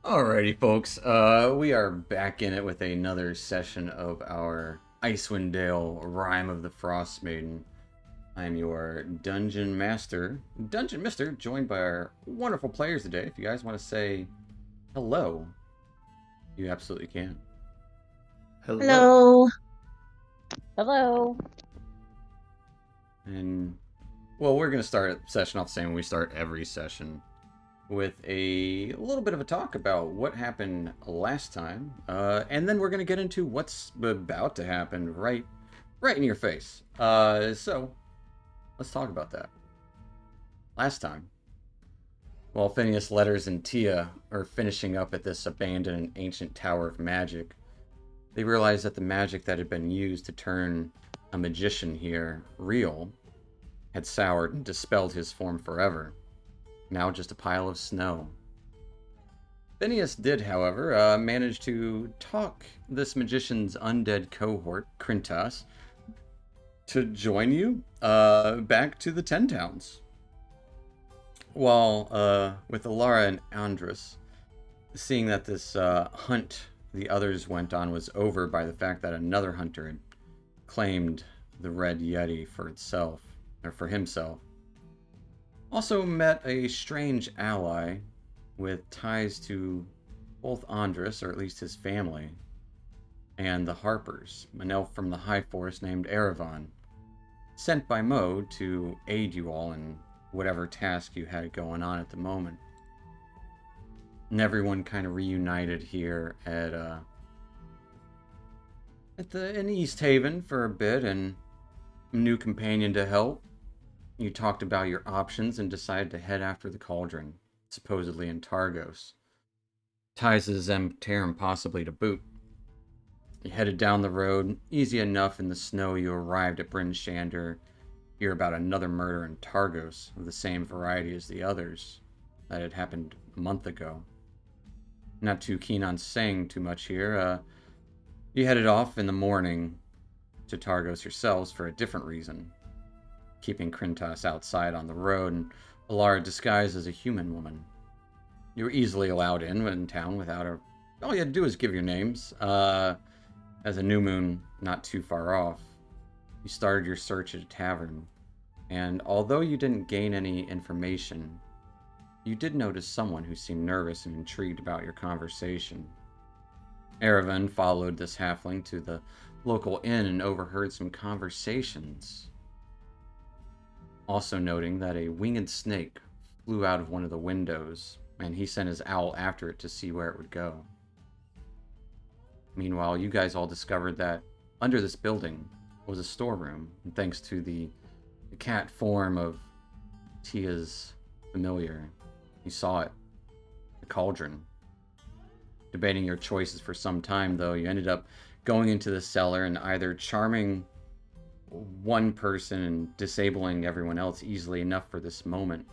Alrighty, folks. We are back in it with another session of our Icewind Dale Rime of the Frostmaiden. I'm your Dungeon Master, Dungeon Mister, joined by our wonderful players today. If you guys want to say hello, you absolutely can. Hello. Hello. Hello. And, well, we're going to start the session off the same way we start every session, with a little bit of a talk about what happened last time, and then we're going to get into what's about to happen right in your face. So let's talk about that. Last time, while Phineas, Letters, and Tia are finishing up at this abandoned ancient tower of magic, they realize that the magic that had been used to turn a magician here real had soured and dispelled his form forever. Now just a pile of snow. Phineas did, however, manage to talk this magician's undead cohort, Krintas, to join you back to the Ten Towns. While with Alara and Andrus, seeing that this hunt the others went on was over by the fact that another hunter had claimed the Red Yeti for itself, or for himself. Also met a strange ally with ties to both Andrus, or at least his family, and the Harpers, an elf from the High Forest named Erevan, sent by Mo to aid you all in whatever task you had going on at the moment. And everyone kind of reunited here in East Haven for a bit, and a new companion to help. You talked about your options and decided to head after the cauldron, supposedly in Targos. Ties to Zemterim possibly to boot. You headed down the road, easy enough in the snow. You arrived at Bryn Shander, hear about another murder in Targos of the same variety as the others that had happened a month ago. Not too keen on saying too much here. You headed off in the morning to Targos yourselves for a different reason, keeping Krintas outside on the road, and Alara disguised as a human woman. You were easily allowed in town without a. All you had to do was give your names. As a new moon not too far off, you started your search at a tavern, and although you didn't gain any information, you did notice someone who seemed nervous and intrigued about your conversation. Erevan followed this halfling to the local inn and overheard some conversations, also noting that a winged snake flew out of one of the windows, and he sent his owl after it to see where it would go. Meanwhile, you guys all discovered that under this building was a storeroom, and thanks to the cat form of Tia's familiar, you saw it, the cauldron. Debating your choices for some time, though, you ended up going into the cellar and either charming one person and disabling everyone else easily enough for this moment.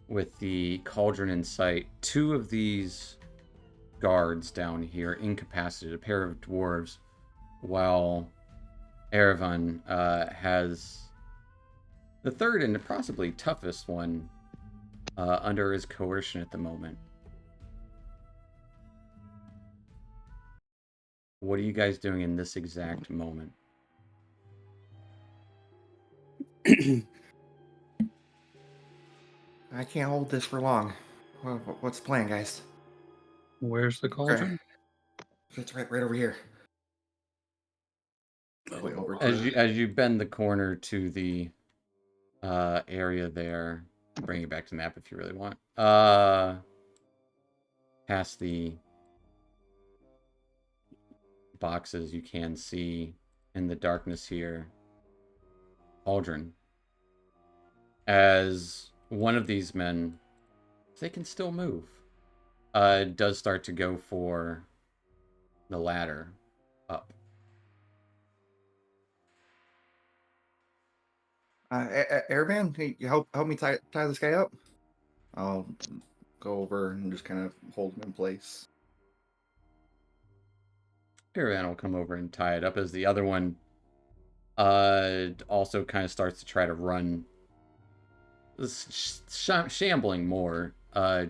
With the cauldron in sight, two of these guards down here incapacitated, a pair of dwarves, while Erevan has the third and possibly toughest one under his coercion at the moment. What are you guys doing in this exact moment? I can't hold this for long. What's the plan, guys? Where's the Okay. cauldron? It's right over here. Wait, over As you bend the corner to the area there, bring it back to the map if you really want. Past the boxes, you can see in the darkness here cauldron. As one of these men, they can still move, does start to go for the ladder up. Airman, can you help me tie this guy up? I'll go over and just kind of hold him in place. Caravan will come over and tie it up as the other one also kind of starts to try to run, shambling more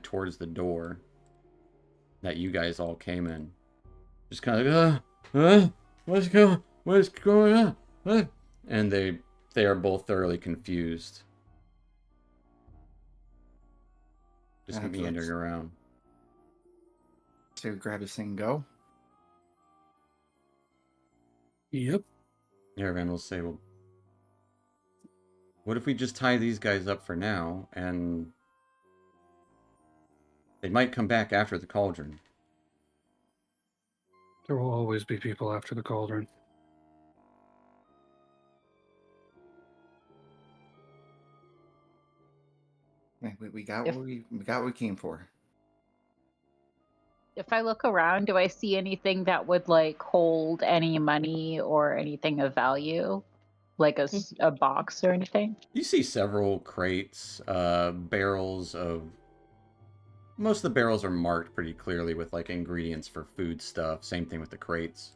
towards the door. that you guys all came in. Just kind of like, what's going on? What? And they are both thoroughly confused. Just meandering around. So grab his thing and go. Yep. Caravan will say, well, what if we just tie these guys up for now, and they might come back after the cauldron. There will always be people after the cauldron. We got If- what we got what we came for. If I look around, do I see anything that would like hold any money or anything of value? Like a box or anything? You see several crates, barrels of... Most of the barrels are marked pretty clearly with, like, ingredients for food stuff. Same thing with the crates.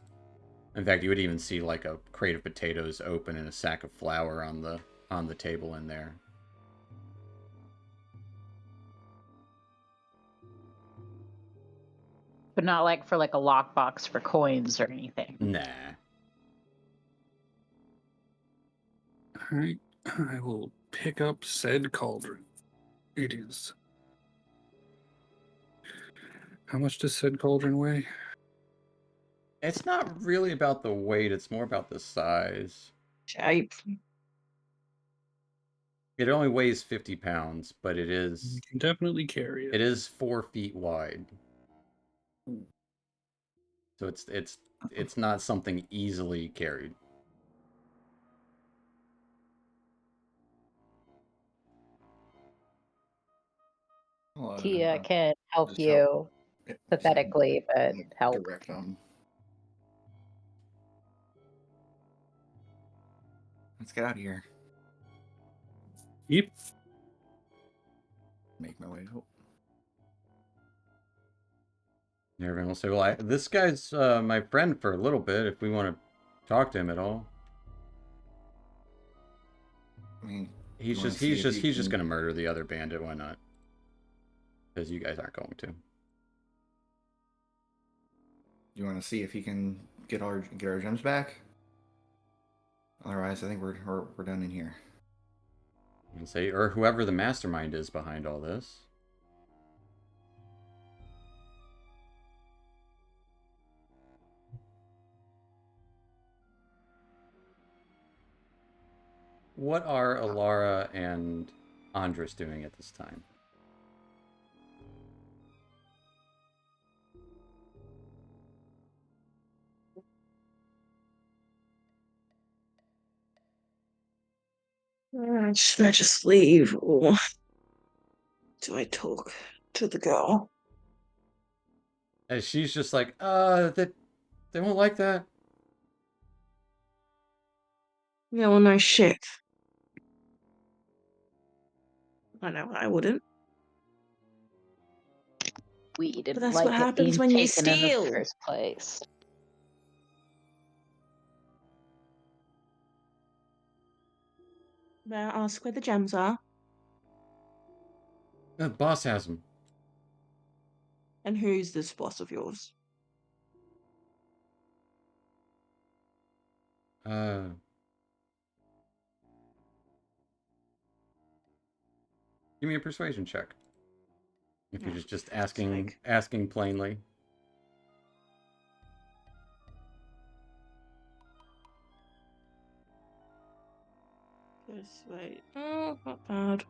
In fact, you would even see, like, a crate of potatoes open and a sack of flour on the table in there. But not like for like a lockbox for coins or anything. Nah. Alright, I will pick up said cauldron. It is. How much does said cauldron weigh? It's not really about the weight, it's more about the size. Shape. It only weighs 50 pounds, but it You is can definitely carry it. 4 feet wide. So it's not something easily carried. Tia can help just you Just pathetically, but like, help. direct them. Let's get out of here. Yep. Make my way. Oh, Everyone will say, well, this guy's my friend for a little bit, if we want to talk to him at all. I mean, He's You wanna just see if he can- gonna murder the other bandit, why not? Because you guys aren't going to. you want to see if he can get our gems back? Otherwise, I think we're done in here. He'll say, or whoever the mastermind is behind all this. What are Alara and Andres doing at this time? Should I just leave or do I talk to the girl? As she's just like, they won't like that. Yeah, well, no shit. I know I wouldn't. We didn't that's like what it happens being when you taken in the steal. first place. May I ask where the gems are? The boss has them. And who's this boss of yours? Give me a persuasion check. If you're Yeah, just for fuck's asking sake. asking plainly. Persuade. Oh, not bad.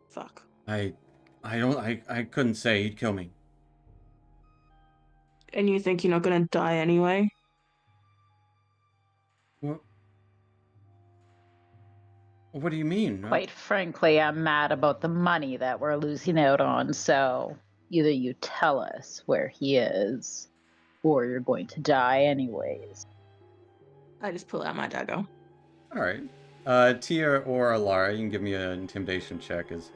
Fuck. I couldn't say he'd kill me. And you think you're not gonna die anyway? What do you mean? Quite frankly, I'm mad about the money that we're losing out on, so either you tell us where he is, or you're going to die anyways. I just pull out my dagger. All right. Tia or Alara, you can give me an intimidation check. As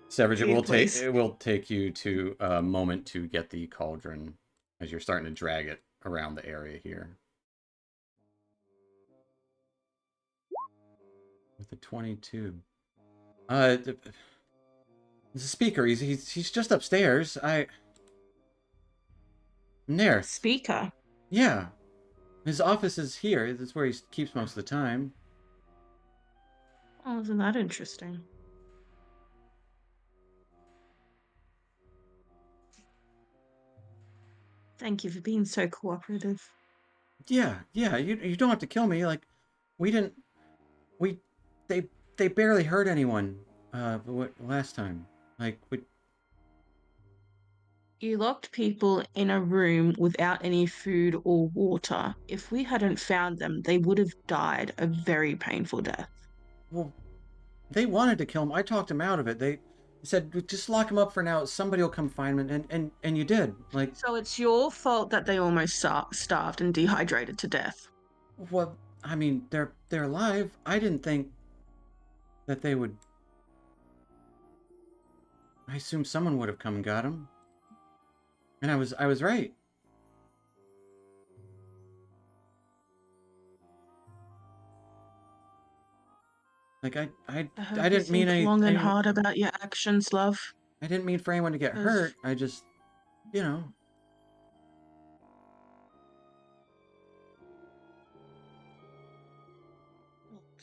Severage, Tia, please. it will take you to a moment to get the cauldron, as you're starting to drag it around the area here. With a 22. He's a speaker. He's just upstairs. I'm there. Speaker. Yeah. His office is here. That's where he keeps most of the time. Oh, isn't that interesting? Thank you for being so cooperative. Yeah. You don't have to kill me. Like, we didn't. We they barely hurt anyone. Last time? Like, You locked people in a room without any food or water. If we hadn't found them, they would have died a very painful death. well, they wanted to kill him. I talked him out of it. They said, just lock him up for now. Somebody will come find him, and you did. Like, So it's your fault that they almost starved and dehydrated to death. well, I mean, they're alive. I didn't think that they would. I assumed someone would have come and got him, and I was right. Like, I didn't mean any. Long and hard about your actions, love. I didn't mean for anyone to get hurt. I just, you know.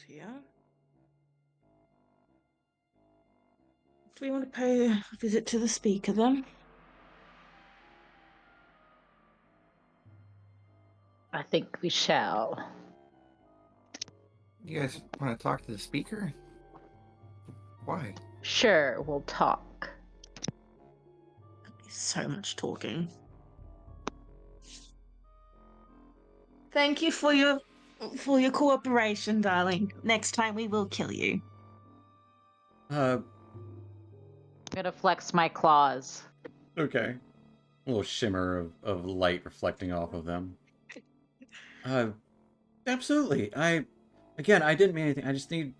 Yeah. Do we want to pay a visit to the speaker then? I think we shall. You guys want to talk to the speaker? Why? Sure, we'll talk. So much talking. Thank you for your cooperation, darling. Next time we will kill you. I'm gonna flex my claws. Okay. A little shimmer of light reflecting off of them. Absolutely. I didn't mean anything. I just need.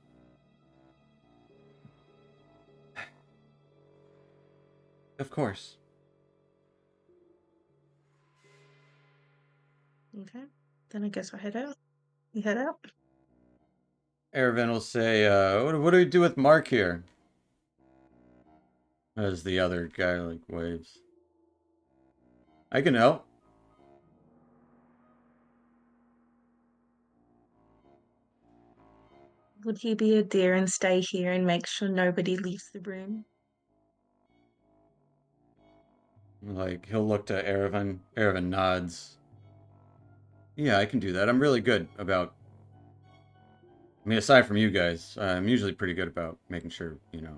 Of course. Okay. Then I guess I head out. You head out? Aravan will say, what do we do with Mark here? As the other guy, like, waves. I can help. Would you be a dear and stay here and make sure nobody leaves the room? Like, he'll look to Aravan. Aravan nods. Yeah, I can do that. I'm really good about... I mean, aside from you guys, I'm usually pretty good about making sure, you know...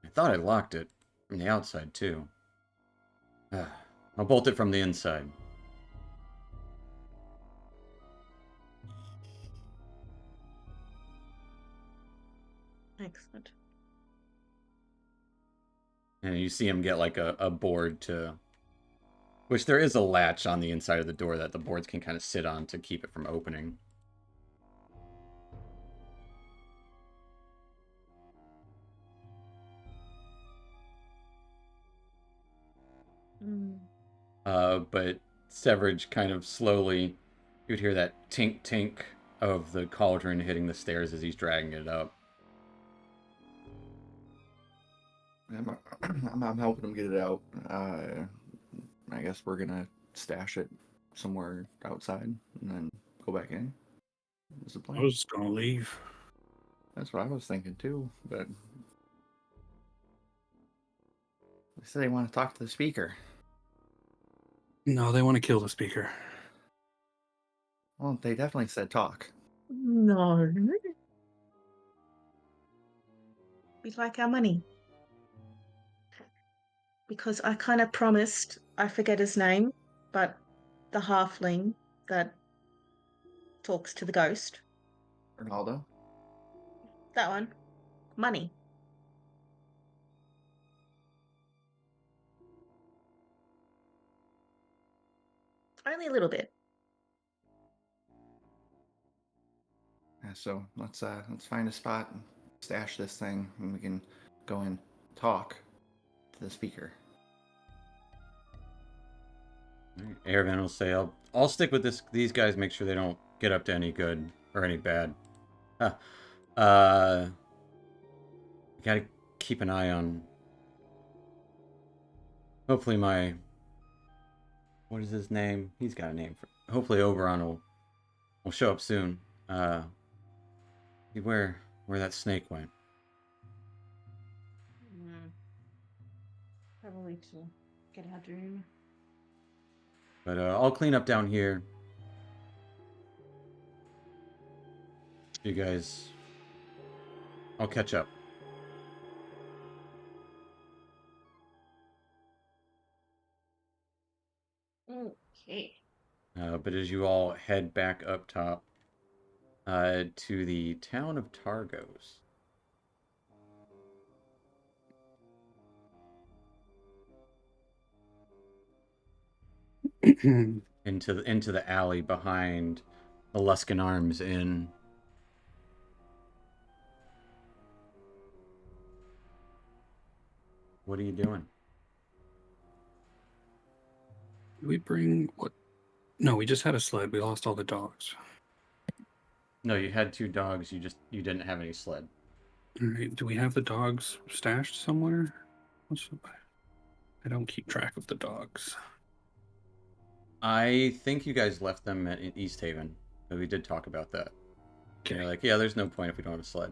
I thought I locked it from the outside, too. I'll bolt it from the inside. Excellent. And you see him get, like, a board to... Which there is a latch on the inside of the door that the boards can kind of sit on to keep it from opening. But Severage kind of slowly, you'd hear that tink tink of the cauldron hitting the stairs as he's dragging it up. I'm helping him get it out. I guess we're gonna stash it somewhere outside and then go back in. What's the plan? I was just gonna leave. That's what I was thinking too, but they said they want to talk to the speaker. No, they want to kill the speaker. Well, they definitely said talk. No. We'd like our money. Because I kind of promised, I forget his name, but the halfling that talks to the ghost. Ronaldo? That one. Money. Only a little bit. Yeah, so let's find a spot and stash this thing, and we can go and talk to the speaker. Aravan will say, I'll stick with these guys, make sure they don't get up to any good or any bad. Gotta keep an eye on Hopefully my... What is his name? He's got a name for... Hopefully Oberon will show up soon. See where that snake went. Probably to get our doom. But I'll clean up down here. You guys... I'll catch up. Okay. But as you all head back up top to the town of Targos. into the alley behind the Luskin Arms Inn. What are you doing? Did we bring what? No, we just had a sled. We lost all the dogs. No, you had 2 dogs. You didn't have any sled. All right. Do we have the dogs stashed somewhere? I don't keep track of the dogs. I think you guys left them in East Haven. But we did talk about that. Okay. And you're like, yeah, there's no point if we don't have a sled.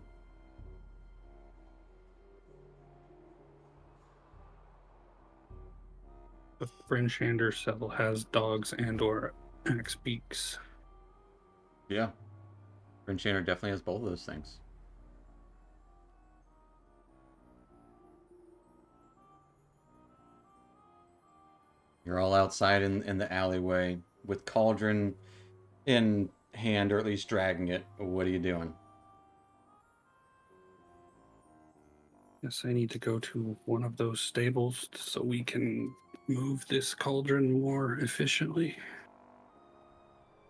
The Frinchander cell has dogs and/or axe beaks. Yeah. Frinchander definitely has both of those things. You're all outside in the alleyway with Cauldron in hand, or at least dragging it. What are you doing? Guess I need to go to one of those stables so we can move this cauldron more efficiently.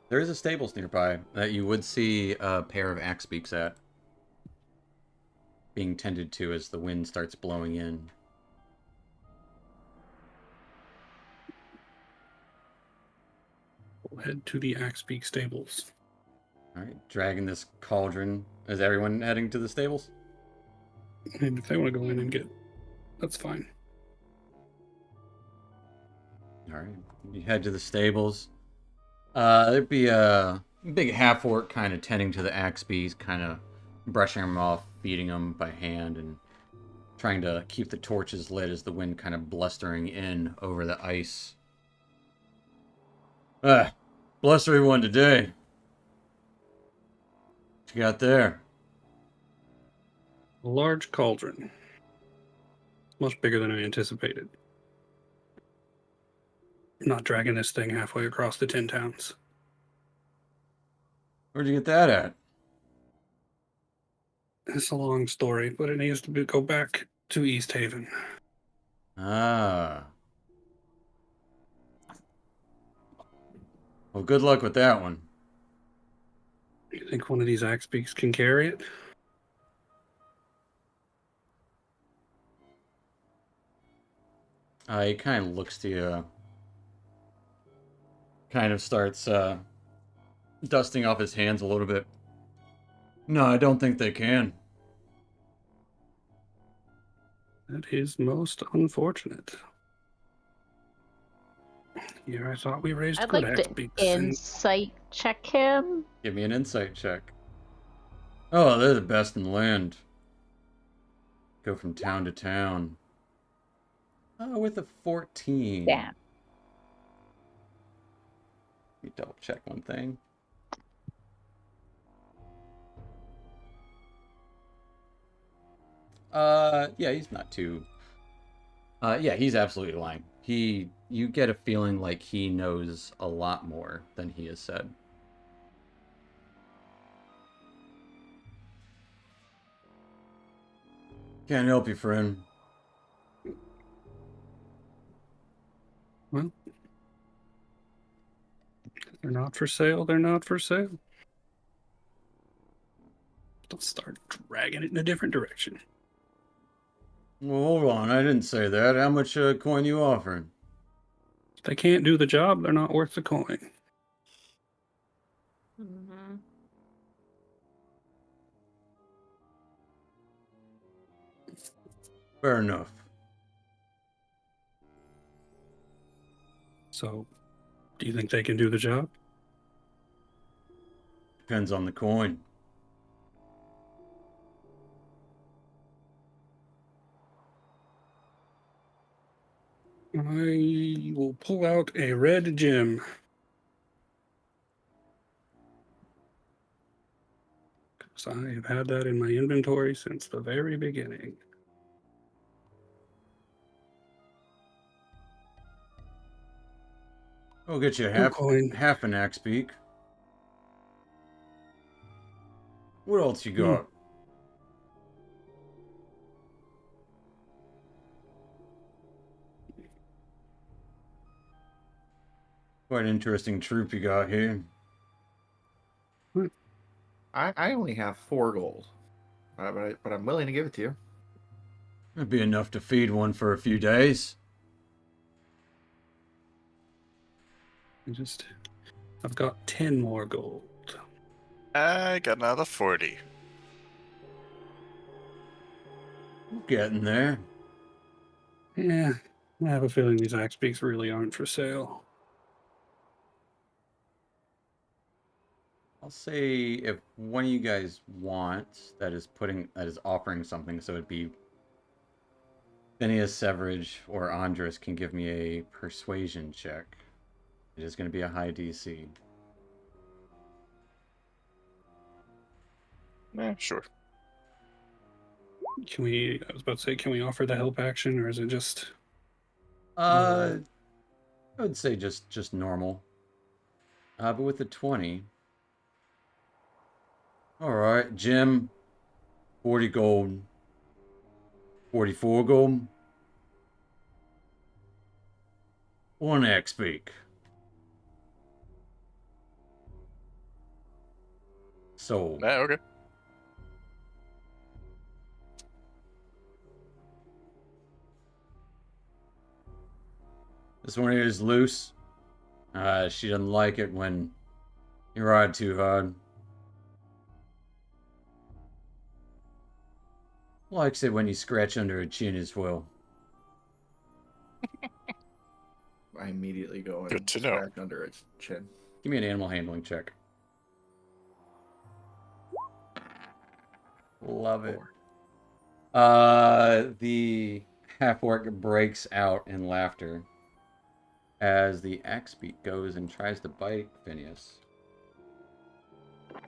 There is a stables nearby that you would see a pair of axe beaks at, being tended to as the wind starts blowing in. We'll head to the axe beak stables. All right, dragging this cauldron. Is everyone heading to the stables? And if they want to go in and get, that's fine. All right, you head to the stables. There'd be a big half-orc kind of tending to the axe beaks, kind of brushing them off, feeding them by hand, and trying to keep the torches lit as the wind kind of blustering in over the ice. Blustery one today. What you got there? A large cauldron. Much bigger than I anticipated. I'm not dragging this thing halfway across the 10 towns. Where'd you get that at? It's a long story, but it needs to go back to East Haven. Ah. Well, good luck with that one. You think one of these axe beaks can carry it? He kind of looks to you. Kind of starts dusting off his hands a little bit. No, I don't think they can. That is most unfortunate. Yeah, I thought we raised I'd good like axe to beaks. and insight check him. Give me an insight check. Oh, they're the best in the land. Go from town to town. Oh, with a 14. Damn. Let me double check one thing. Yeah, he's not too... yeah, he's absolutely lying. You get a feeling like he knows a lot more than he has said. Can't help you, friend. Well, they're not for sale. They're not for sale. They'll start dragging it in a different direction. Well, hold on, I didn't say that. How much coin you offering? If they can't do the job, they're not worth the coin. Mm-hmm. Fair enough. So, do you think they can do the job? Depends on the coin. I will pull out a red gem. Because I have had that in my inventory since the very beginning. I'll get you Two coin. half an axe beak. What else you got? Quite an interesting troop you got here. I only have 4 gold, but I'm willing to give it to you. That'd be enough to feed one for a few days. I've got 10 more gold. I got another 40. Getting there. Yeah, I have a feeling these axe beaks really aren't for sale. I'll say if one of you guys wants, that is offering something, so it'd be Phineas, Severage, or Andres can give me a persuasion check. It is going to be a high DC. Sure. I was about to say, can we offer the help action, or is it just... I would say just normal. But with the 20. Alright, Jim, 40 gold. 44 gold. 1 X beak. Sold. Okay. This one here is loose. She doesn't like it when you ride too hard. Likes it when you scratch under her chin as well. I immediately go and Good to know. scratch under its chin. Give me an animal handling check. Love it. The half-orc breaks out in laughter as the axe beak goes and tries to bite Phineas. I'm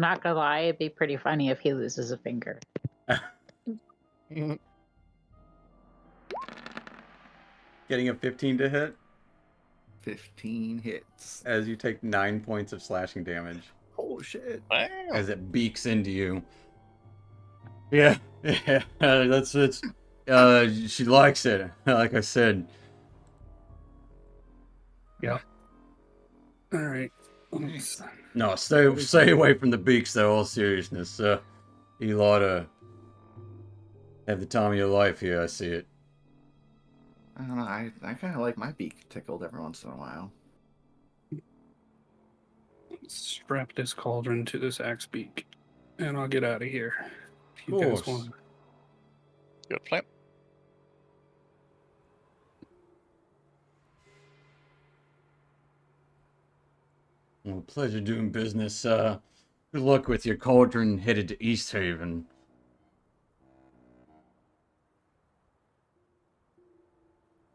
not gonna lie, it'd be pretty funny if he loses a finger. Getting a 15 to hit 15 hits. as you take 9 points of slashing damage Oh shit. Wow. as it beaks into you. Yeah, that's it. She likes it, like I said. Yeah. All right. Let's- No, stay away from the beaks, though. All seriousness, you ought to have the time of your life here. I see it. I don't know. I kind of like my beak tickled every once in a while. strap this cauldron to this axe beak, and I'll get out of here. If you guys Course. want. Good plan. Well, pleasure doing business. Good luck with your cauldron headed to East Haven.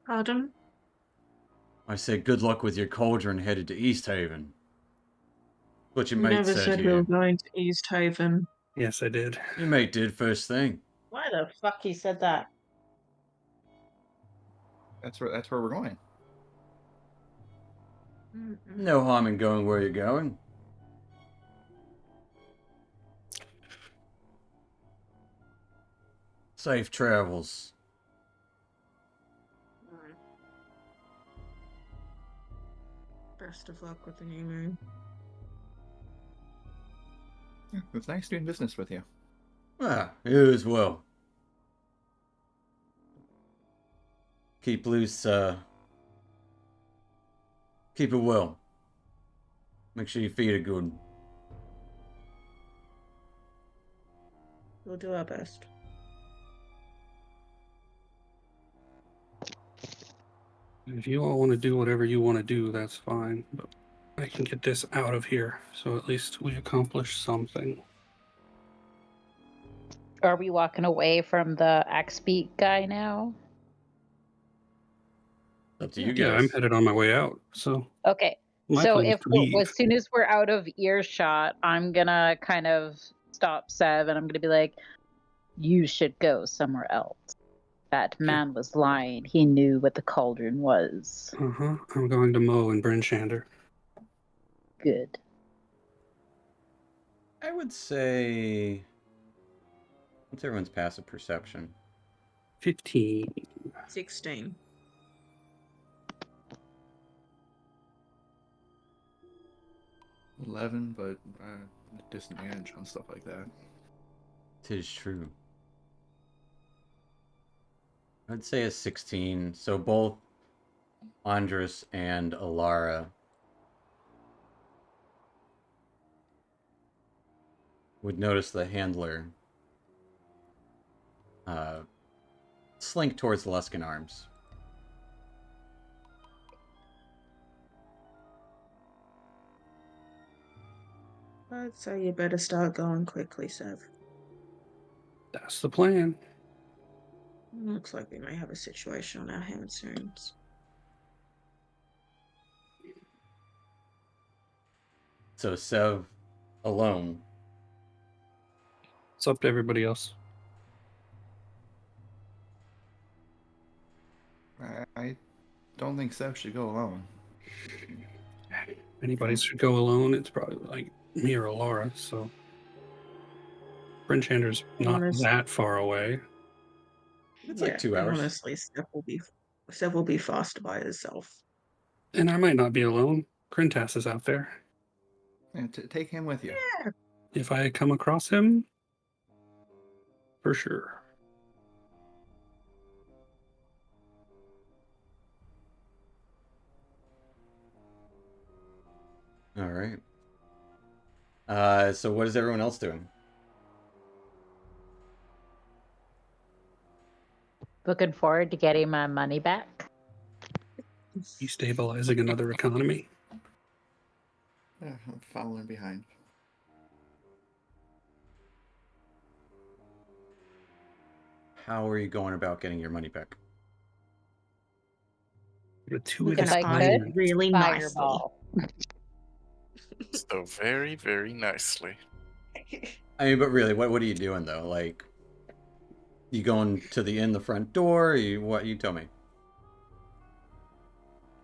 Pardon? I said good luck with your cauldron headed to East Haven. What your You mate never said said we here. were going to East Haven. Yes, I did. Your mate did first thing. Why the fuck he said that? That's where we're going. No harm in going where you're going. Safe travels. Best of luck with the new moon. Yeah, it was nice doing business with you. Ah, you as well. Keep loose, keep it well. Make sure you feed it good. We'll do our best. If you all want to do whatever you want to do, that's fine. But I can get this out of here, so at least we accomplish something. Are we walking away from the axe beat guy now? Up to you Yeah, I'm guys. headed on my way out. So Okay. my So plan is if to leave. as soon as we're out of earshot, I'm gonna kind of stop Sev and I'm gonna be like, you should go somewhere else. That man was lying. He knew what the cauldron was. I'm going to Mo and Bryn Shander. Good. I would say. What's everyone's passive perception? 15. 16. 11, but disadvantage on stuff like that. 'Tis true. I'd say a 16. So both Andres and Alara would notice the handler slink towards the Luskan arms. I'd say you better start going quickly, Sev. That's the plan. Looks like we may have a situation on our hands soon. So Sev alone. It's up to everybody else. I don't think Sev should go alone. Anybody should go alone. It's probably like me or Alara. So Bryn Shander's not Honest- that far away. It's like 2 hours. Honestly, Sev will be fast by herself. And I might not be alone. Krintas is out there. And take him with you. If I come across him, for sure. All right. So what is everyone else doing? Looking forward to getting my money back. Destabilizing another economy. Yeah, I'm following behind. How are you going about getting your money back? The two We're of gonna If I hide could, really nicely. Fireball. So very, very nicely. I mean, but really, what are you doing though? Like, you going to the front door? You tell me.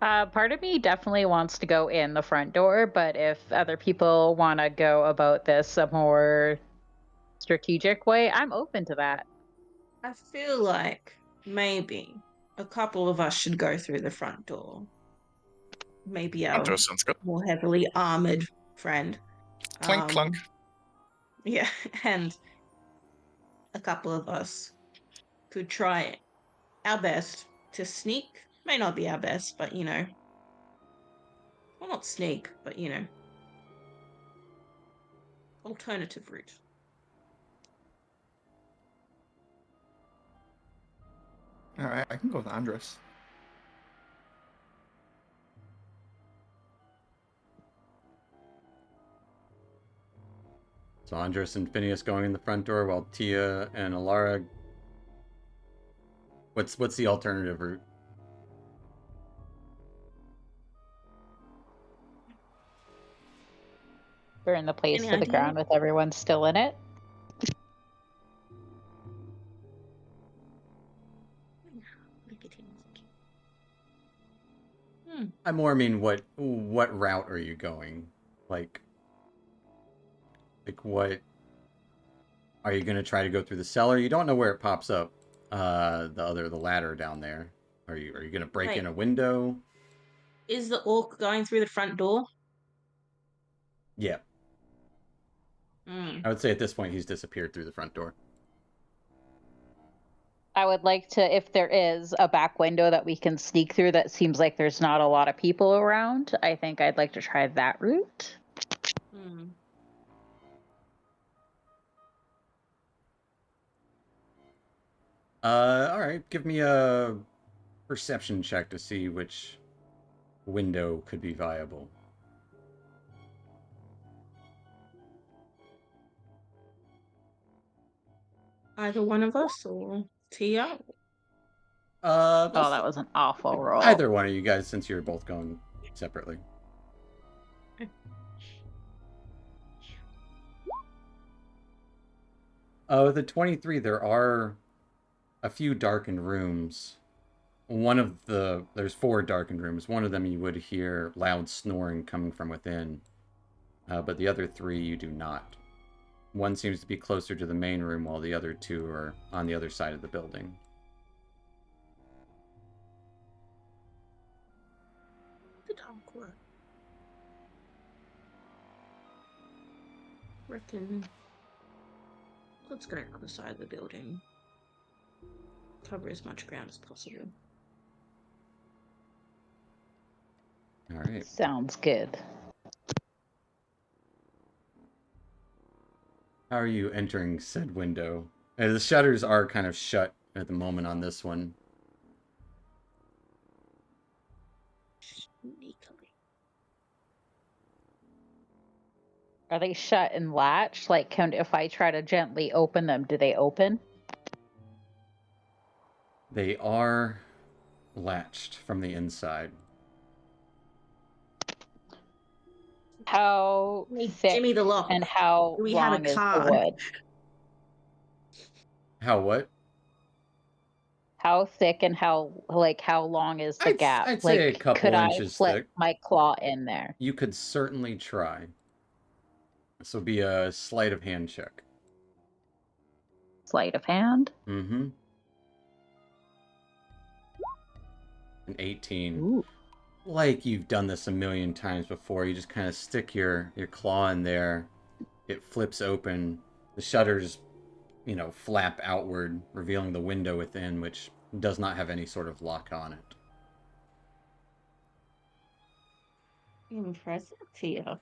Part of me definitely wants to go in the front door, but if other people want to go about this a more strategic way, I'm open to that. I feel like maybe a couple of us should go through the front door. Maybe our Front sounds good. more heavily armored friend. Clink, clunk. Yeah, and a couple of us could try our best to sneak. May not be our best, but well, not sneak, but alternative route. All right, I can go with Andres. So Andres and Phineas going in the front door while Tia and Alara. What's the alternative route? Burn the place Any to the idea? ground with everyone still in it. I more mean what route are you going? Like what are you gonna try to go through the cellar? You don't know where it pops up. The ladder down there. Are you gonna break Wait. in a window? Is the orc going through the front door? Yeah. Hmm. I would say at this point he's disappeared through the front door. I would like to, if there is a back window that we can sneak through that seems like there's not a lot of people around, I think I'd like to try that route. Hmm. All right. Give me a perception check to see which window could be viable. Either one of us or Tia. Oh, that was an awful roll. Either one of you guys, since you're both going separately. With a 23, there are a few darkened rooms. There's 4 darkened rooms. One of them you would hear loud snoring coming from within, but the other 3 you do not. One seems to be closer to the main room, while the other 2 are on the other side of the building. The dark one. Reckon. Let's go to the other side of the building. Cover as much ground as possible. All right. Sounds good. How are you entering said window? The shutters are kind of shut at the moment on this one. Sneakily. Are they shut and latched? Like, if I try to gently open them, do they open? They are latched from the inside. How Hey, thick Jimmy the lock. and how Do we have a long is the card? wood? How what? How thick and how long is the gap? I'd say a Like, couple could I inches flip thick. my claw in there? You could certainly try. This will be a sleight of hand check. Sleight of hand? Mm-hmm. An 18. Ooh. Like you've done this a million times before. You just kind of stick your claw in there. It flips open. The shutters, flap outward, revealing the window within, which does not have any sort of lock on it. Impressive, Tia.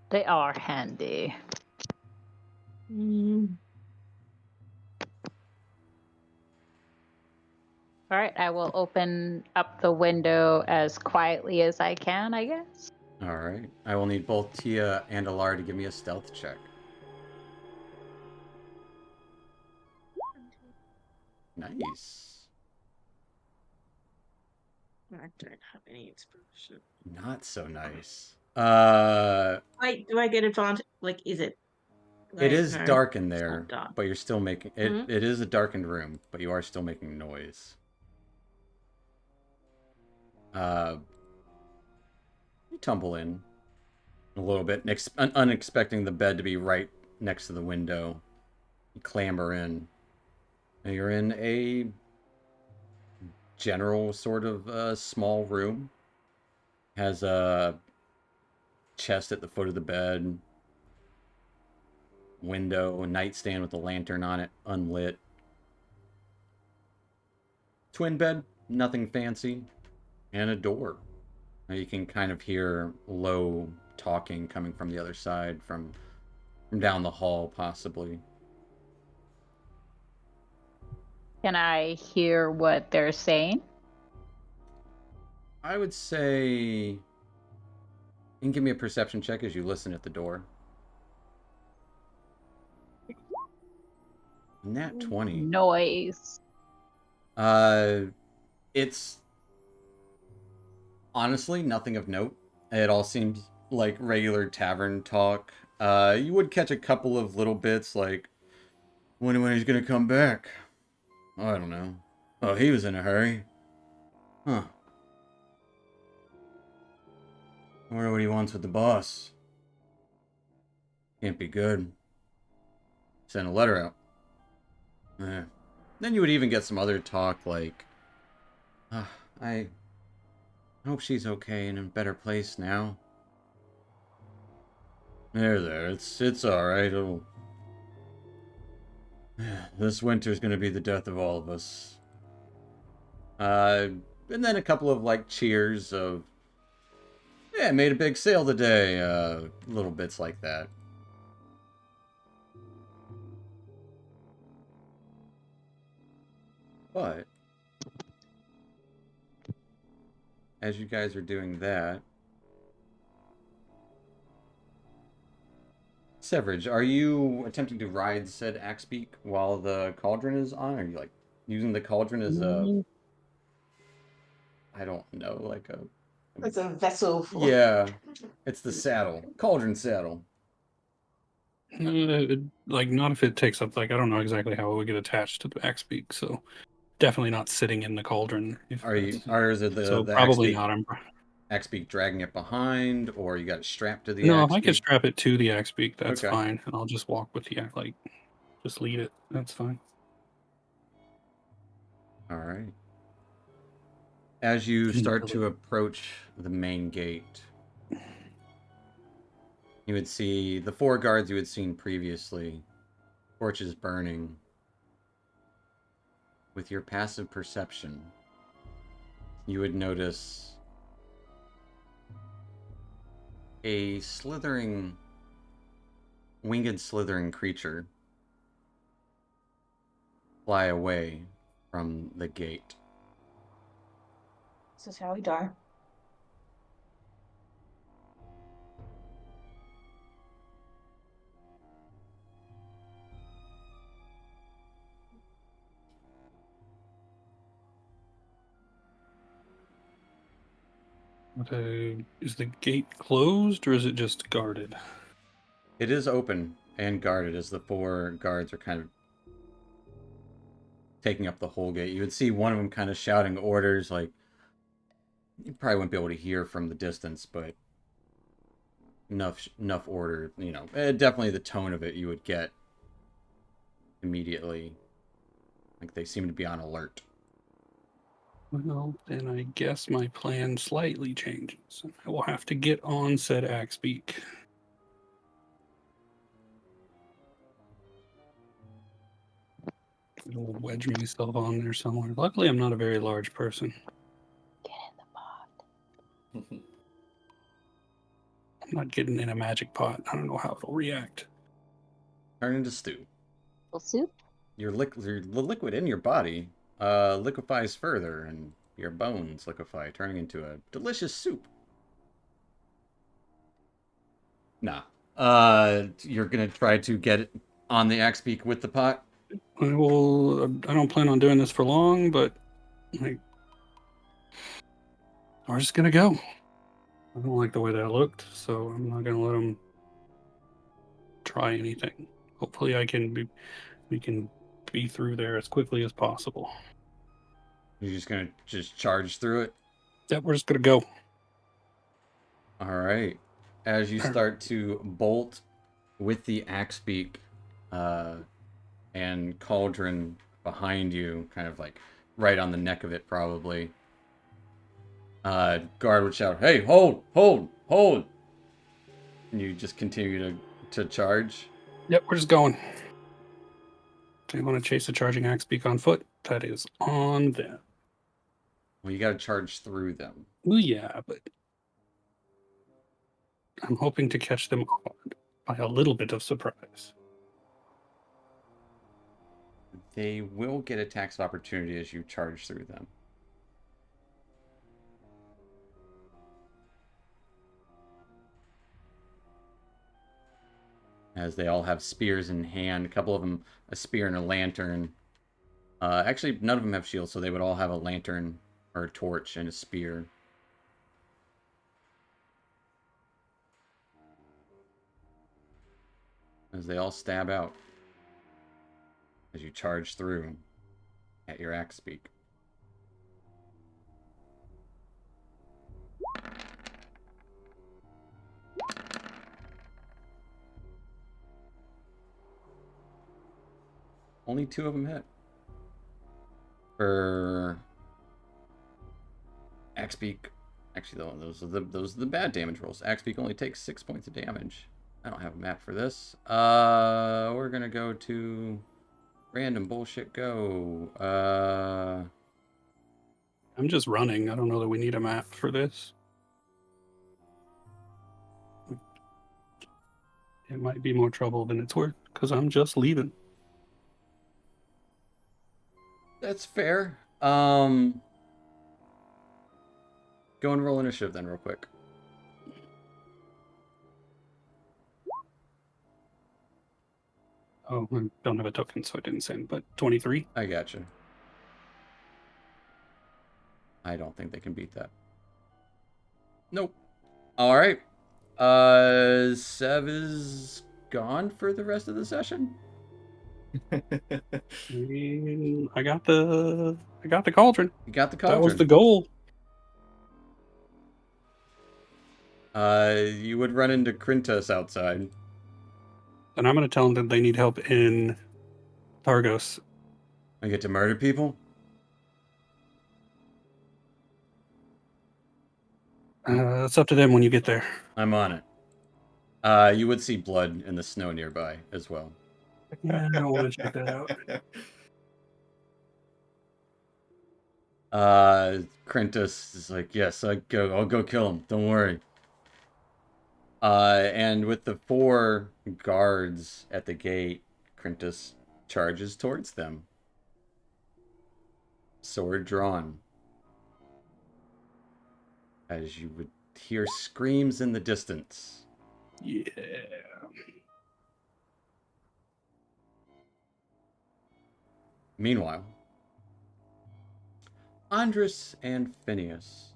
They are handy. All right, I will open up the window as quietly as I can, I guess. All right. I will need both Tia and Alara to give me a stealth check. Nice. I don't have any inspiration. Not so nice. Wait, do I get advantage? Like, is it? It is no, dark in it's there, not dark. but you're still making it. Mhm. It is a darkened room, but you are still making noise. You tumble in a little bit, unexpecting the bed to be right next to the window. You clamber in, and you're in a general sort of small room. Has a chest at the foot of the bed, window, a nightstand with a lantern on it, unlit. Twin bed, nothing fancy, and a door. Now you can kind of hear low talking coming from the other side, from down the hall, possibly. Can I hear what they're saying? I would say you can give me a perception check as you listen at the door. Nat 20. Noise. It's honestly nothing of note. It all seems like regular tavern talk. You would catch a couple of little bits like, when he's gonna come back? I don't know. Oh, he was in a hurry. Huh. I wonder what he wants with the boss. Can't be good. Send a letter out. Then you would even get some other talk like, I hope she's okay and in a better place now. There. It's alright. This winter's gonna be the death of all of us. And then a couple of like cheers of, yeah, made a big sale today. Little bits like that. But as you guys are doing that, Severage, are you attempting to ride said Axebeak while the cauldron is on? Are you like using the cauldron as a, I don't know, like a, It's a vessel for. yeah, it's the saddle, cauldron saddle. Like, not if it takes up, like, I don't know exactly how it would get attached to the Axebeak, so definitely not sitting in the cauldron. If Are you, that's- or is it so the probably Axebeak, not. Axebeak dragging it behind, or you got it strapped to the No, if I could Axebeak? strap it to the Axebeak, that's Okay. fine, and I'll just walk with the like, just lead it. That's fine. All right. As you start to approach the main gate, you would see the 4 guards you had seen previously, torches burning. With your passive perception, you would notice a winged slithering creature fly away from the gate. This is how we die. Is the gate closed or is it just guarded? It is open and guarded as the 4 guards are kind of taking up the whole gate. You would see one of them kind of shouting orders, like, you probably wouldn't be able to hear from the distance, but enough order, you know, definitely the tone of it you would get immediately. Like they seem to be on alert. Well, then I guess my plan slightly changes. I will have to get on said Axebeak. I'll wedge myself on there somewhere. Luckily, I'm not a very large person. Get in the pot. I'm not getting in a magic pot. I don't know how it'll react. Turn into stew. Little soup. The liquid in your body liquefies further, and your bones liquefy, turning into a delicious soup. Nah. You're gonna try to get it on the Axebeak with the pot? I will. I don't plan on doing this for long, but like, we're just gonna go. I don't like the way that looked, so I'm not gonna let them try anything. Hopefully, we can be through there as quickly as possible. You're just gonna charge through it? Yeah, we're just gonna go. All right. As you start to bolt with the Axebeak and cauldron behind you, kind of like right on the neck of it, probably. Guard would shout, "Hey, hold, hold, hold!" And you just continue to charge. Yep, we're just going. Do you want to chase a charging Axebeak on foot? That is on them. Well, you got to charge through them. Well, yeah, but I'm hoping to catch them by a little bit of surprise. They will get attacks of opportunity as you charge through them. As they all have spears in hand. A couple of them a spear and a lantern. Actually, none of them have shields, so they would all have a lantern or a torch and a spear. As they all stab out. As you charge through at your Axebeak. Only 2 of them hit. For Axebeak, actually, those are the bad damage rolls. Axebeak only takes 6 points of damage. I don't have a map for this. We're gonna go to random bullshit go. I'm just running. I don't know that we need a map for this. It might be more trouble than it's worth because I'm just leaving. That's fair. Go and roll initiative then, real quick. Oh, I don't have a token, so I didn't send, but 23. I gotcha. I don't think they can beat that. Nope. All right. Sev is gone for the rest of the session. And I got the cauldron. You got the That cauldron. was the goal. You would run into Krintos outside. And I'm going to tell them that they need help in Targos. I get to murder people. It's up to them when you get there. I'm on it. You would see blood in the snow nearby as well. Yeah, I don't want to check that out. Krintos is like, yes, I'll go kill him. Don't worry. And with the 4 guards at the gate, Krintos charges towards them. Sword drawn. As you would hear screams in the distance. Yeah. Meanwhile, Andres and Phineas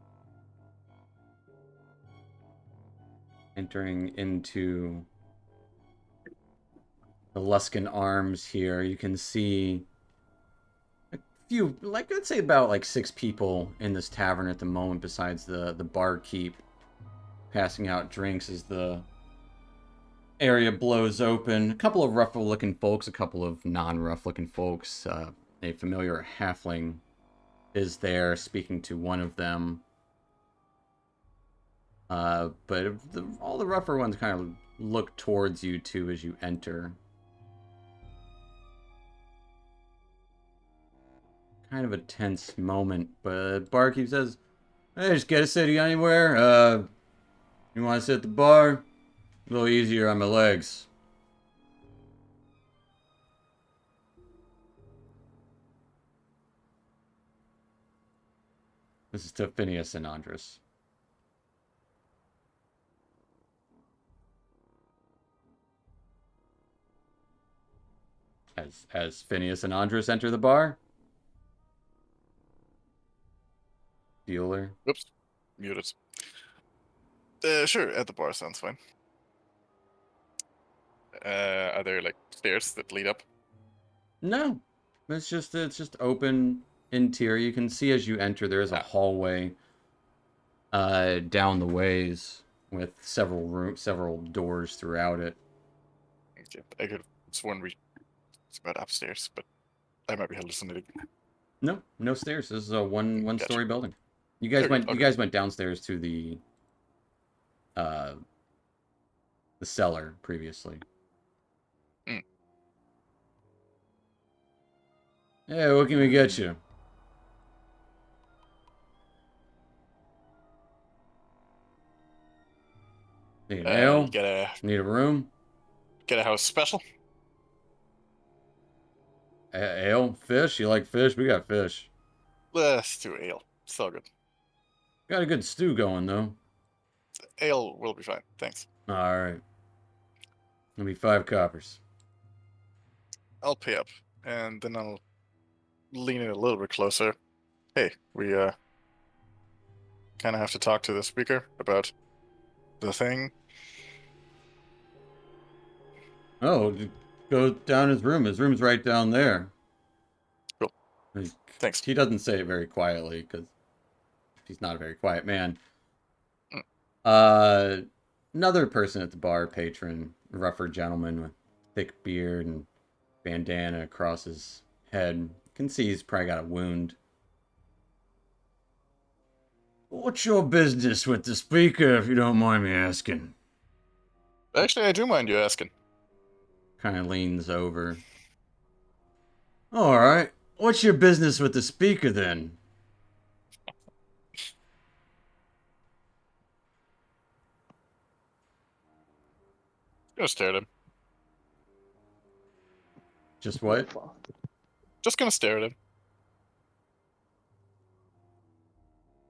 entering into the Luskan Arms here. You can see a few, like, let's say about like 6 people in this tavern at the moment, besides the barkeep passing out drinks as the area blows open. A couple of rough-looking folks, a couple of non-rough-looking folks. A familiar halfling is there speaking to one of them. But all the rougher ones kind of look towards you too as you enter. Kind of a tense moment, but barkeep says, "Hey, just get a city anywhere. You want to sit at the bar? A little easier on my legs." This is to Phineas and Andres. As Phineas and Andres enter the bar. Bueller. Oops, muted. Sure, at the bar sounds fine. Are there like stairs that lead up? No, it's just open interior. You can see as you enter there is a hallway down the ways with several doors throughout it. Okay, I could have sworn it's about upstairs, but I might be hallucinating. No stairs. This is a one story building. You guys Okay. you guys went downstairs to the cellar previously. Mm. Hey, what can we get you? Need an ale? Need a room? Get a house special? Ale? Fish? You like fish? We got fish. Let's do ale. It's all good. Got a good stew going, though. Ale will be fine. Thanks. Alright. It'll be 5 coppers. I'll pay up, and then I'll lean in a little bit closer. Hey, we kind of have to talk to the speaker about the thing. Oh, go down his room. His room's right down there. Cool. Thanks. He doesn't say it very quietly, because he's not a very quiet man. Another person at the bar, patron, rougher gentleman with thick beard and bandana across his head. You can see he's probably got a wound. What's your business with the speaker, if you don't mind me asking? Actually, I do mind you asking. Kind of leans over. Alright. What's your business with the speaker, then? Gonna stare at him. Just what? Just gonna stare at him.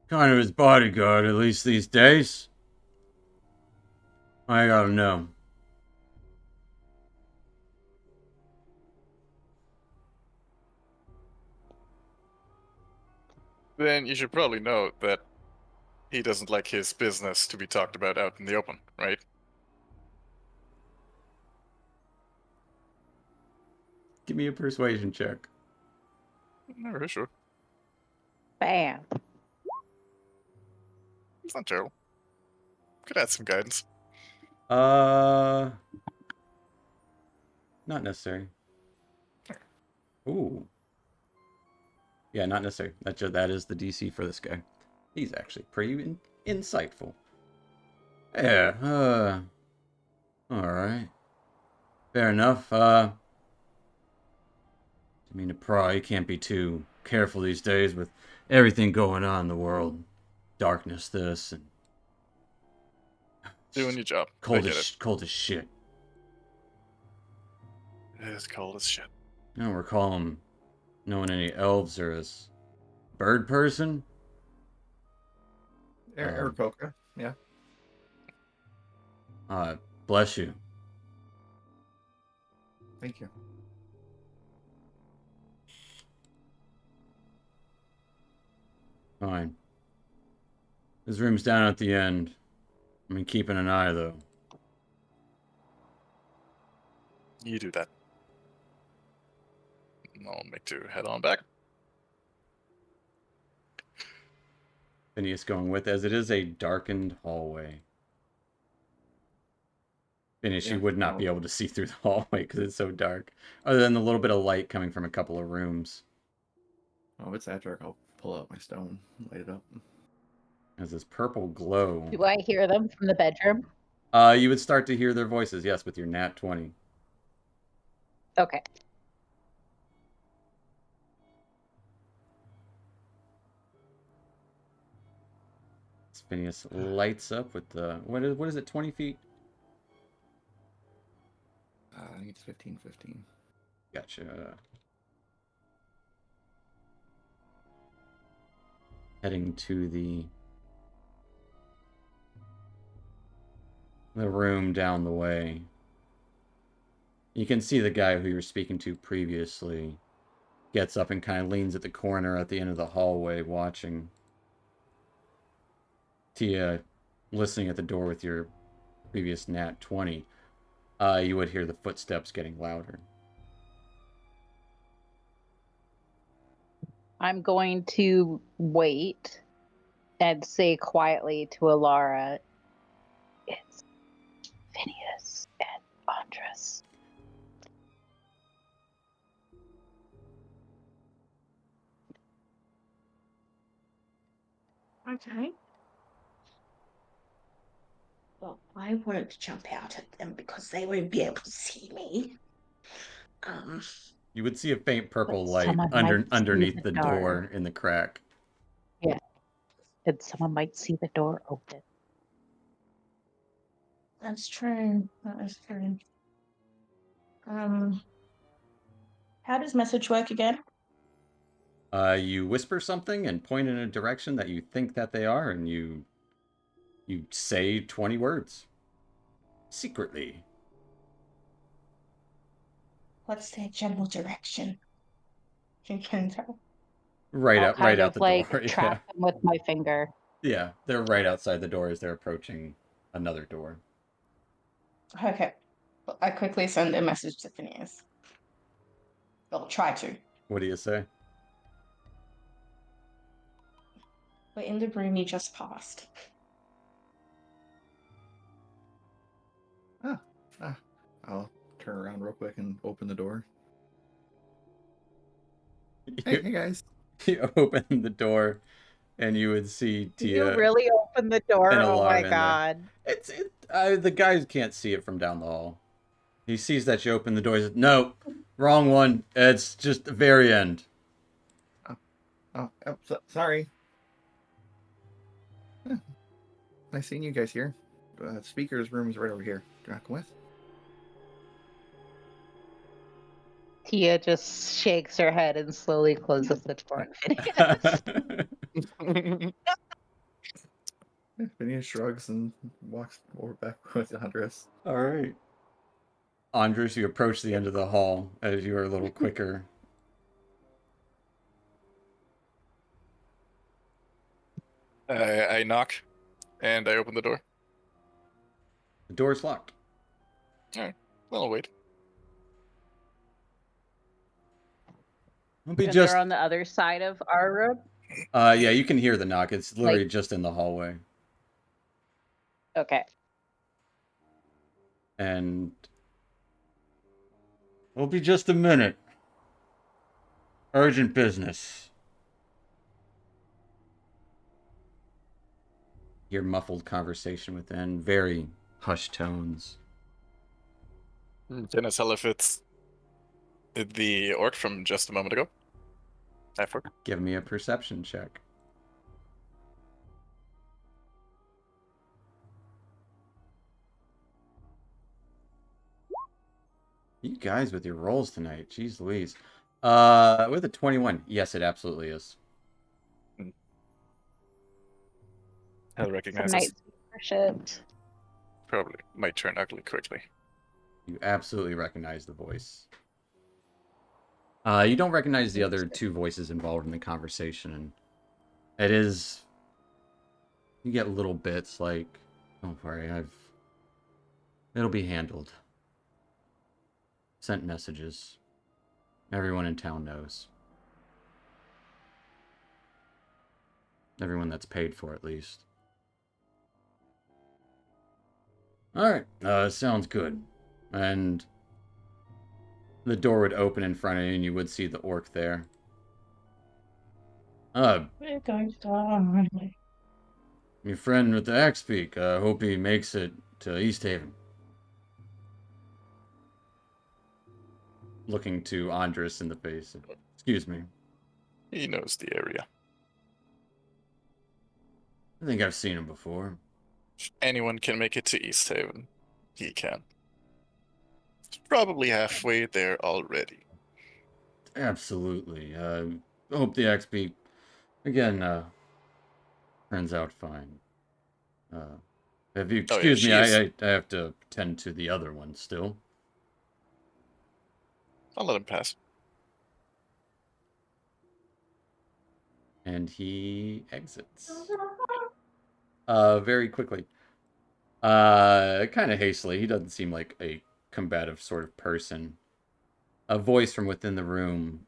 Kind of his bodyguard, at least these days. I gotta know. Then you should probably know that he doesn't like his business to be talked about out in the open, right? Give me a persuasion check. Not very sure. Bam. It's not terrible. Could add some guidance. Not necessary. Ooh. Yeah, not necessary. That is the DC for this guy. He's actually pretty insightful. Yeah, alright. Fair enough. I mean to pry, you can't be too careful these days with everything going on in the world. Darkness, this, and Doing your job. I cold get it. cold as shit. It is cold as shit. I don't recall him knowing any elves or as bird person. Aarakocra, yeah. Bless you. Thank you. Fine. His room's down at the end. I mean, keeping an eye, though. You do that. I'll make to head on back. Phineas going with, as it is a darkened hallway. Phineas, Yeah, you would not be able to see through the hallway because it's so dark. Other than the little bit of light coming from a couple of rooms. Oh, if it's that dark, I'll pull out my stone and light it up. As this purple glow. Do I hear them from the bedroom? You would start to hear their voices, yes, with your nat 20. Okay. Phineas lights up with the what is it, 20 feet? I think it's 15. Gotcha. Heading to the room down the way. You can see the guy who you were speaking to previously gets up and kind of leans at the corner at the end of the hallway watching. Tia, listening at the door with your previous nat 20, you would hear the footsteps getting louder. I'm going to wait and say quietly to Alara, it's Phineas and Andres. Okay. Well, I won't jump out at them because they won't be able to see me. You would see a faint purple But light someone might see underneath the the door. door in the crack. Yeah. And someone might see the door open. That's true. That is true. How does message work again? You whisper something and point in a direction that you think that they are, and you say 20 words. Secretly. What's their general direction? You can tell. Right I'll out kind the of like door. track them with my finger. Yeah, they're right outside the door as they're approaching another door. Okay. Well, I quickly send a message to Phineas. I'll try to. What do you say? We're in the room you just passed. I'll turn around real quick and open the door. Hey guys. You open the door, and you would see Tia You really opened the door? and Oh Alara my in there. god. The guy can't see it from down the hall. He sees that you open the door. He says, "No, wrong one. It's just the very end." Sorry. Nice seeing you guys here. Speaker's room is right over here. Do you want to come with? Tia just shakes her head and slowly closes the door on Phineas. Phineas shrugs and walks over back with Andres. All right. Andres, you approach the end of the hall as you are a little quicker. I knock, and I open the door. The door's locked. All right. Well, I'll wait. It'll be And just. they're on the other side of our road. Yeah, you can hear the knock. It's literally Like- just in the hallway. Okay. And it'll be just a minute. Urgent business. Hear muffled conversation within, very hushed tones. Can I tell if it's the orc from just a moment ago? Effort. Give me a perception check. You guys with your rolls tonight. Jeez Louise. With a 21. Yes, it absolutely is. I'll Some recognize night this. sweeper shit. Probably might turn ugly quickly. You absolutely recognize the voice. You don't recognize the other two voices involved in the conversation, and it is. You get little bits like, "Don't worry, It'll be handled. Sent messages. Everyone in town knows. Everyone that's paid for, at least." Alright, sounds good. And the door would open in front of you, and you would see the orc there. We're going to die. Your friend with the axe beak, hope he makes it to East Haven. Looking to Andres in the face. Excuse me. He knows the area. I think I've seen him before. If anyone can make it to East Haven, he can. He's probably halfway there already. Absolutely. Hope the axe beak, again, turns out fine. If you Oh, yeah, excuse me, she is. I have to tend to the other one still. I'll let him pass. And he exits. Very quickly. Kind of hastily. He doesn't seem like a combative sort of person. A voice from within the room.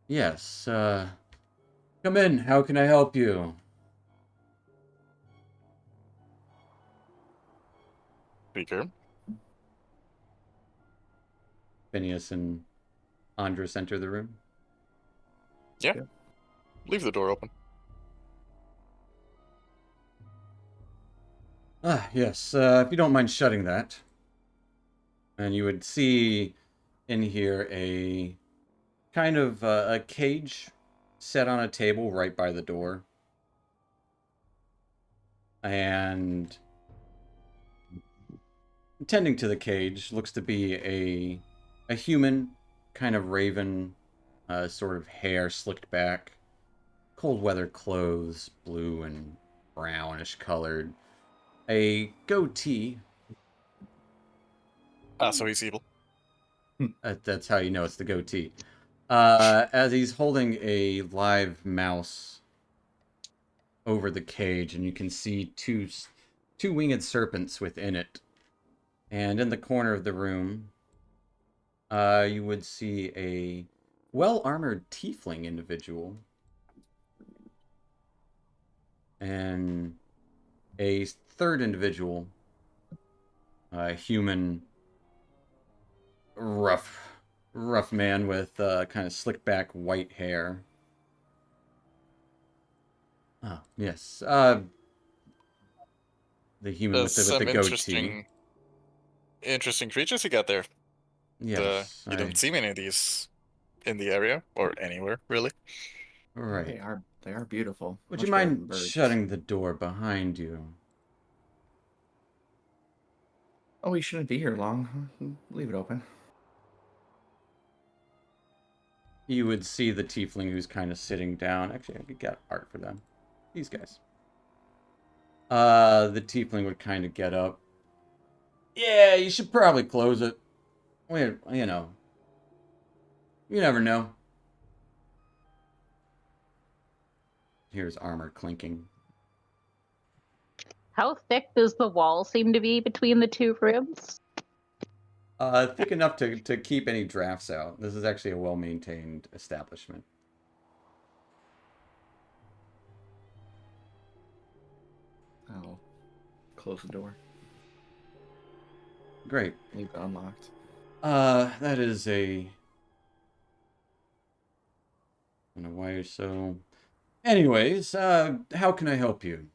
Yes, come in. How can I help you? Speaker. Phineas and Andres enter the room. Yeah. Yeah. Leave the door open. Ah, yes. If you don't mind shutting that. And you would see in here a kind of a cage set on a table right by the door. And tending to the cage looks to be a human, kind of raven, sort of hair slicked back, cold weather clothes, blue and brownish colored, a goatee. Ah, so he's evil. That's how you know it's the goatee. As he's holding a live mouse over the cage, and you can see two winged serpents within it. And in the corner of the room, you would see a well-armored tiefling individual and a third individual, a human, rough man with kind of slick back white hair. Ah, yes. The human with There's the some goatee. interesting creatures you got there. Yes, You don't see many of these in the area or anywhere really. right. They are beautiful. Would Much you better than mind birds. shutting the door behind you? Oh, we shouldn't be here long. Leave it open. You would see the tiefling who's kind of sitting down. Actually, I could get art for them. These guys. The tiefling would kind of get up. Yeah, you should probably close it. Wait, you know. You never know. Here's armor clinking. How thick does the wall seem to be between the two rooms? Thick enough to keep any drafts out. This is actually a well-maintained establishment. I'll close the door. Great. Leave it unlocked. That is a... I don't know why you're so... Anyways, how can I help you?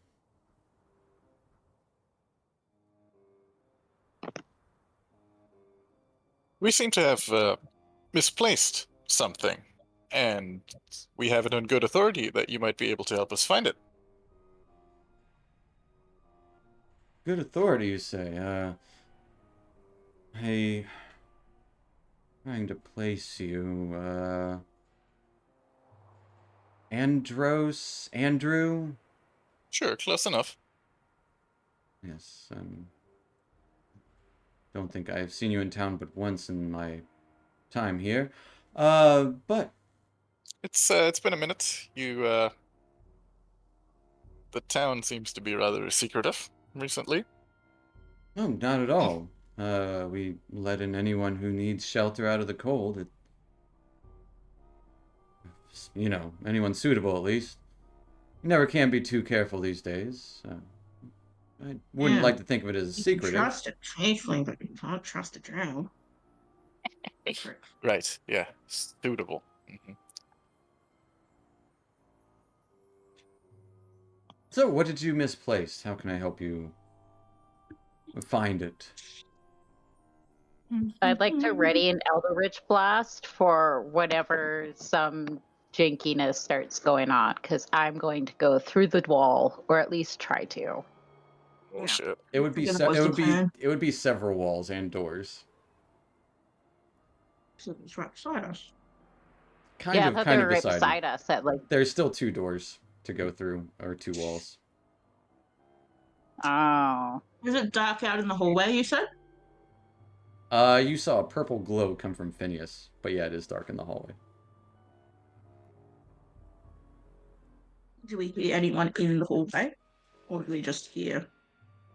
We seem to have misplaced something, and we have it on good authority that you might be able to help us find it. Good authority, you say. Hey... Trying to place you, Andrew? Sure, close enough. Yes, don't think I've seen you in town but once in my time here. But It's been a minute. The town seems to be rather secretive recently. no, not at all. We let in anyone who needs shelter out of the cold. You know, anyone suitable at least. You never can be too careful these days. I wouldn't Yeah. like to think of it as You can secretive. trust a tiefling, but you can't trust a drow. Right, yeah, suitable. Mhm. So, what did you misplace? How can I help you find it? I'd like to ready an Eldritch Blast for whenever some jankiness starts going on, because I'm going to go through the wall, or at least try to. Oh Yeah. shit. It would be Forget it was the plan. it would be several walls and doors. So it's right beside us. Kind Yeah, I of thought they were right beside you. beside us at like, There's still 2 doors to go through, or 2 walls. oh. Is it dark out in the hallway, you said? You saw a purple glow come from Phineas, but yeah, it is dark in the hallway. Do we hear anyone in the hallway? Or do we just hear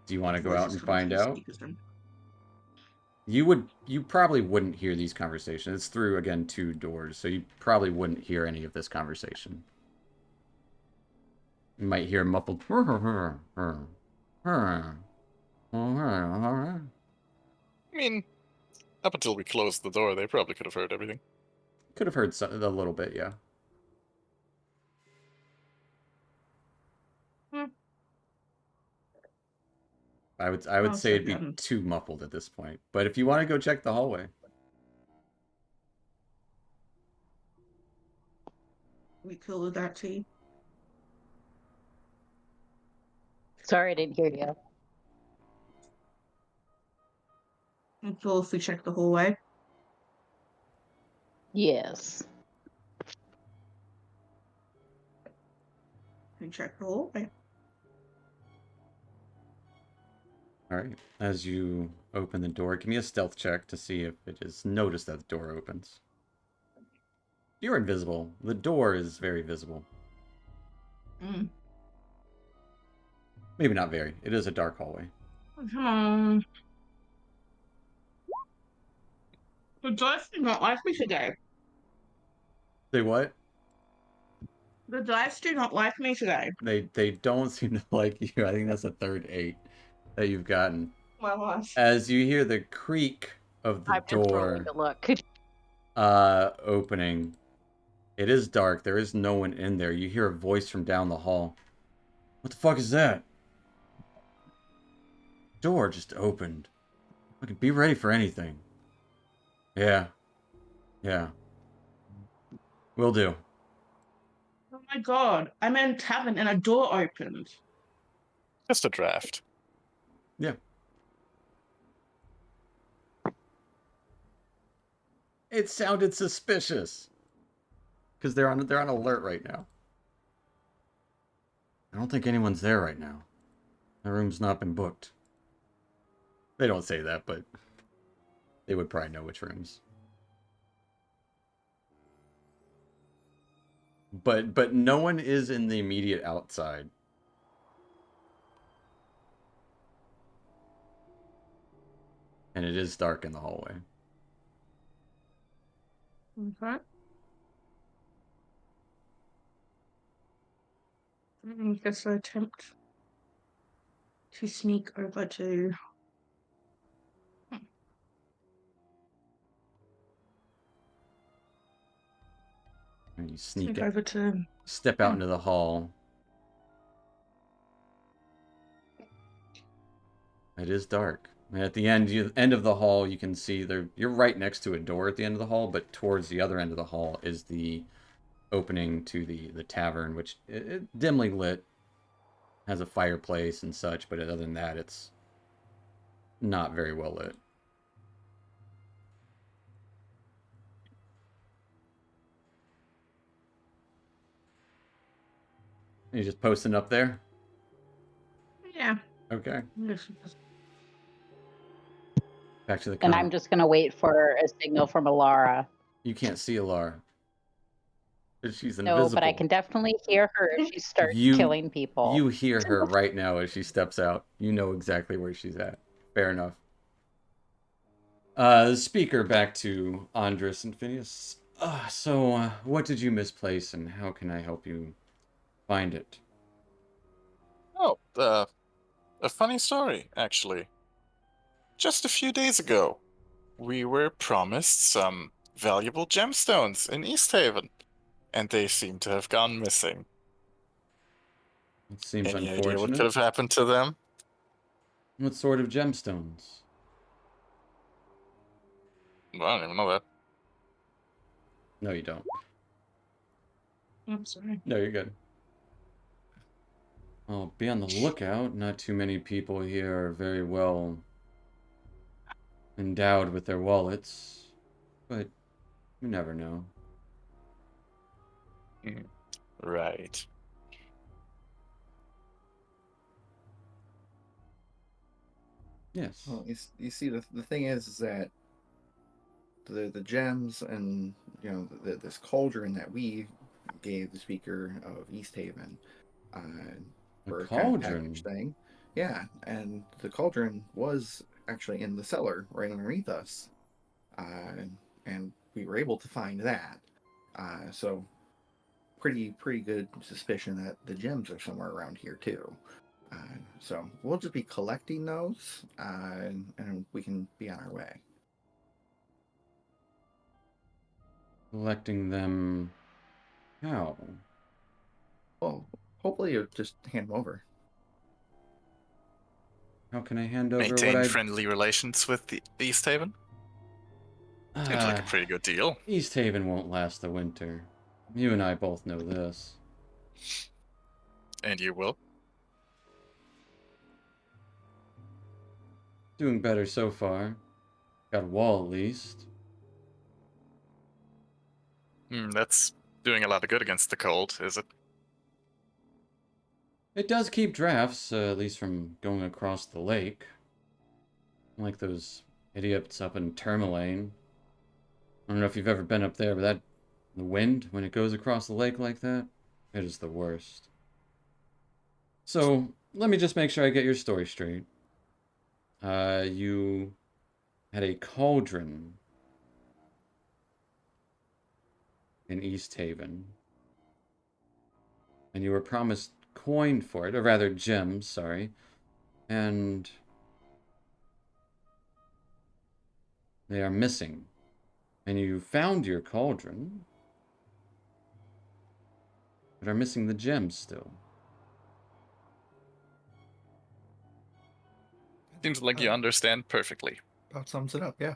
Do you want to go out voices and coming find through the out? speakers then? You probably wouldn't hear these conversations. It's through, again, 2 doors, so you probably wouldn't hear any of this conversation. You might hear muffled... I mean, up until we closed the door, they probably could have heard everything. Could have heard a little bit, yeah. I would Well, say it'd be again. too muffled at this point. But if you want to go check the hallway. We cool with that, T? Sorry, I didn't hear you. We cool if we check the hallway? Yes. We check the hallway. Alright. As you open the door, give me a stealth check to see if it is noticed that the door opens. You're invisible. The door is very visible. Mm. Maybe not very. It is a dark hallway. Come on. The dice do not like me today. Say what? The dice do not like me today. They don't seem to like you. I think that's the third 8 that you've gotten. My life. As you hear the creak of the I'm just door rolling to look. opening. It is dark. There is no one in there. You hear a voice from down the hall. What the fuck is that? Door just opened. I can be ready for anything. Yeah. Yeah. Will do. Oh my god. I'm in a tavern and a door opened. Just a draft. Yeah. It sounded suspicious. Because they're on alert right now. I don't think anyone's there right now. My room's not been booked. They don't say that, but they would probably know which rooms. But no one is in the immediate outside. And it is dark in the hallway. Okay. I guess I attempt to sneak over to. And you sneak Sneak it, over to. step out into the hall. It is dark. And at the end of the hall, you can see you're right next to a door at the end of the hall, but towards the other end of the hall is the opening to the tavern, which it dimly lit, has a fireplace and such, but other than that, it's not very well lit. You just posting up there? Yeah. Okay. Yes. Back to the And con. I'm just gonna wait for a signal from Alara. You can't see Alara. She's No, invisible. but I can definitely hear her if she starts killing people. You hear her right now as she steps out. You know exactly where she's at. Fair enough. The speaker back to Andres and Phineas. So, what did you misplace and how can I help you find it? Oh, a funny story, actually. Just a few days ago, we were promised some valuable gemstones in East Haven, and they seem to have gone missing. It seems Any idea what could unfortunate. have happened to them? What sort of gemstones? Well, I don't even know that. No, you don't. I'm sorry. No, you're good. Well, be on the lookout. Not too many people here are very well endowed with their wallets, but you never know. Right. Yes. Well, you see, the thing is that the gems and this cauldron that we gave the speaker of East Haven A for a kind of cauldron. package thing. Yeah, and the cauldron was actually in the cellar right underneath us, and we were able to find that. So pretty good suspicion that the gems are somewhere around here too. So we'll just be collecting those, and we can be on our way. Collecting them. How? Well, hopefully you'll just hand them over. How can I hand over what Maintain I... friendly relations with the East Haven? Seems like a pretty good deal. East Haven won't last the winter. You and I both know this. And you will? Doing better so far. Got a wall at least. That's doing a lot of good against the cold, is it? It does keep drafts, at least from going across the lake. Like those idiots up in Tourmaline. I don't know if you've ever been up there, but the wind, when it goes across the lake like that, it is the worst. So, let me just make sure I get your story straight. You had a cauldron in East Haven. And you were promised coin for it, or rather gems, sorry. And they are missing. And you found your cauldron, but are missing the gems still. Seems like you understand perfectly. About sums it up, yeah.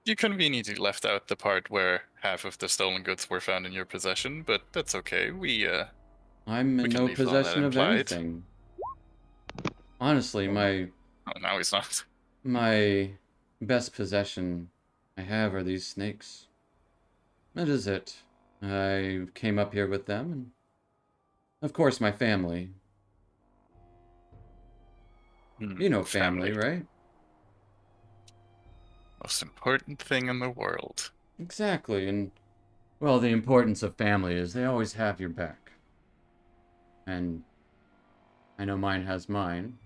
You conveniently left out the part where half of the stolen goods were found in your possession, but that's okay. I'm We in can no leave all that possession of implied. anything. Honestly, Oh, now he's not. my best possession I have are these snakes. That is it. I came up here with them, and of course my family. You know family, right? Most important thing in the world. Exactly, and, well, the importance of family is they always have your back. And I know mine has mine.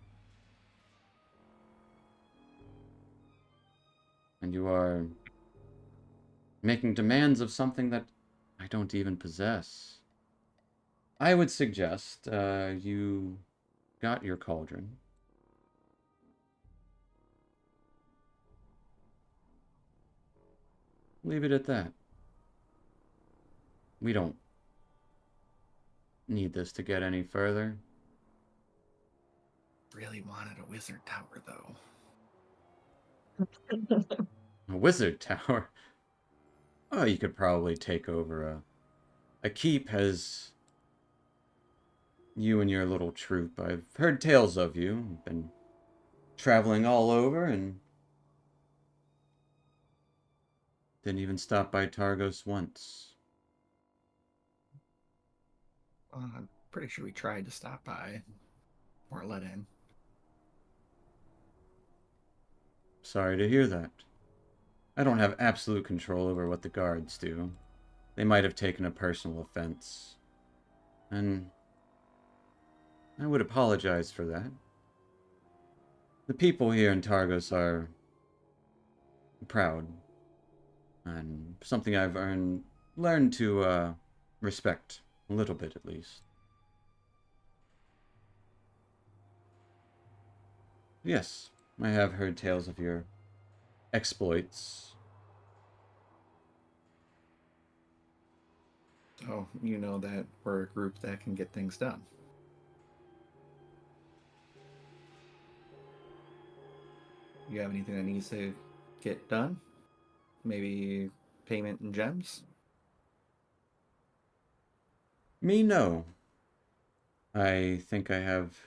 And you are making demands of something that I don't even possess. I would suggest you got your cauldron. Leave it at that. We don't need this to get any further. Really wanted a wizard tower, though. A wizard tower? Oh, you could probably take over a keep as you and your little troop. I've heard tales of you. You've been traveling all over and didn't even stop by Targos once. I'm pretty sure we tried to stop by. Weren't let in. Sorry to hear that. I don't have absolute control over what the guards do. They might have taken a personal offense. And I would apologize for that. The people here in Targos are proud. And something I've learned to respect. A little bit, at least. Yes, I have heard tales of your exploits. So you know that we're a group that can get things done. You have anything that needs to get done? Maybe payment in gems? Me, no. I think I have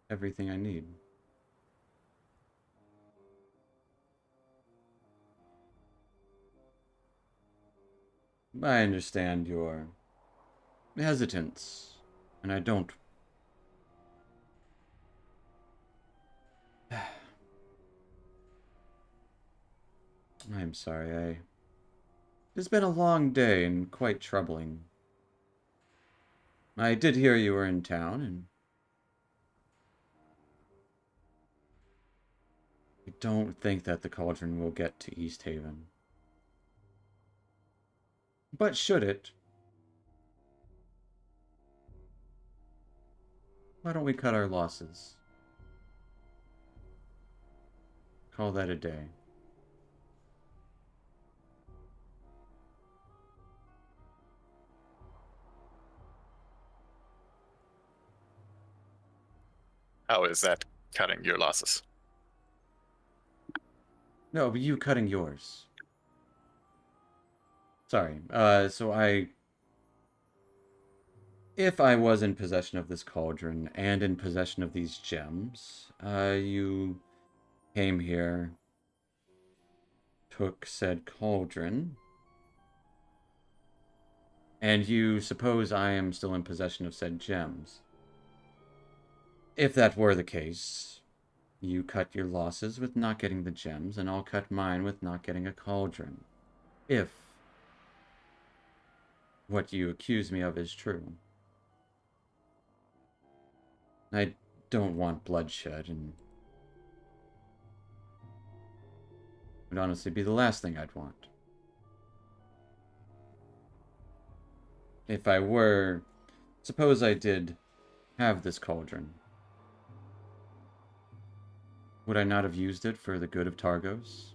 everything I need. I understand your hesitance, and I don't. I'm sorry, It's been a long day and quite troubling. I did hear you were in town, and I don't think that the cauldron will get to East Haven. But should it, why don't we cut our losses? Call that a day. How is that cutting your losses? No, but you cutting yours. Sorry. If I was in possession of this cauldron and in possession of these gems, you came here, took said cauldron, and you suppose I am still in possession of said gems. If that were the case, you cut your losses with not getting the gems, and I'll cut mine with not getting a cauldron. If what you accuse me of is true. I don't want bloodshed, and it would honestly be the last thing I'd want. If I were... Suppose I did have this cauldron. Would I not have used it for the good of Targos?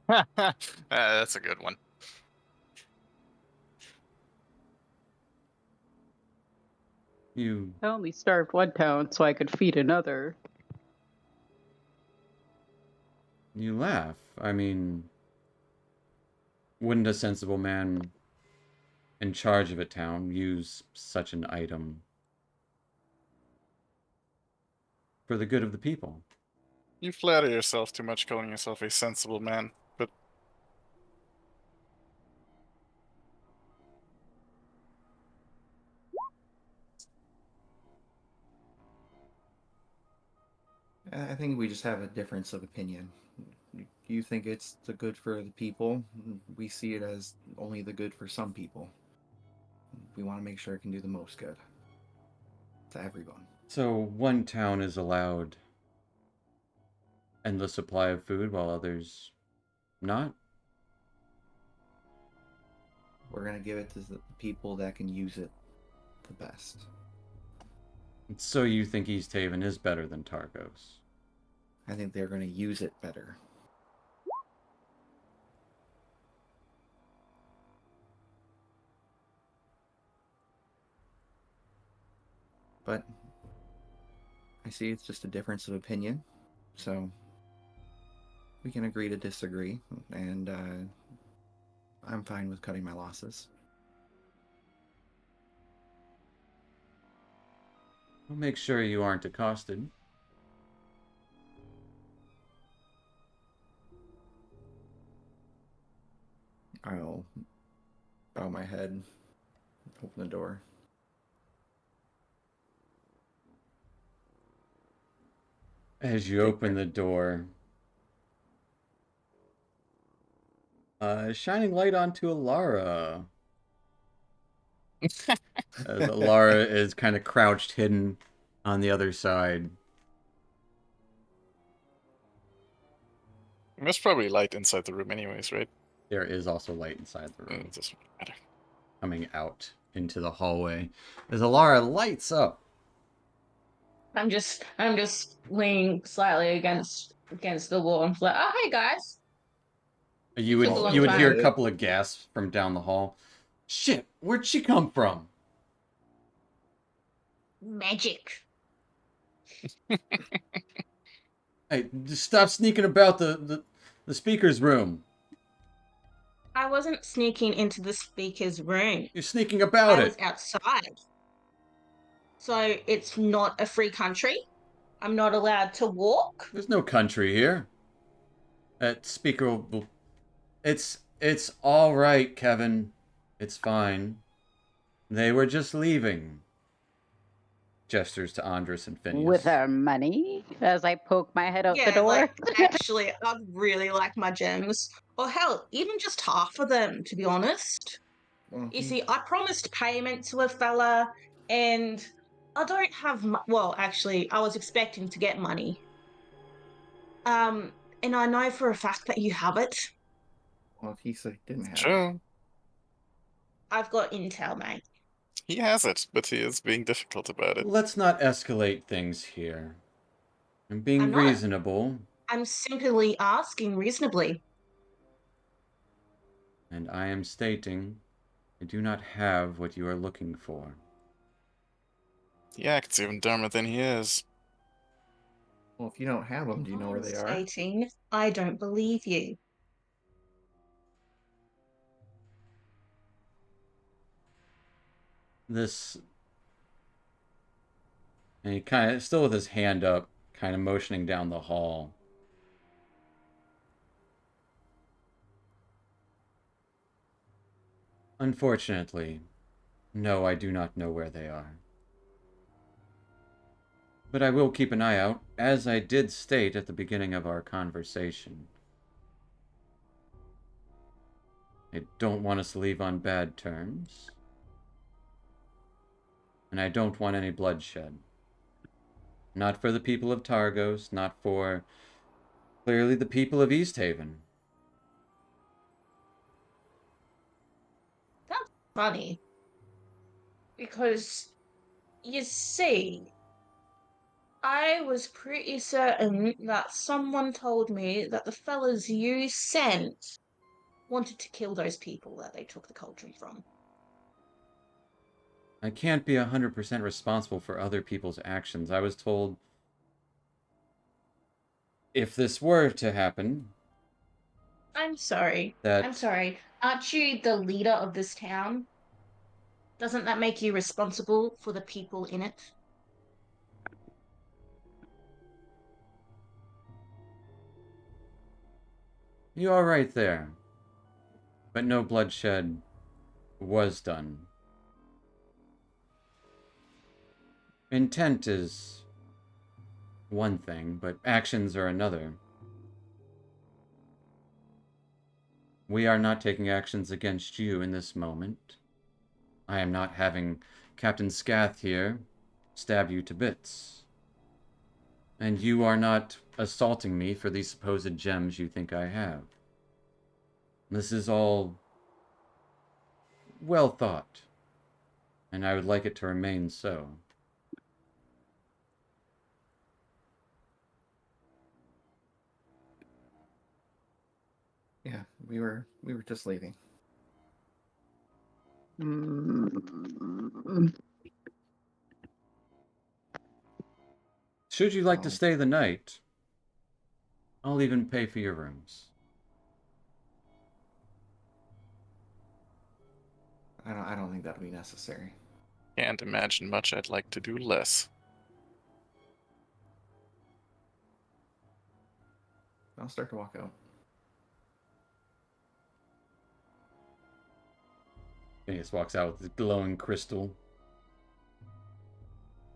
That's a good one. You I only starved one town so I could feed another. laugh. I mean, wouldn't a sensible man in charge of a town use such an item for the good of the people? You flatter yourself too much calling yourself a sensible man, but I think we just have a difference of opinion. You think it's the good for the people. We see it as only the good for some people. We want to make sure it can do the most good to everyone. So one town is allowed endless supply of food while others not? We're going to give it to the people that can use it the best. So you think East Haven is better than Targos? I think they're going to use it better. But I see it's just a difference of opinion. So we can agree to disagree. And I'm fine with cutting my losses. We'll make sure you aren't accosted. I'll bow my head, open the door. As you open the door, shining light onto Alara. As Alara is kind of crouched, hidden on the other side. There's probably light inside the room, anyways, right? There is also light inside the room, It doesn't matter. coming out into the hallway. As Alara lights up. I'm just leaning slightly against the wall and like, oh hey guys. You Took a would long you would hear a time. couple of gasps from down the hall. Shit, where'd she come from? Magic. Hey, just stop sneaking about the speaker's room. I wasn't sneaking into the speaker's room. You're sneaking about I it. was outside. So it's not a free country. I'm not allowed to walk. There's no country here. That speaker will... It's all right, Kevin. It's fine. They were just leaving. Gestures to Andres and Phineas. With our money, as I poke my head out the door. Like, actually, I'd really like my gems. Or hell, even just half of them, to be honest. Well, You see, I promised payment to a fella, and I don't have well, actually, I was expecting to get money. And I know for a fact that you have it. well, if he said he didn't have it. Sure, I've got intel, mate. he has it, but he is being difficult about it. Let's not escalate things here. I'm being I'm not. reasonable. I'm simply asking reasonably. And I am stating I do not have what you are looking for. He acts even dumber than he is. Well, if you don't have them, do you know where they are? Stating, I don't believe you. This... And he kind of, still with his hand up, kind of motioning down the hall. Unfortunately, no, I do not know where they are. But I will keep an eye out, as I did state at the beginning of our conversation. I don't want us to leave on bad terms. And I don't want any bloodshed. Not for the people of Targos, not for, clearly, the people of East Haven. That's funny. Because, you see, I was pretty certain that someone told me that the fellas you sent wanted to kill those people that they took the cauldron from. I can't be 100% responsible for other people's actions. I was told if this were to happen... I'm sorry. That... I'm sorry. Aren't you the leader of this town? Doesn't that make you responsible for the people in it? You are right there. But no bloodshed was done. Intent is one thing, but actions are another. We are not taking actions against you in this moment. I am not having Captain Scath here stab you to bits. And you are not assaulting me for these supposed gems you think I have. This is all well thought, and I would like it to remain so. Yeah, we were just leaving. Mm, Should you like to Oh. stay the night, I'll even pay for your rooms. I don't think that'll be necessary. Can't imagine much I'd like to do less. I'll start to walk out. Phineas walks out with his glowing crystal.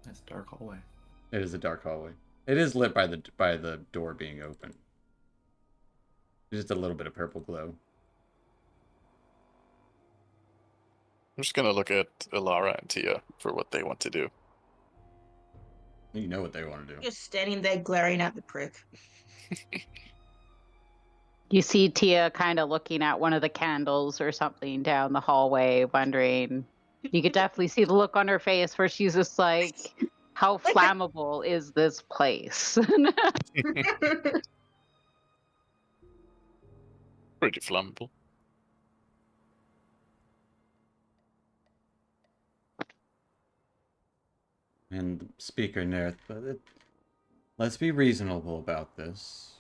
That's a dark hallway. It is a dark hallway. It is lit by the door being open. Just a little bit of purple glow. I'm just gonna look at Ilara and Tia for what they want to do. You know what they want to do. Just standing there glaring at the prick. You see Tia kind of looking at one of the candles or something down the hallway, wondering. You could definitely see the look on her face where she's just like, how flammable is this place? Pretty flammable. And the speaker Nerth, but let's be reasonable about this.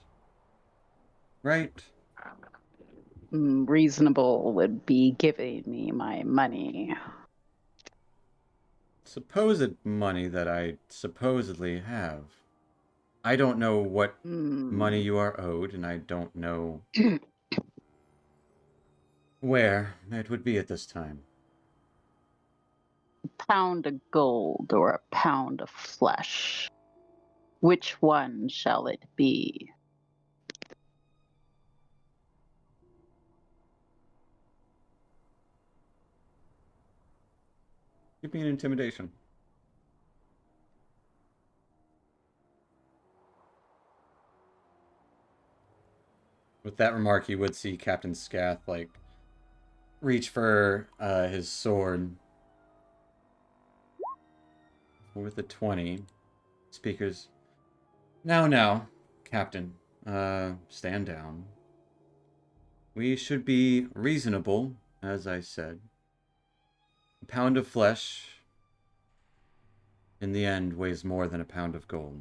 Right? Reasonable would be giving me my money. Supposed money that I supposedly have. I don't know what money you are owed, and I don't know where it would be at this time. A pound of gold or a pound of flesh? Which one shall it be? Give me an intimidation. With that remark, you would see Captain Scath, like, reach for his sword. With a 20. Speakers. Now, Captain. Stand down. We should be reasonable, as I said. A pound of flesh, in the end, weighs more than a pound of gold.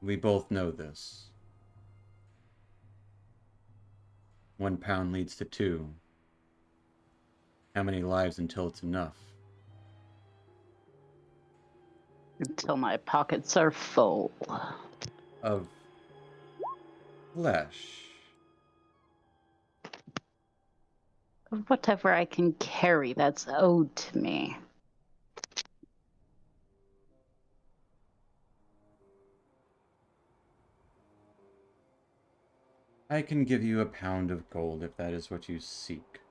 We both know this. 1 pound leads to 2. How many lives until it's enough? Until my pockets are full. Of flesh. Whatever I can carry that's owed to me. I can give you a pound of gold if that is what you seek.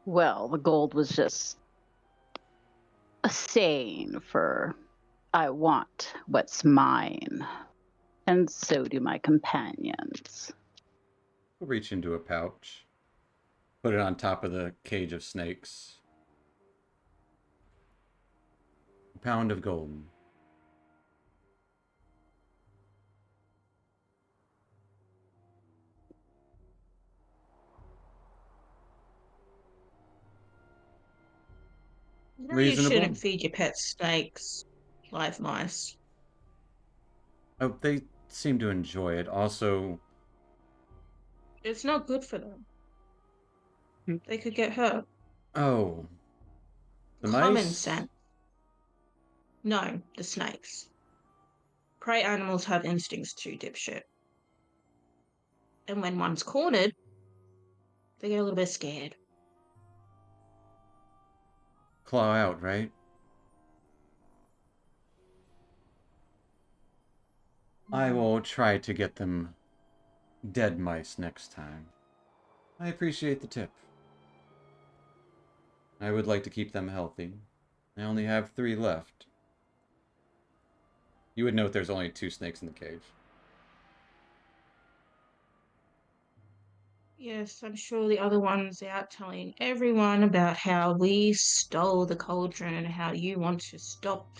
Well, the gold was just a saying for I want what's mine. And so do my companions. We'll reach into a pouch. Put it on top of the cage of snakes. A pound of gold. You know Reasonable? you shouldn't feed your pets snakes, live mice. Oh, they seem to enjoy it. Also, It's not good for them. They could get hurt. oh, the Common mice? sense. No, the snakes. Prey animals have instincts too, dipshit. And when one's cornered, they get a little bit scared. claw out, right? I will try to get them dead mice next time. I appreciate the tip. I would like to keep them healthy. I only have 3 left. You would note there's only 2 snakes in the cage. Yes, I'm sure the other one's out telling everyone about how we stole the cauldron and how you want to stop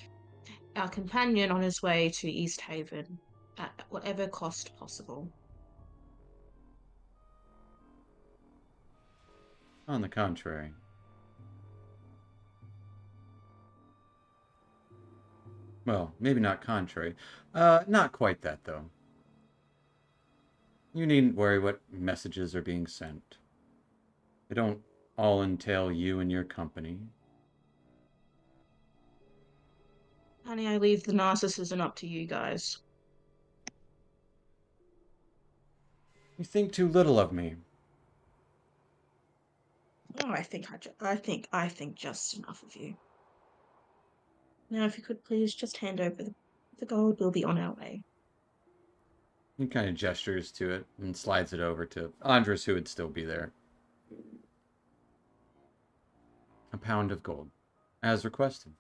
our companion on his way to East Haven at whatever cost possible. On the contrary. Well, maybe not contrary. Not quite that, though. You needn't worry what messages are being sent. They don't all entail you and your company. Honey, I leave the narcissism up to you guys. You think too little of me. Oh, I think just enough of you. Now, if you could please just hand over the gold, we'll be on our way. He kind of gestures to it and slides it over to Andres, who would still be there. A pound of gold, as requested.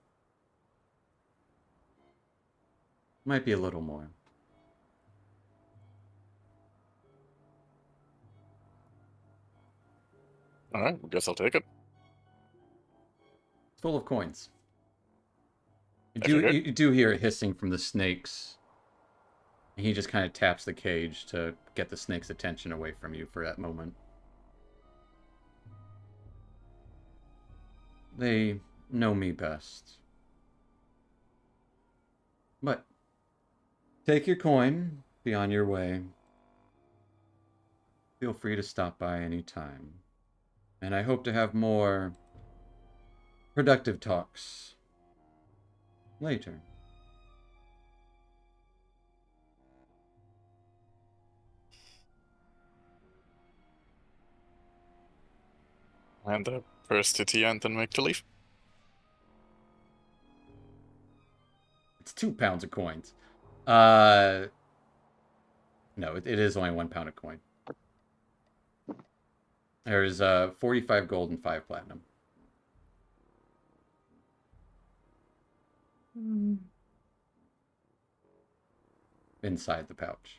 Might be a little more. All right, I guess I'll take it. It's full of coins. I figured. You do hear it hissing from the snakes. And he just kind of taps the cage to get the snake's attention away from you for that moment. They know me best. But take your coin, be on your way. Feel free to stop by any time. And I hope to have more productive talks later. And the first to Tia and then make to leave. It's 2 pounds of coins. No, it is only 1 pound of coin. There's 45 gold and 5 platinum. Inside the pouch.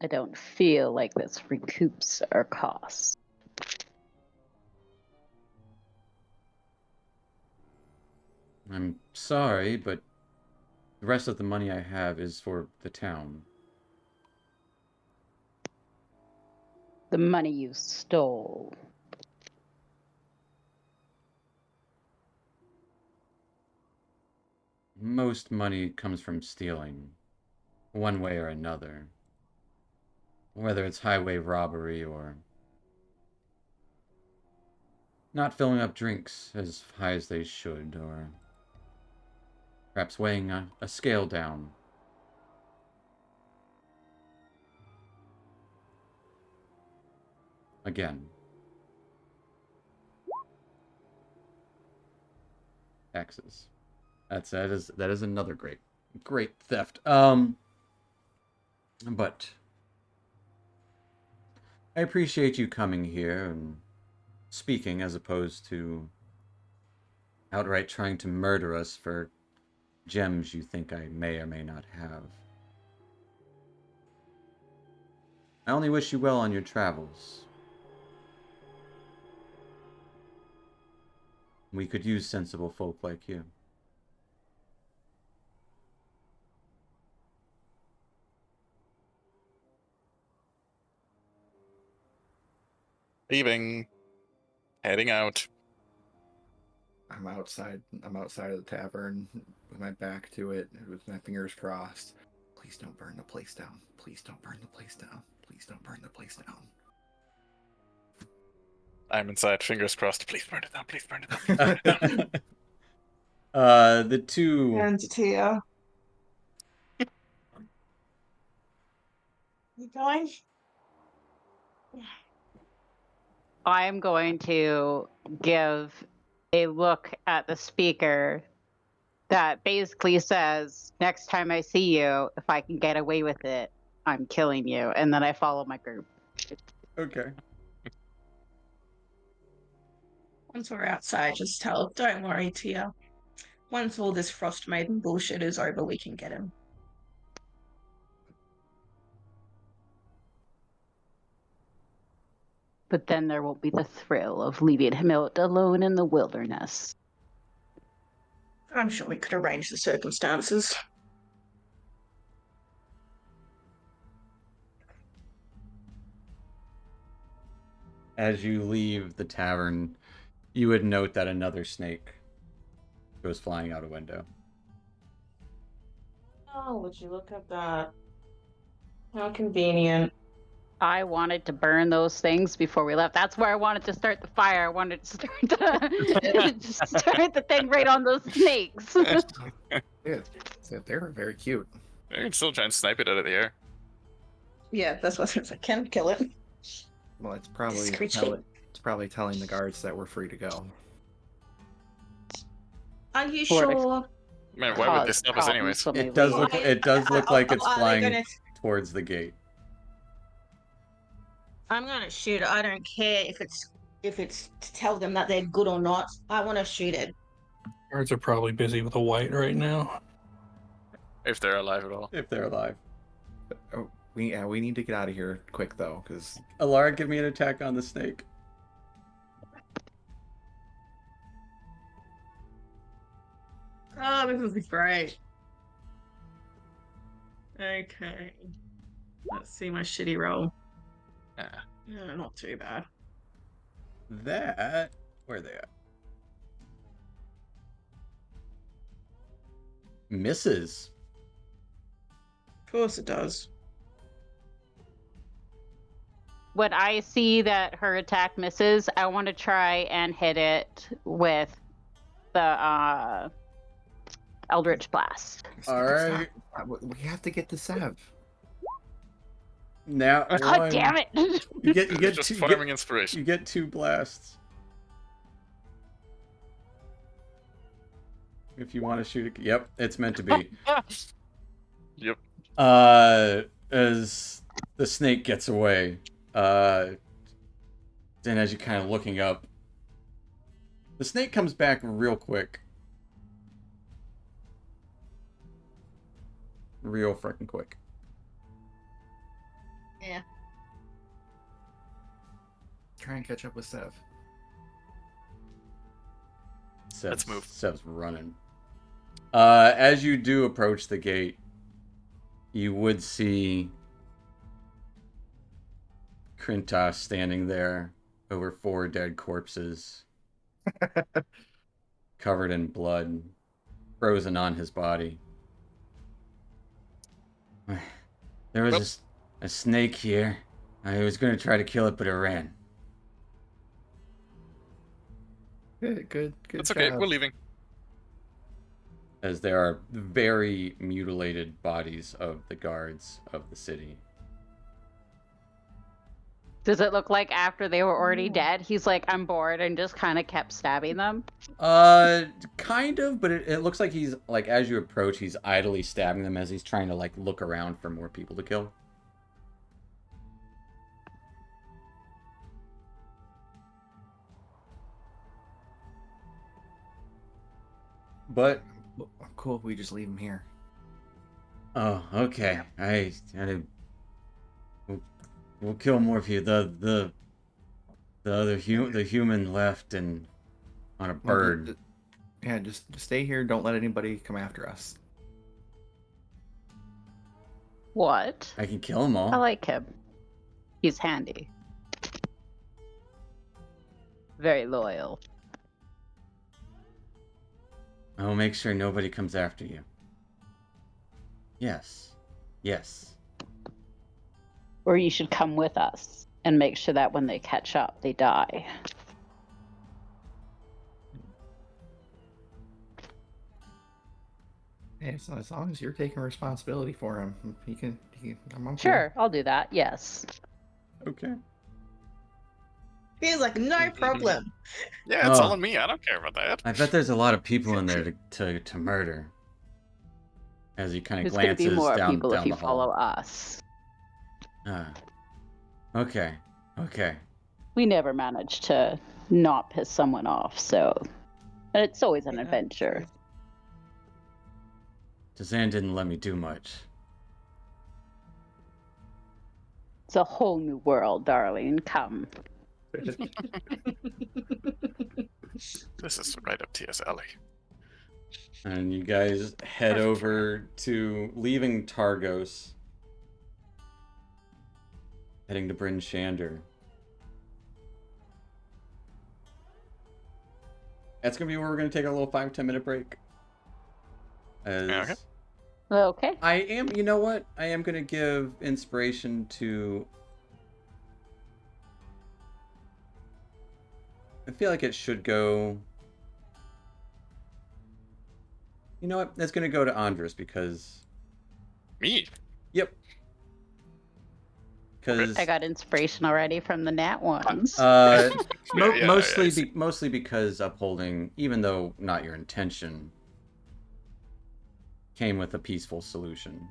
I don't feel like this recoups our costs. I'm sorry, but the rest of the money I have is for the town. The money you stole. Most money comes from stealing, one way or another. Whether it's highway robbery or not filling up drinks as high as they should, or perhaps weighing a scale down. Again. Taxes. That is another great theft. But I appreciate you coming here and speaking as opposed to outright trying to murder us for gems you think I may or may not have. I only wish you well on your travels. We could use sensible folk like you. Leaving. Heading out. I'm outside of the tavern with my back to it, with my fingers crossed. Please don't burn the place down. Please don't burn the place down. Please don't burn the place down. I'm inside, fingers crossed. Please burn it down, please burn it down. Please burn it down. The two And Tia. You going? I'm going to give a look at the speaker that basically says, next time I see you, if I can get away with it, I'm killing you. And then I follow my group. Okay. Once we're outside, just tell, don't worry, Tia. Once all this Frostmaiden bullshit is over, we can get him. But then there won't be the thrill of leaving him out alone in the wilderness. I'm sure we could arrange the circumstances. As you leave the tavern, you would note that another snake goes flying out a window. Oh, would you look at that? How convenient. I wanted to burn those things before we left. That's where I wanted to start the fire. I wanted to start the thing right on those snakes. Yeah, they're very cute. You can still try and snipe it out of the air. Yeah, that's what I can kill it. Well, it's probably Screeching. telling the guards that we're free to go. Are you Or- sure? Man, why would they Cause stop us anyways? problems when It they does leave. look. It does look like it's Are they flying gonna- towards the gate. I'm gonna shoot it. I don't care if it's to tell them that they're good or not. I want to shoot it. Guards are probably busy with a white right now. If they're alive at all. If they're alive. Oh, we need to get out of here quick though, because Alara, give me an attack on the snake. Oh, this is great. Okay. Let's see my shitty roll. No, not too bad. That. Where are they at? Misses. Of course it does. When I see that her attack misses, I want to try and hit it with the Eldritch Blast. All right. we have to get the Sev. Now. God damn it! You get Just two. farming inspiration. You get 2 blasts. If you want to shoot it. Yep, it's meant to be. Yep. As the snake gets away, then as you're kind of looking up, the snake comes back real quick. Real freaking quick. Yeah. Try and catch up with Sev. Let's move. Sev's running. As you do approach the gate, you would see Krintas standing there over 4 dead corpses, covered in blood, frozen on his body. There was a snake here. I was going to try to kill it, but it ran. Good. That's okay. job. We're leaving. As there are very mutilated bodies of the guards of the city. Does it look like after they were already dead, he's like, I'm bored, and just kind of kept stabbing them? Kind of, but it looks like he's, like, as you approach, he's idly stabbing them as he's trying to, like, look around for more people to kill. But, Cool. We just leave him here. oh, okay. We'll kill more of you. The human left and on a bird. Yeah, just stay here. Don't let anybody come after us. What? I can kill them all. I like him. He's handy. Very loyal. I'll make sure nobody comes after you. Yes. Yes. Or you should come with us and make sure that when they catch up, they die. Yeah, so as long as you're taking responsibility for him, he can I'm okay. Sure, I'll do that. Yes. Okay. He's like, no problem. Yeah, it's all Oh. on me. I don't care about that. I bet there's a lot of people in there to murder. As he kind of There's going to be glances more down people if you the follow hall. us. Okay. Okay. We never managed to not piss someone off, so it's always an Yeah, adventure. Dazan didn't let me do much. It's a whole new world, darling. Come. This is right up Tia's alley. And you guys head Perfect for over to leaving Targos, heading to Bryn Shander. That's gonna be where we're gonna take a little 5-10 minute break. Okay. Okay. I am, you know what? I am gonna give inspiration to. I feel like it should go. You know what? It's gonna go to Andres because. Me? Yep. Because I got inspiration already from the nat ones. Yeah, I see. mostly because upholding, even though not your intention, came with a peaceful solution.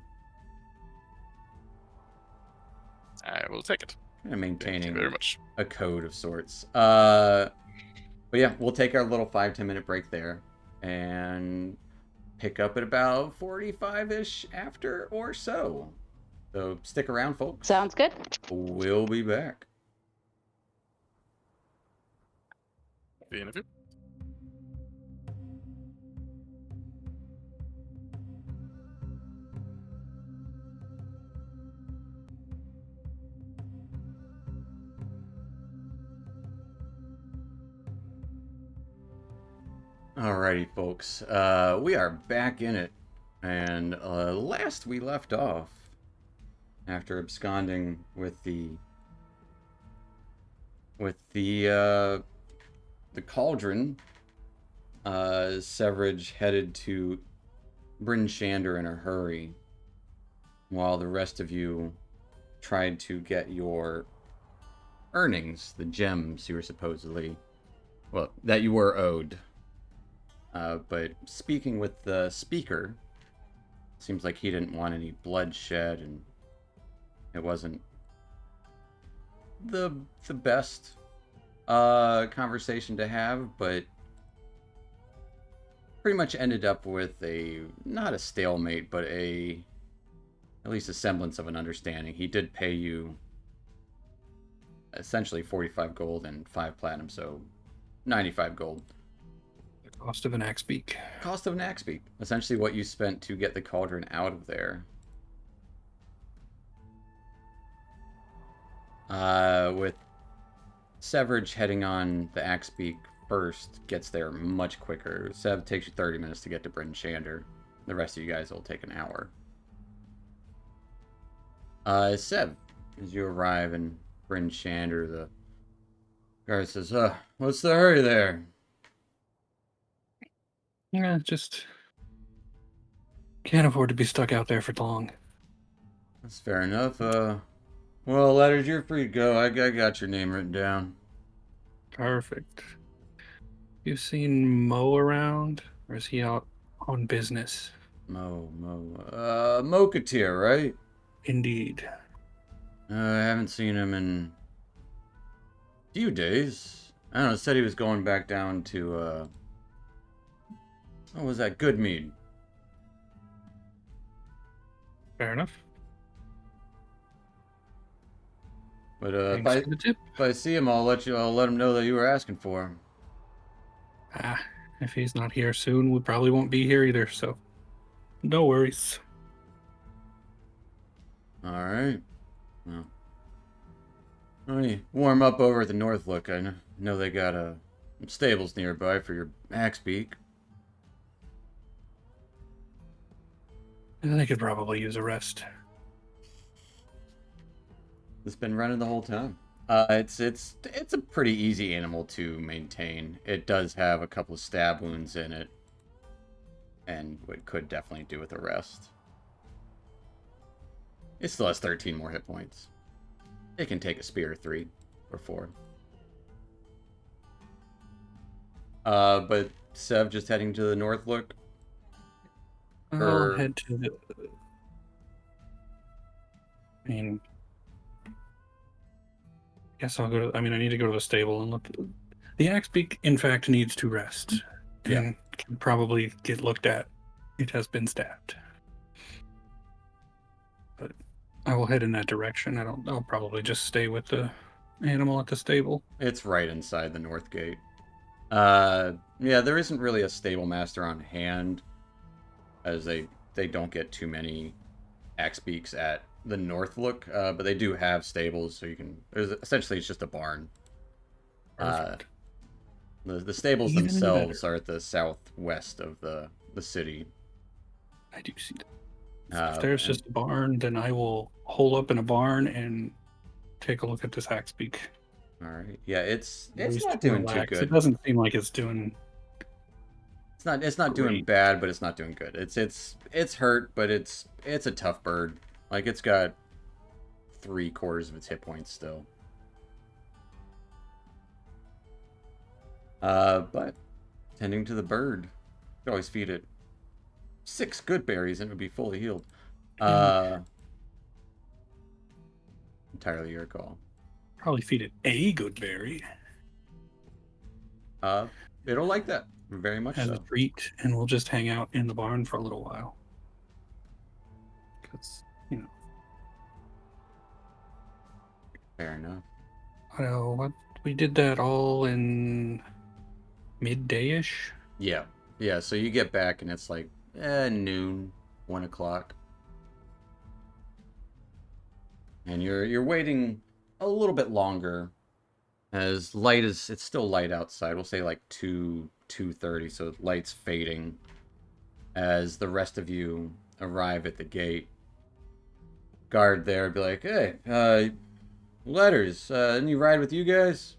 I will take it. Kind of Thank you maintaining very much. a code of sorts. But yeah, we'll take our little 5-10 minute break there and pick up at about 45-ish after or so. So stick around, folks. Sounds good. We'll be back. The interview. Alrighty, folks. We are back in it. And last we left off, after absconding with the cauldron, Severage headed to Bryn Shander in a hurry, while the rest of you tried to get your earnings, the gems you were supposedly, well, that you were owed. But speaking with the speaker, seems like he didn't want any bloodshed, and it wasn't the best conversation to have, but pretty much ended up with not a stalemate, but at least a semblance of an understanding. He did pay you essentially 45 gold and 5 platinum, so 95 gold. The cost of an axe beak. Cost of an axe beak. Essentially what you spent to get the cauldron out of there. With Severage heading on the axe beak first, gets there much quicker. Sev takes you 30 minutes to get to Bryn Shander. The rest of you guys will take an hour. Sev, as you arrive in Bryn Shander, the guard says, what's the hurry there? Yeah, just can't afford to be stuck out there for long. That's fair enough. Well, Letters, you're free to go. I got your name written down. Perfect. You seen Mo around, or is he out on business? Mokatir, right? Indeed. I haven't seen him in a few days. I don't know, said he was going back down to, what was that? Goodmead. Fair enough. But, Thanks for the tip. if I see him, I'll let him know that you were asking for him. If he's not here soon, we probably won't be here either, so no worries. Alright. Well. Let me warm up over at the Northlook. I know they got some stables nearby for your axe beak. They could probably use a rest. It's been running the whole time. It's a pretty easy animal to maintain. It does have a couple of stab wounds in it, and it could definitely do with a rest. It still has 13 more hit points. It can take a spear 3 or 4. But Sev just heading to the north look. I'll Or- head to the. I mean, guess I'll go to. I mean, I need to go to the stable and look. The Axebeak, in fact, needs to rest Yeah. and can probably get looked at. It has been stabbed. But I will head in that direction. I'll probably just stay with the animal at the stable. It's right inside the north gate. Yeah, there isn't really a stable master on hand, as they don't get too many Axebeaks at the north look, but they do have stables, so you can. Essentially, it's just a barn. Perfect. The stables Even themselves are at the southwest of the city. I do see that. If there's And- just a barn, then I will hole up in a barn and take a look at this Axebeak. all right. Yeah, it's Just not doing too relax. good. It doesn't seem like it's doing. It's not doing Great. bad, but it's not doing good. It's hurt, but it's a tough bird. Like, it's got 3/4 of its hit points still. But tending to the bird, you could always feed it 6 good berries and it would be fully healed. Entirely your call. Probably feed it a good berry It'll like that very much as so. a treat, and we'll just hang out in the barn for a little while. Because, Fair enough. what we did that all in midday-ish. Yeah. So you get back and it's like noon, 1 o'clock, and you're waiting a little bit longer. As light as it's still light outside, we'll say like 2:30, so light's fading. As the rest of you arrive at the gate, guard there would be like, "Hey, letters. Any ride with you guys?"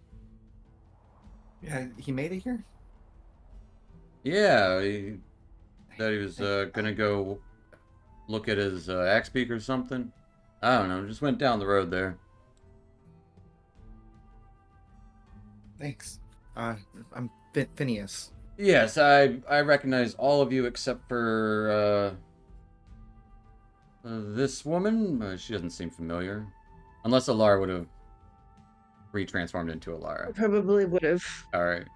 Yeah, he made it here. Yeah, he said he was gonna go look at his Axebeak or something. I don't know. Just went down the road there. Thanks. I'm Phineas. Yes, I recognize all of you except for this woman. She doesn't seem familiar, unless Alara would have retransformed into Alara. Probably would have. All right.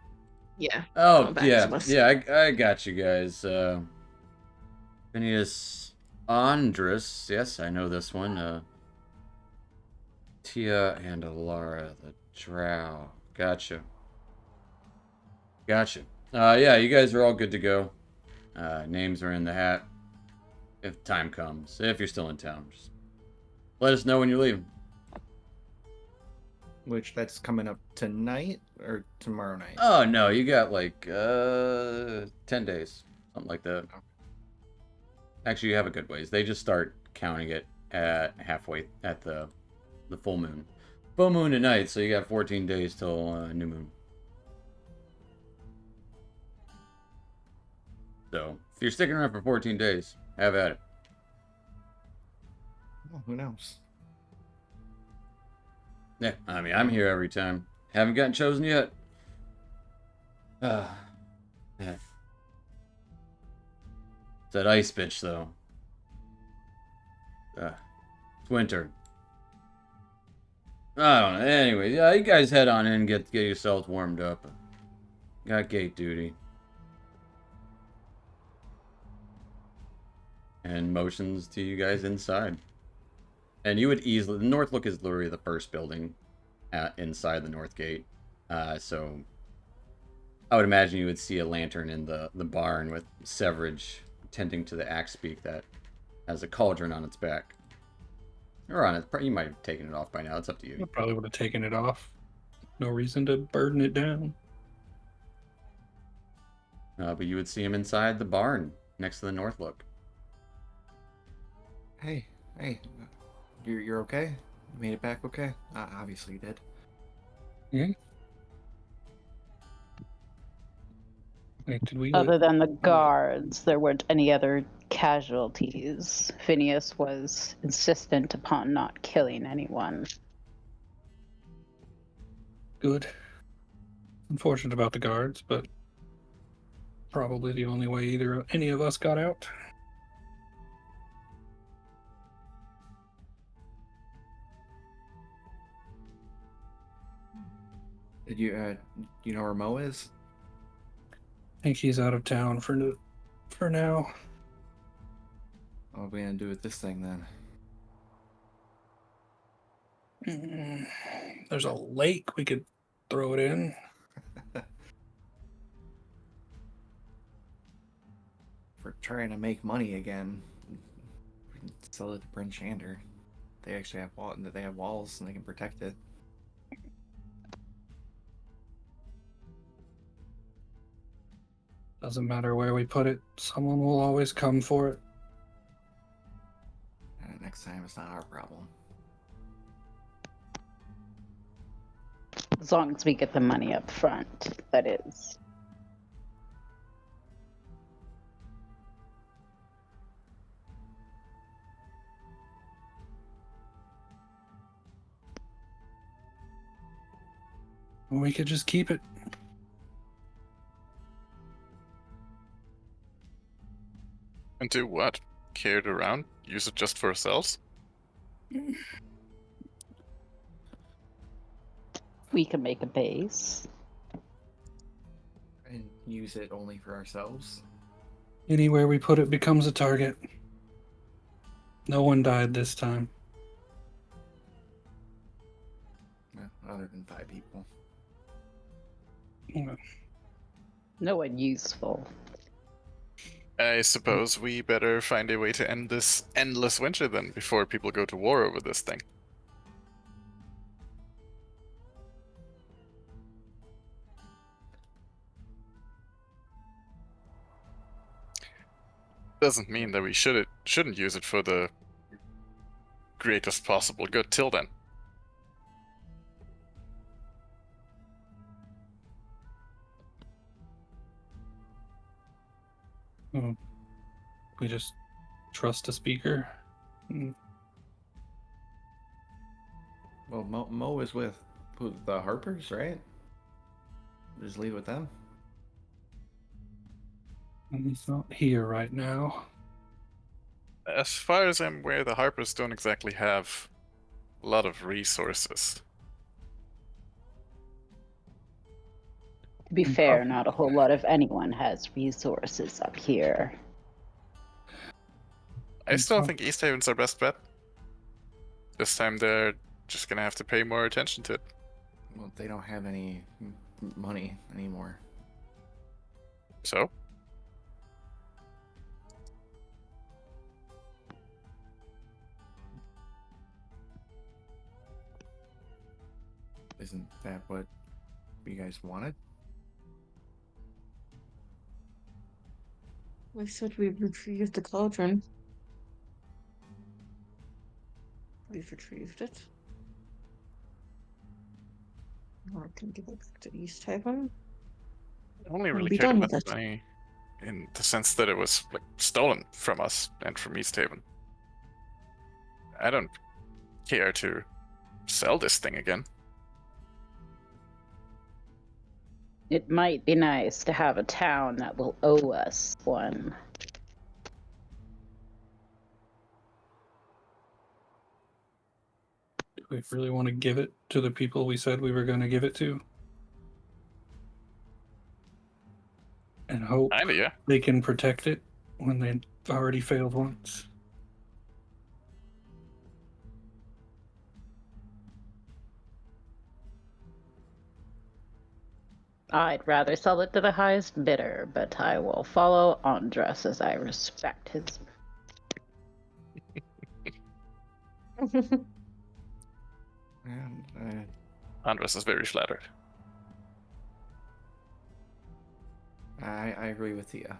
Yeah. Oh Gone back to yeah, us. yeah. I got you guys. Phineas Andrus. Yes, I know this one. Tia and Alara, the Drow. Gotcha. Yeah, you guys are all good to go. Names are in the hat. If time comes, if you're still in town, just let us know when you're leaving. Which that's coming up tonight or tomorrow night. Oh no, you got like 10 days, something like that. Actually, you have a good ways. They just start counting it at halfway at the full moon. Full moon tonight, so you got 14 days till new moon. So if you're sticking around for 14 days, have at it. Oh, who knows? Yeah, I mean, I'm here every time. Haven't gotten chosen yet. Yeah. It's that ice bitch, though. It's winter. I don't know. Anyway, yeah, you guys head on in and get yourselves warmed up. Got gate duty. And motions to you guys inside. And you would easily... The North Look is literally the first building inside the North Gate. So I would imagine you would see a lantern in the barn with Severage tending to the Axebeak that has a cauldron on its back. Or on it. You might have taken it off by now. It's up to you. I probably would have taken it off. No reason to burden it down. But you would see him inside the barn next to the North Look. Hey, you're okay? You made it back okay? Obviously you did. Wait, did we? Other than the guards, there weren't any other casualties. Phineas was insistent upon not killing anyone. Good. Unfortunate about the guards, but probably the only way any of us got out. Did you know where Mo is? I think he's out of town for now. What are we gonna do with this thing then? There's a lake we could throw it in. If we're trying to make money again, we can sell it to Prince Shander. They actually have walls and they can protect it. Doesn't matter where we put it, someone will always come for it. And next time it's not our problem. As long as we get the money up front, that is. We could just keep it. And do what? Carry it around? Use it just for ourselves? We can make a base. And use it only for ourselves. Anywhere we put it becomes a target. No one died this time. Other than 5 people. No one useful. I suppose we better find a way to end this endless winter then, before people go to war over this thing. Doesn't mean that we shouldn't use it for the greatest possible good till then. We just trust a speaker. Well, Mo is with the Harpers, right? Just leave it with them. And he's not here right now. As far as I'm aware, the Harpers don't exactly have a lot of resources. To be fair, not a whole lot of anyone has resources up here. I still think East Haven's our best bet. This time they're just gonna have to pay more attention to it. Well, they don't have any money anymore. So? Isn't that what you guys wanted? We said we retrieved the cauldron. We've retrieved it. Now I can give it back to East Haven. I only We'll really be cared done about with the it. money in the sense that it was like stolen from us and from East Haven. I don't care to sell this thing again. It might be nice to have a town that will owe us one. Do we really want to give it to the people we said we were going to give it to? And hope Kinda, yeah. they can protect it when they've already failed once? I'd rather sell it to the highest bidder, but I will follow Andres as I respect his. And Andres is very flattered. I agree with Tia.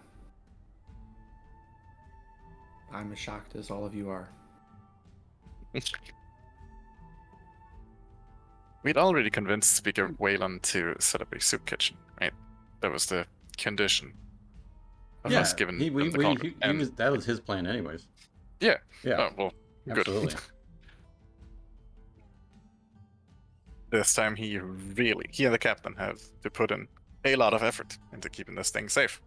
I'm as shocked as all of you are. We'd already convinced Speaker Wayland to set up a soup kitchen, right? That was the condition of us giving them the cauldron. That was his plan anyways. Yeah. Yeah. Oh, well, Absolutely. good. This time he and the captain have to put in a lot of effort into keeping this thing safe.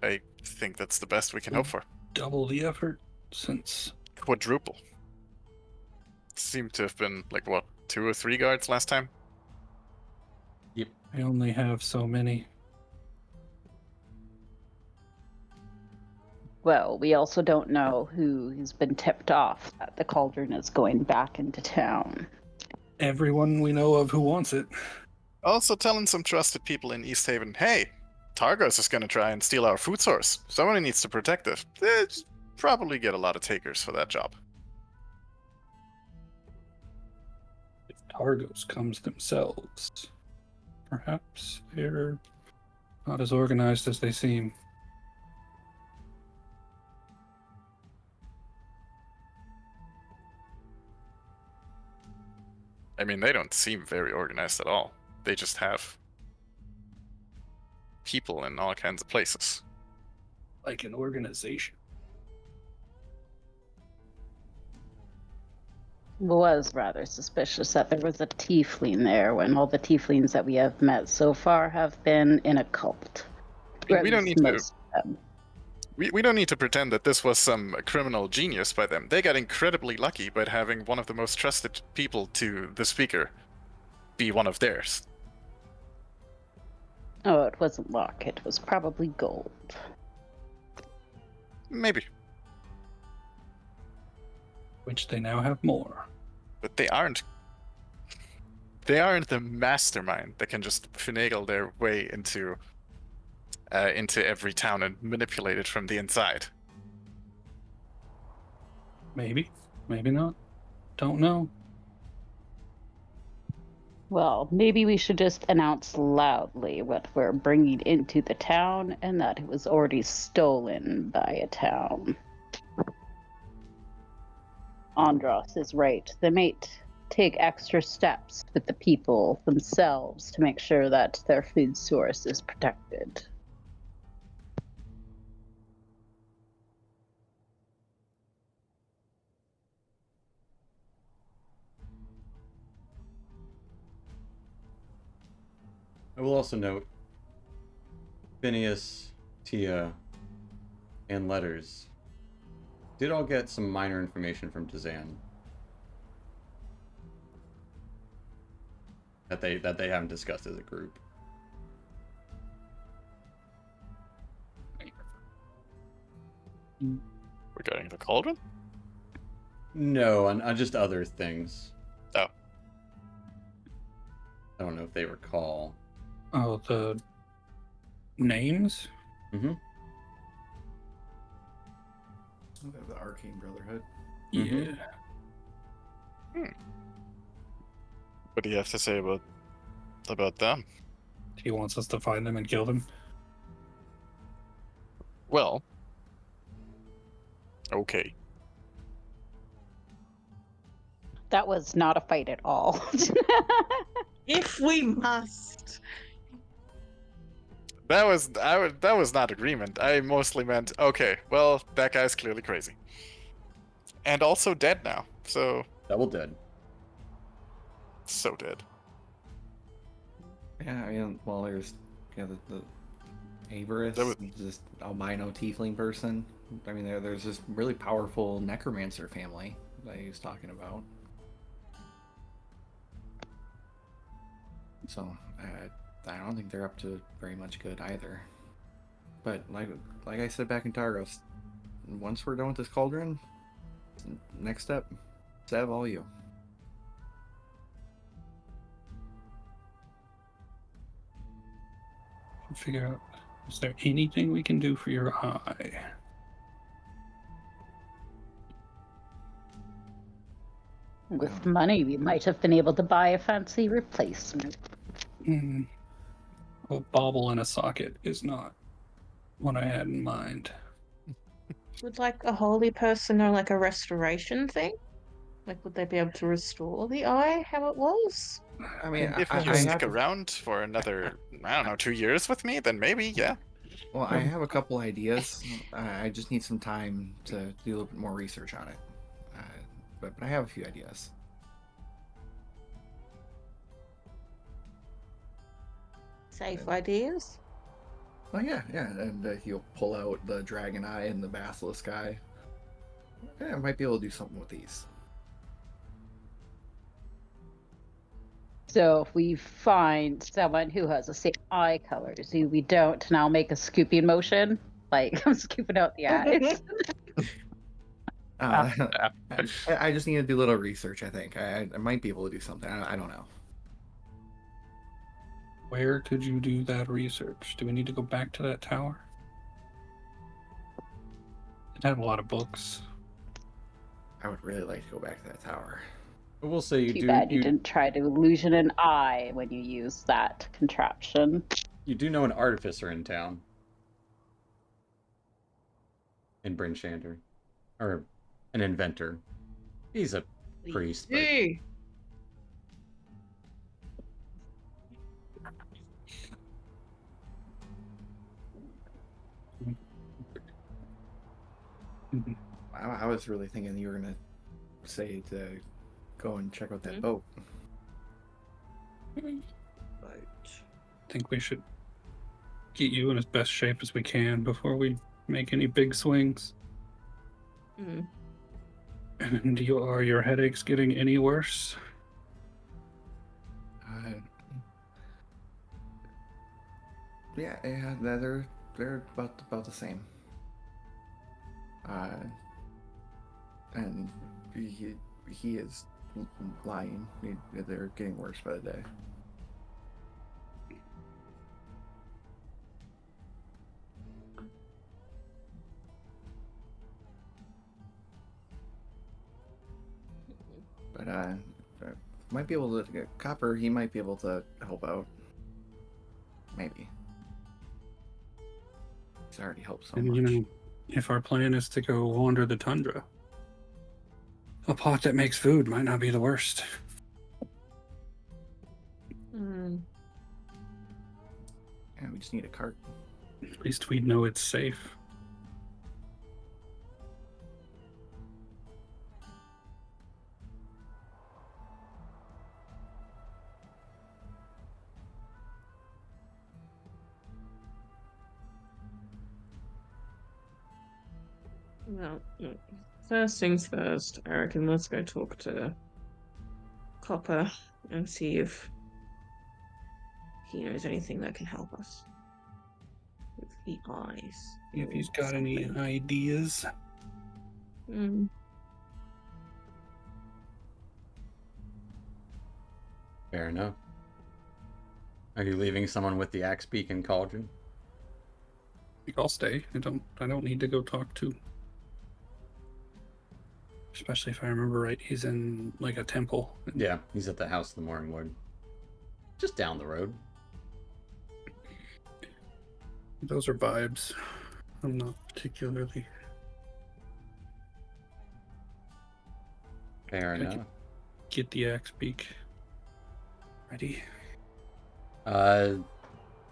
I think that's the best we can hope for. Double the effort since Quadruple. Seemed to have been, like, what, 2 or 3 guards last time? Yep. I only have so many. Well, we also don't know who has been tipped off that the cauldron is going back into town. Everyone we know of who wants it. Also telling some trusted people in East Haven, hey, Targos is gonna try and steal our food source. Someone needs to protect it. They'd probably get a lot of takers for that job. If Targos comes themselves, perhaps they're not as organized as they seem. I mean, they don't seem very organized at all. They just have people in all kinds of places. Like an organization. Was rather suspicious that there was a tiefling there when all the tieflings that we have met so far have been in a cult. Or at We don't least need to. most of them. We don't need to pretend that this was some criminal genius by them. They got incredibly lucky by having one of the most trusted people to the speaker be one of theirs. Oh, it wasn't luck. It was probably gold. Maybe. Which they now have more. But they aren't the mastermind that can just finagle their way into every town and manipulate it from the inside. Maybe. Maybe not. Don't know. Well, maybe we should just announce loudly what we're bringing into the town and that it was already stolen by a town. Andros is right. They might take extra steps with the people themselves to make sure that their food source is protected. I will also note Phineas, Tia, and Letters did all get some minor information from Dazan that they haven't discussed as a group. Regarding the cauldron? No, and just other things. Oh. I don't know if they recall. Oh, the names? Mm-hmm. The Arcane Brotherhood. Mhm. Yeah. What do you have to say about them? He wants us to find them and kill them. Well, okay. That was not a fight at all. If we must. That was not agreement. I mostly meant, okay, well, that guy's clearly crazy. And also dead now. So Double dead. dead. Yeah, I mean, well, there's the Averus, That was- this albino tiefling person. I mean, there's this really powerful necromancer family that he was talking about. So, I don't think they're up to very much good either. But like I said back in Targos, once we're done with this cauldron, next step, Sev, all you. Figure out, is there anything we can do for your eye? With money, we might have been able to buy a fancy replacement. A bauble in a socket is not what I had in mind. Would like a holy person or like a restoration thing? Like, would they be able to restore the eye how it was? I mean, If I you have stick to- around for another, I don't know, 2 years with me, then maybe, yeah. Well, I have a couple ideas. I just need some time to do a little bit more research on it. But I have a few ideas. Safe ideas? Oh yeah, yeah, and he'll pull out the dragon eye and the basilisk eye. Yeah, I might be able to do something with these. So if we find someone who has the same eye color as you, we don't now make a scooping motion, like I'm scooping out the eyes. Uh, Ah. I just need to do a little research. I think I might be able to do something. I don't know. Where could you do that research? Do we need to go back to that tower? It had a lot of books. I would really like to go back to that tower. But we'll say Too bad you didn't try to illusion an eye when you used that contraption. You do know an artificer in town. In Bryn Shander. Or an inventor. He's a priest, but Hey. I was really thinking you were gonna say to go and check out that boat. Right. I think we should get you in as best shape as we can before we make any big swings. Mm. And are your headaches getting any worse? Yeah, they're about the same. And he is lying. They're getting worse by the day. But might be able to get Copper. He might be able to help out. Maybe. He's already helped so And much. you know, if our plan is to go wander the tundra, a pot that makes food might not be the worst. Mm. Yeah, we just need a cart. At least we know it's safe. Well, first things first, I reckon let's go talk to Copper and see if he knows anything that can help us with the eyes. If he's or got any something. ideas. Mm. fair enough. Are you leaving someone with the axe beak and cauldron? I think I'll stay. I don't need to go talk to. Especially if I remember right, he's in like a temple. Yeah, he's at the House of the Morning Lord. Just down the road. Those are vibes. I'm not particularly. Fair Okay. enough. Get the axe beak ready.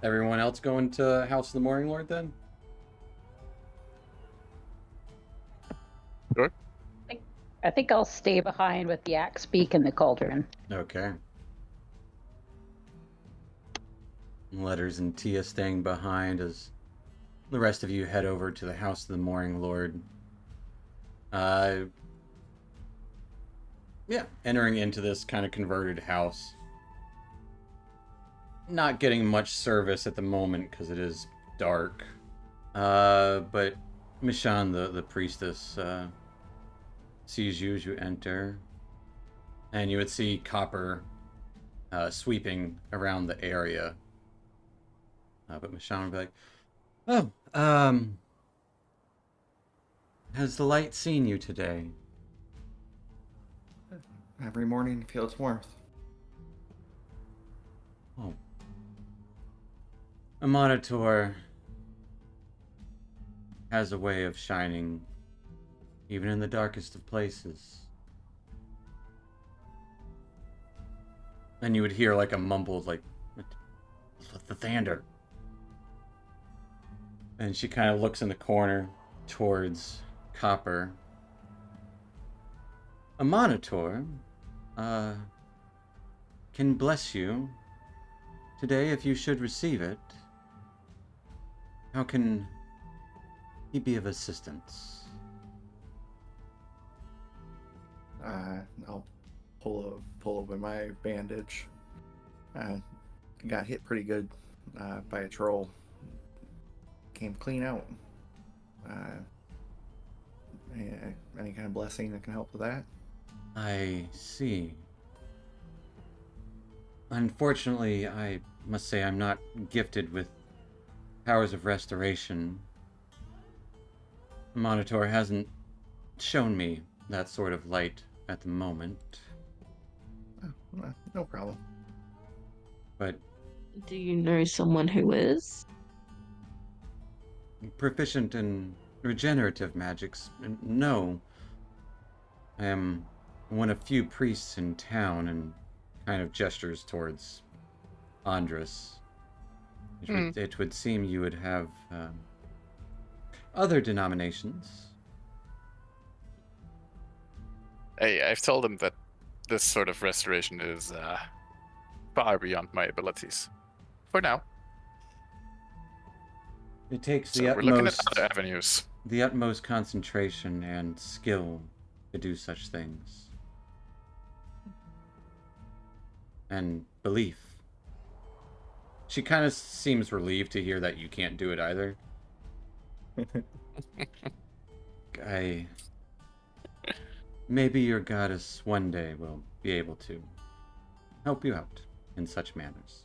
Everyone else going to House of the Morning Lord then? I think I'll stay behind with the axe beak and the cauldron. Okay. Letters and Tia staying behind as the rest of you head over to the House of the Morning Lord. Yeah, entering into this kind of converted house. Not getting much service at the moment because it is dark. But Mishan, the priestess, sees you as you enter. And you would see Copper sweeping around the area. But Mishan would be like, "Oh, has the light seen you today?" Every morning feel its warmth. Oh. A monitor has a way of shining even in the darkest of places. And you would hear like a mumble like, "The Thander." And she kind of looks in the corner towards Copper. A monitor can bless you today if you should receive it. How can he be of assistance? I'll pull open my bandage. Got hit pretty good by a troll. Came clean out. Any kind of blessing that can help with that? I see. Unfortunately, I must say I'm not gifted with powers of restoration. Monitor hasn't shown me that sort of light at the moment. Oh, no problem. But Do you know someone who is? proficient in regenerative magics, no. I am one of few priests in town, and kind of gestures towards Andres. It would seem you would have other denominations. Hey, I've told him that this sort of restoration is far beyond my abilities. For now. It takes So we're looking at other avenues. the utmost concentration and skill to do such things. And belief. She kind of seems relieved to hear that you can't do it either. Maybe your goddess one day will be able to help you out in such manners.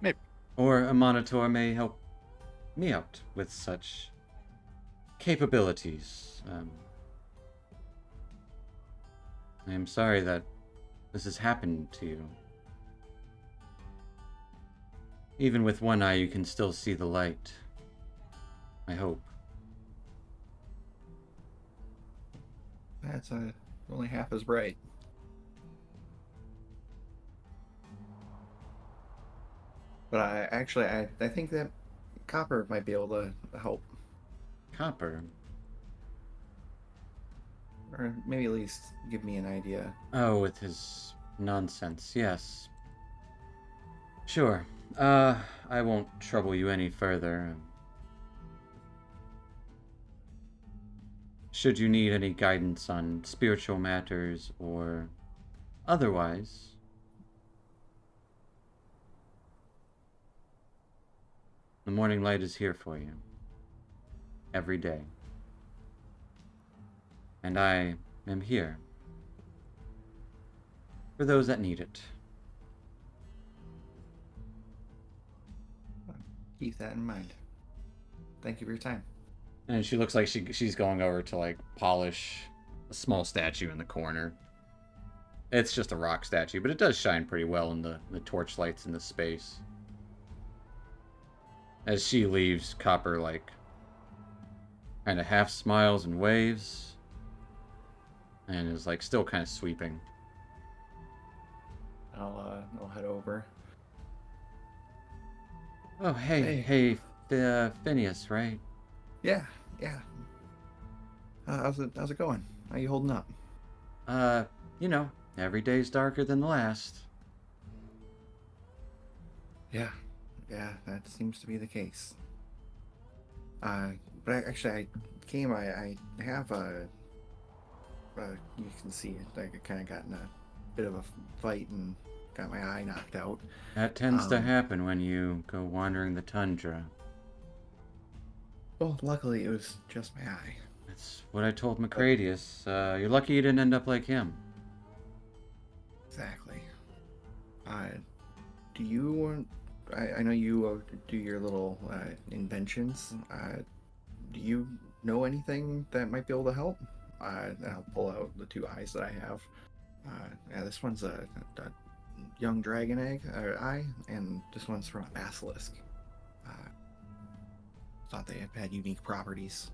Maybe. Or a monitor may help me out with such capabilities. I am sorry that this has happened to you. Even with one eye, you can still see the light. I hope. That's only half as bright. But I think that Copper might be able to help, Copper? or maybe at least give me an idea. Oh, with his nonsense, yes. Sure. I won't trouble you any further. Should you need any guidance on spiritual matters or otherwise, the morning light is here for you. Every day. And I am here for those that need it. Keep that in mind. Thank you for your time. And she looks like she's going over to like polish a small statue in the corner. It's just a rock statue, but it does shine pretty well in the torch lights in the space. As she leaves, Copper like kind of half smiles and waves, and is like still kind of sweeping. I'll head over. Oh, hey, Phineas, right? Yeah. How's it going? How you holding up? Every day's darker than the last. Yeah, that seems to be the case. But I have you can see it. I kind of got in a bit of a fight and got my eye knocked out. That tends to happen when you go wandering the tundra. Well, luckily it was just my eye. That's what I told Macradius. You're lucky you didn't end up like him. Exactly. Do you? I know you do your little inventions. Do you know anything that might be able to help? I'll pull out the two eyes that I have. This one's a young dragon egg eye, and this one's from a basilisk. Thought they had unique properties.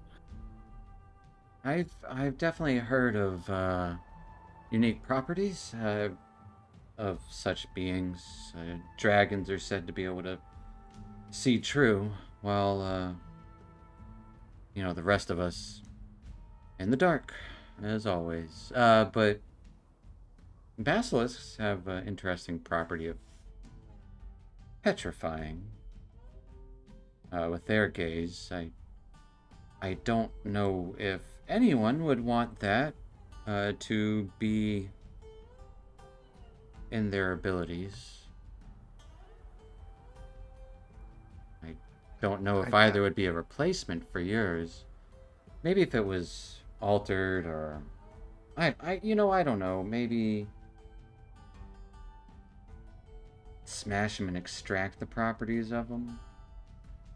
I've definitely heard of unique properties of such beings. Dragons are said to be able to see true, while the rest of us in the dark, as always. But basilisks have an interesting property of petrifying. with their gaze. I don't know if anyone would want that to be in their abilities. I don't know if either would be a replacement for yours. Maybe if it was altered, or I don't know. Maybe smash them and extract the properties of them.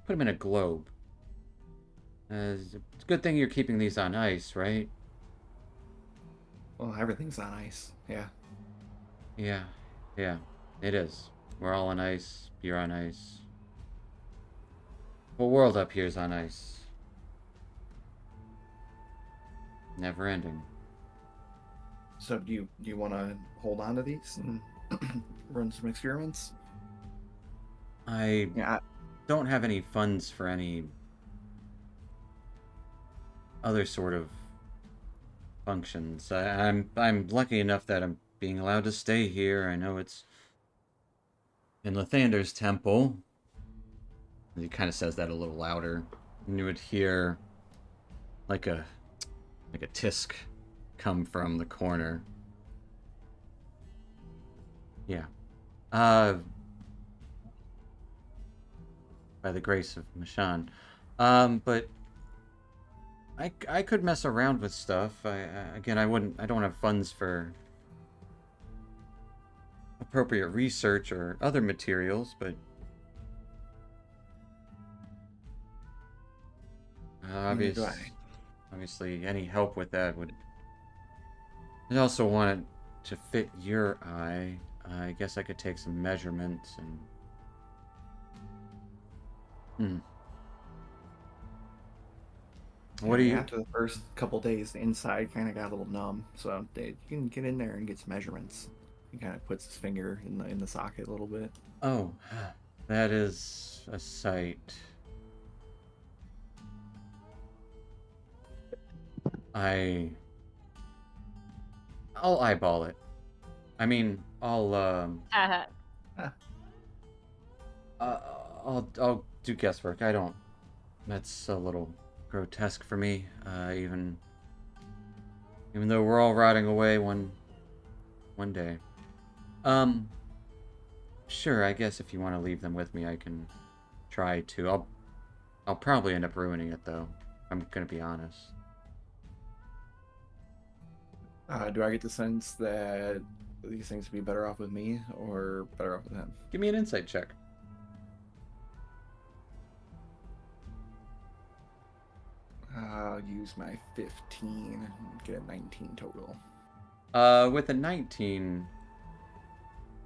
Put them in a globe. It's a good thing you're keeping these on ice, right? Well, everything's on ice. Yeah. Yeah, it is. We're all on ice. You're on ice. The whole world up here is on ice. Never ending. So do you want to hold on to these and run some experiments? I Yeah. don't have any funds for any other sort of functions. I'm lucky enough that I'm being allowed to stay here. I know it's in Lathander's temple. He kind of says that a little louder, and you would hear like a tisk come from the corner. Yeah. By the grace of Mashan. But I could mess around with stuff. Again, I don't have funds for appropriate research or other materials, but Neither do I. obviously any help with that would. I also want it to fit your eye. I guess I could take some measurements and. What do you? After the first couple days, the inside kind of got a little numb, so you can get in there and get some measurements. He kind of puts his finger in the socket a little bit. Oh, that is a sight. I'll eyeball it. I mean, I'll do guesswork. I don't. That's a little grotesque for me. Even though we're all rotting away one day. Sure. I guess if you want to leave them with me, I can try to. I'll probably end up ruining it though. I'm gonna be honest. Do I get the sense that these things would be better off with me or better off with him? Give me an insight check. I'll use my 15 and get a 19 total. With a 19,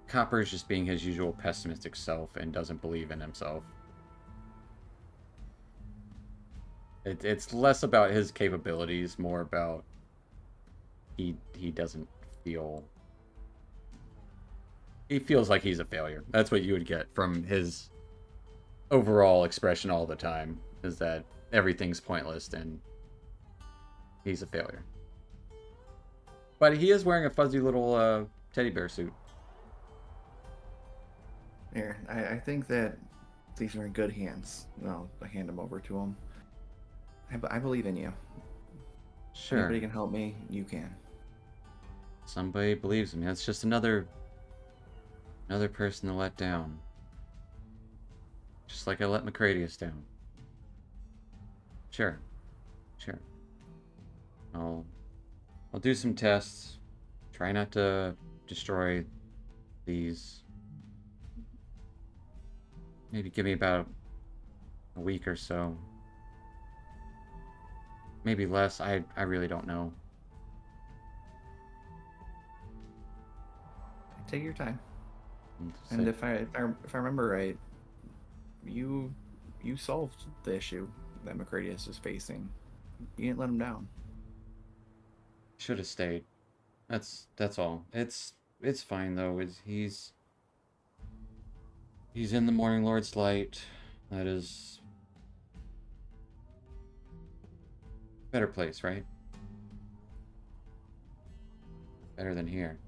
Copper is just being his usual pessimistic self and doesn't believe in himself. It's less about his capabilities, more about he doesn't feel. He feels like he's a failure. That's what you would get from his overall expression all the time, is that everything's pointless and he's a failure. But he is wearing a fuzzy little teddy bear suit. Here, I think that these are in good hands. I'll hand them over to him. I believe in you. Sure. Anybody can help me, you can. Somebody believes in me. That's just another person to let down. Just like I let Macradius down. Sure. I'll do some tests. Try not to destroy these. Maybe give me about a week or so. Maybe less. I really don't know. Take your time. And if I remember right, you solved the issue that Macradius is facing. You didn't let him down. Should have stayed. That's all. It's fine though. He's in the Morning Lord's light. That is a better place, right? Better than here.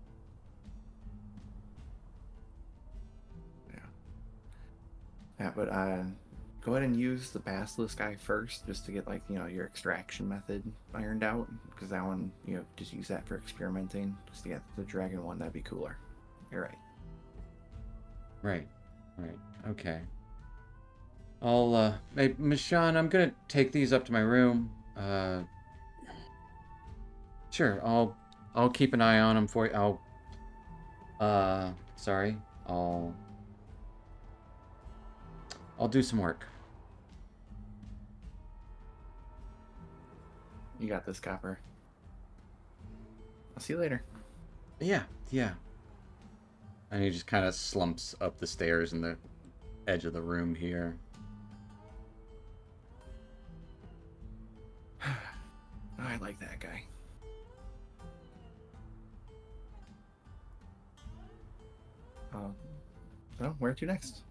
Yeah, but go ahead and use the basilisk eye first, just to get like your extraction method ironed out, because that one just use that for experimenting. Just to get the dragon one, that'd be cooler. You're right. Right. Okay. Hey, Miss Shawn, I'm gonna take these up to my room. Sure, I'll keep an eye on them for you. Sorry, I'll do some work. You got this, Copper. I'll see you later. Yeah. And he just kind of slumps up the stairs in the edge of the room here. I like that guy. So, where to next?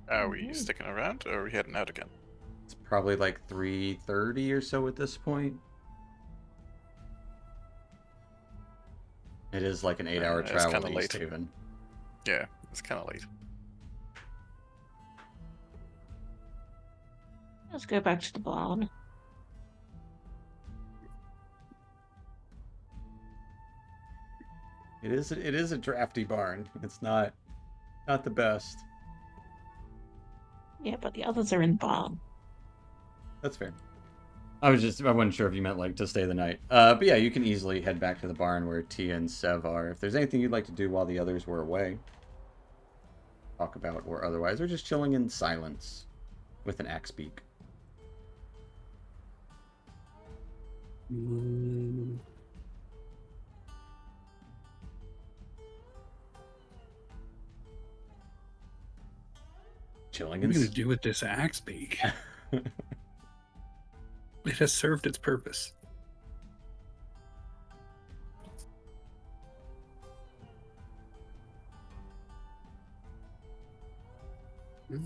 Are we sticking around, or are we heading out again? It's probably like 3:30 or so at this point. It is like an 8-hour It's travel kinda to East late. Haven. Yeah, it's kind of late. Let's go back to the barn. It is a drafty barn. It's not the best. Yeah, but the others are in the barn. That's fair. I wasn't sure if you meant like to stay the night. But yeah, you can easily head back to the barn where Tia and Sev are. If there's anything you'd like to do while the others were away, talk about or otherwise, or just chilling in silence with an axe beak. Chilling What are in you going to do with this axe beak? It has served its purpose. Do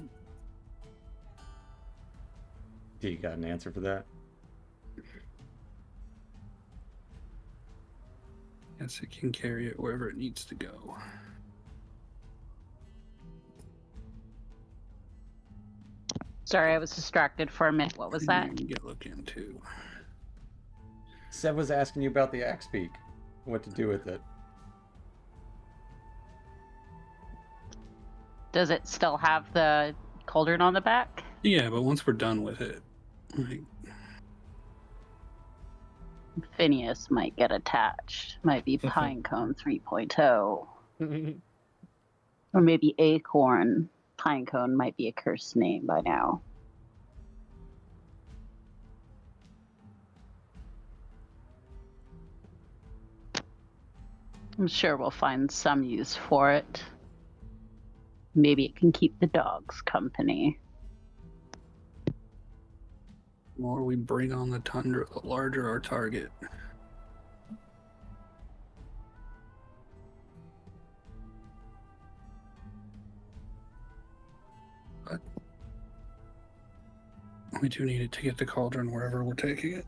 you got an answer for that? Yes, it can carry it wherever it needs to go. Sorry, I was distracted for a minute. What was that? Get a look into. Sev was asking you about the axe beak. What to do with it. Does it still have the cauldron on the back? Yeah, but once we're done with it, like, Phineas might get attached. Might be Pinecone 3.0. Or maybe Acorn. Pinecone might be a cursed name by now. I'm sure we'll find some use for it. Maybe it can keep the dogs company. the more we bring on the tundra, the larger our target. But we do need it to get the cauldron wherever we're taking it.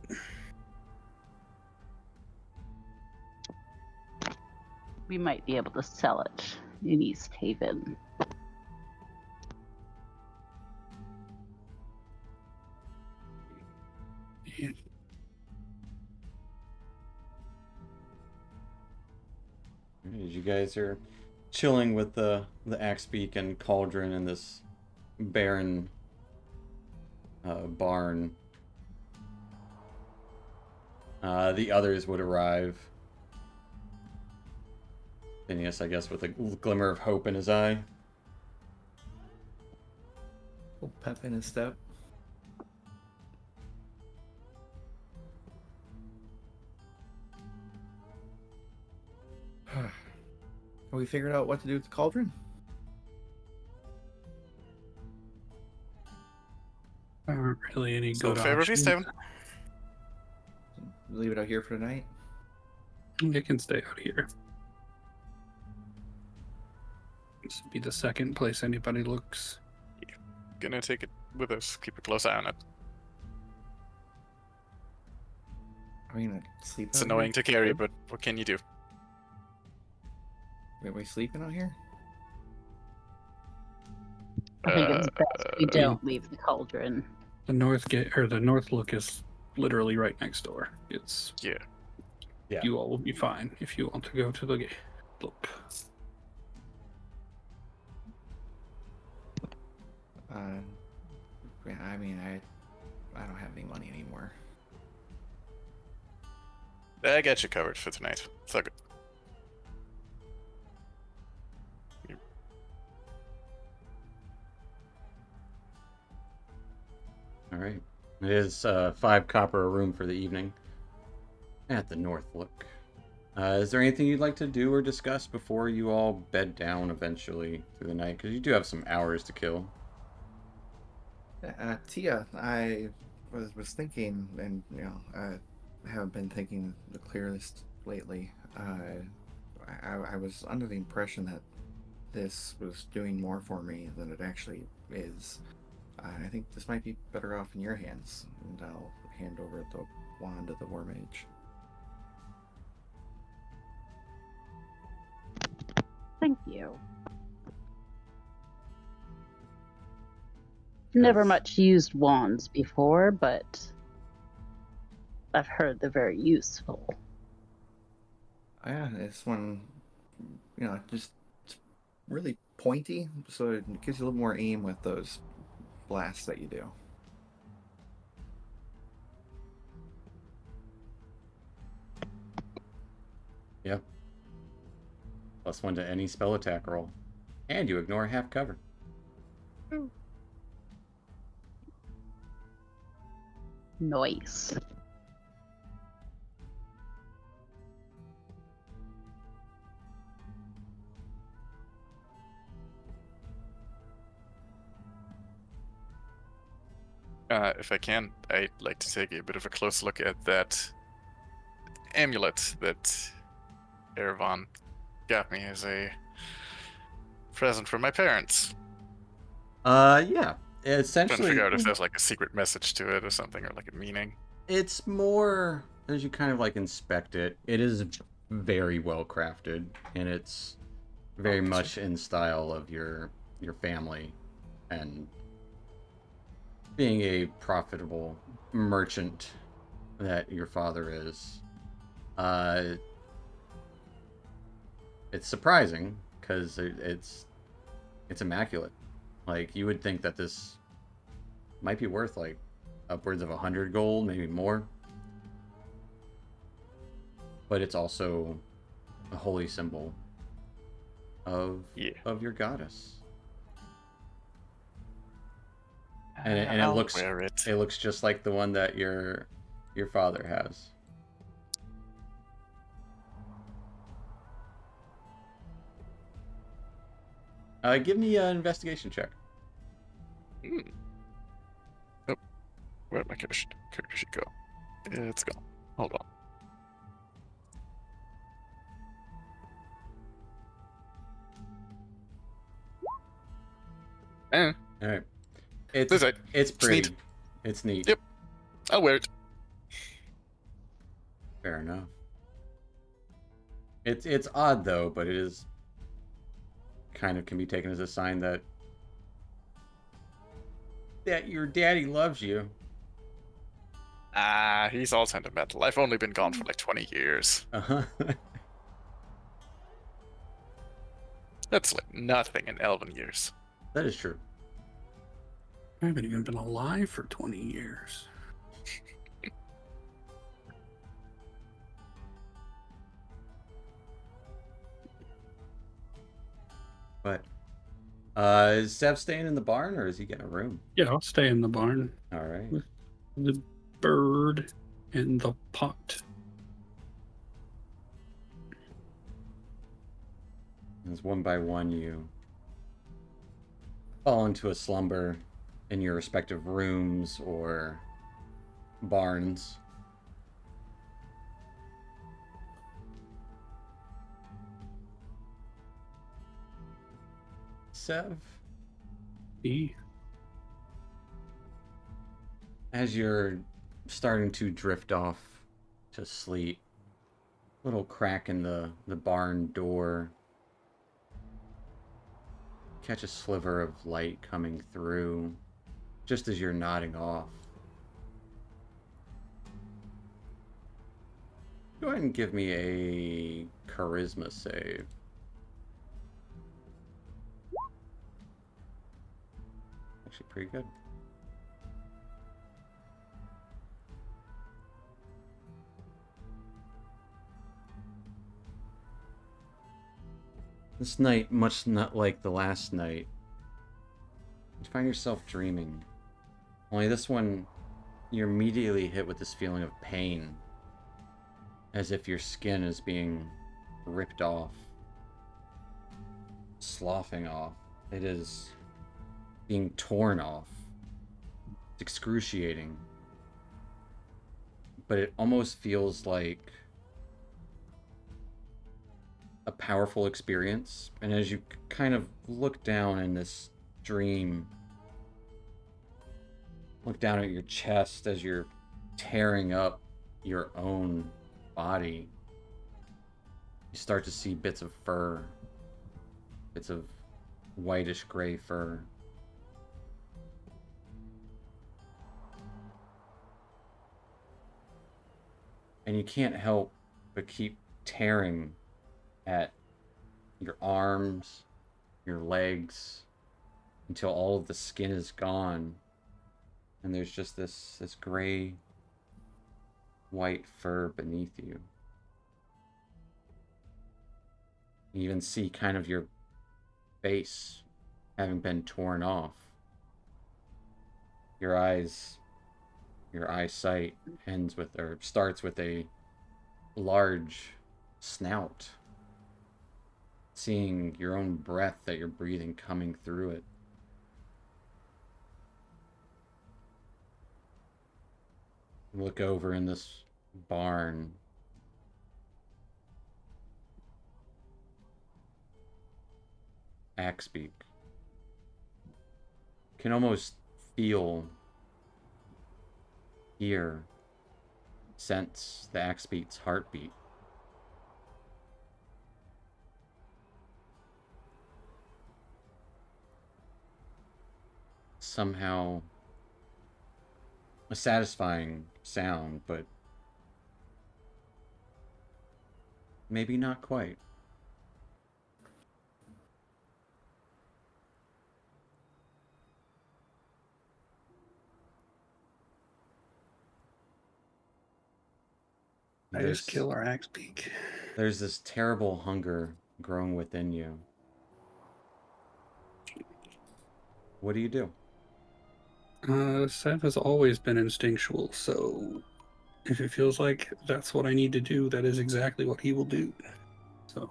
We might be able to sell it in East Haven. Yeah. As you guys are chilling with the axe beak and cauldron in this barren barn, the others would arrive. Phineas, I guess, with a glimmer of hope in his eye. Little pep in his step. Have we figured out what to do with the cauldron? Aren't really any So good favorite options. East Haven. Leave it out here for tonight? It can stay out here. This would be the second place anybody looks. Gonna take it with us. Keep a close eye on it. I mean, sleep. It's out annoying here? to carry, but what can you do? Wait, we sleeping out here? I think it's best we Uh, don't leave the cauldron. The north gate or the north look is literally right next door. It's Yeah. Yeah. You all will be fine if you want to go to the gate. Look. Yeah, I mean, I don't have any money anymore. I got you covered for tonight. It's all good. All right. It is 5 copper a room for the evening at the North Look. Is there anything you'd like to do or discuss before you all bed down eventually through the night? Because you do have some hours to kill. Tia, I was thinking, and I haven't been thinking the clearest lately. I was under the impression that this was doing more for me than it actually is. I think this might be better off in your hands, and I'll hand over the wand to the War Mage. Thank you. Never Yes. much used wands before, but I've heard they're very useful. Yeah, this one, just it's really pointy, so it gives you a little more aim with those blasts that you do. Yep. +1 to any spell attack roll. And you ignore half cover. Nice. If I can, I'd like to take a bit of a close look at that amulet that Erevan got me as a present from my parents. Yeah. Trying to Essentially, figure out if there's like a secret message to it or something, or like a meaning. it's more as you kind of like inspect it. It is very well crafted, and it's very much in style of your family, and being a profitable merchant that your father is. It's surprising because it's immaculate. Like, you would think that this might be worth like upwards of 100 gold, maybe more. But it's also a holy symbol of your goddess. And it I'll looks wear it. it looks just like the one that your father has. Give me an investigation check. Oh, where'd my character sheet go? It's gone. Hold on. All right. It's This is it. it's It's pretty. neat. It's neat. Yep. I'll wear it. Fair enough. It's odd though, but it is kind of can be taken as a sign that your daddy loves you. He's all sentimental. I've only been gone for like 20 years. Uh-huh. That's like nothing in elven years. That is true. I haven't even been alive for 20 years. But is Sev staying in the barn, or is he getting a room? Yeah, I'll stay in the barn. All right. With the bird and the pot. As one by one you fall into a slumber in your respective rooms or barns. Sev, as you're starting to drift off to sleep. Little crack in the barn door. Catch a sliver of light coming through just as you're nodding off. Go ahead and give me a charisma save. Actually, pretty good. This night, much not like the last night, you find yourself dreaming. Only this one, you're immediately hit with this feeling of pain, as if your skin is being ripped off, sloughing off. It is being torn off. It's excruciating. But it almost feels like a powerful experience. And as you kind of look down in this dream, look down at your chest as you're tearing up your own body, you start to see bits of fur, bits of whitish gray fur. And you can't help but keep tearing at your arms, your legs, until all of the skin is gone. And there's just this gray, white fur beneath you. You even see kind of your face having been torn off. Your eyesight starts with a large snout. Seeing your own breath that you're breathing coming through it. Look over in this barn. Axbeak. Can almost feel, hear, sense the Axbeak's heartbeat. Somehow a satisfying sound, but maybe not quite. I just kill our axe beak. There's this terrible hunger growing within you. What do you do? Sev has always been instinctual, so if it feels like that's what I need to do, that is exactly what he will do. So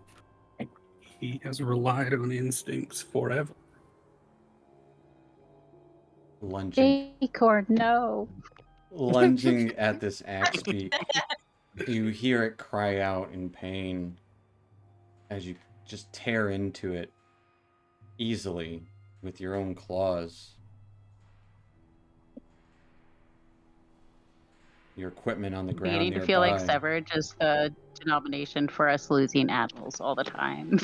he has relied on instincts forever. Lunging Acorn, no. at this axe beak. You hear it cry out in pain as you just tear into it easily with your own claws. Your equipment on the ground Beginning to nearby. feel like severed, just the denomination for us losing animals all the time.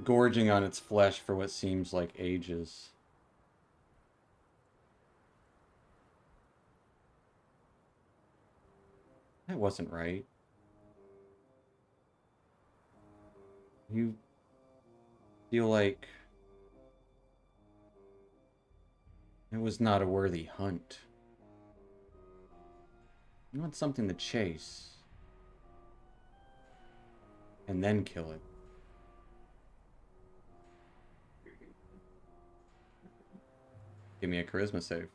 Gorging on its flesh for what seems like ages. That wasn't right. You feel like it was not a worthy hunt. You want something to chase. And then kill it. Give me a charisma save.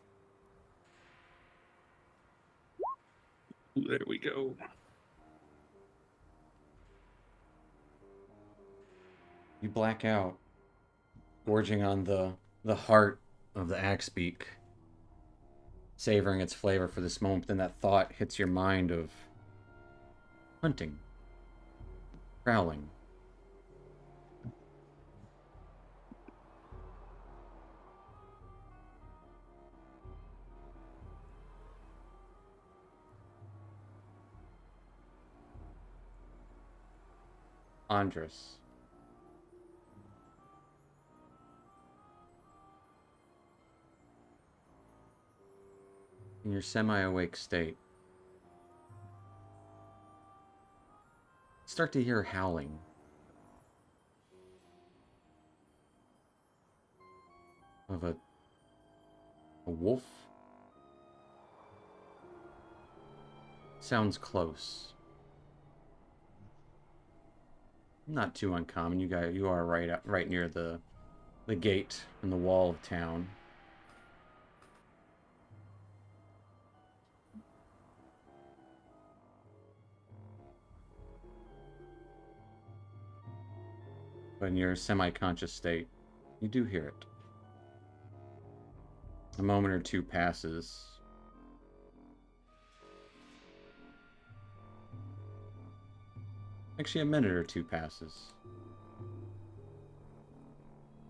There we go. You black out, gorging on the heart of the axebeak, savoring its flavor for this moment. Then that thought hits your mind of hunting, prowling. Andres. In your semi-awake state, start to hear howling. Of a wolf? Sounds close. Not too uncommon. You are right near the gate and the wall of town. But in your semi-conscious state, you do hear it. A moment or two passes. Actually, a minute or two passes.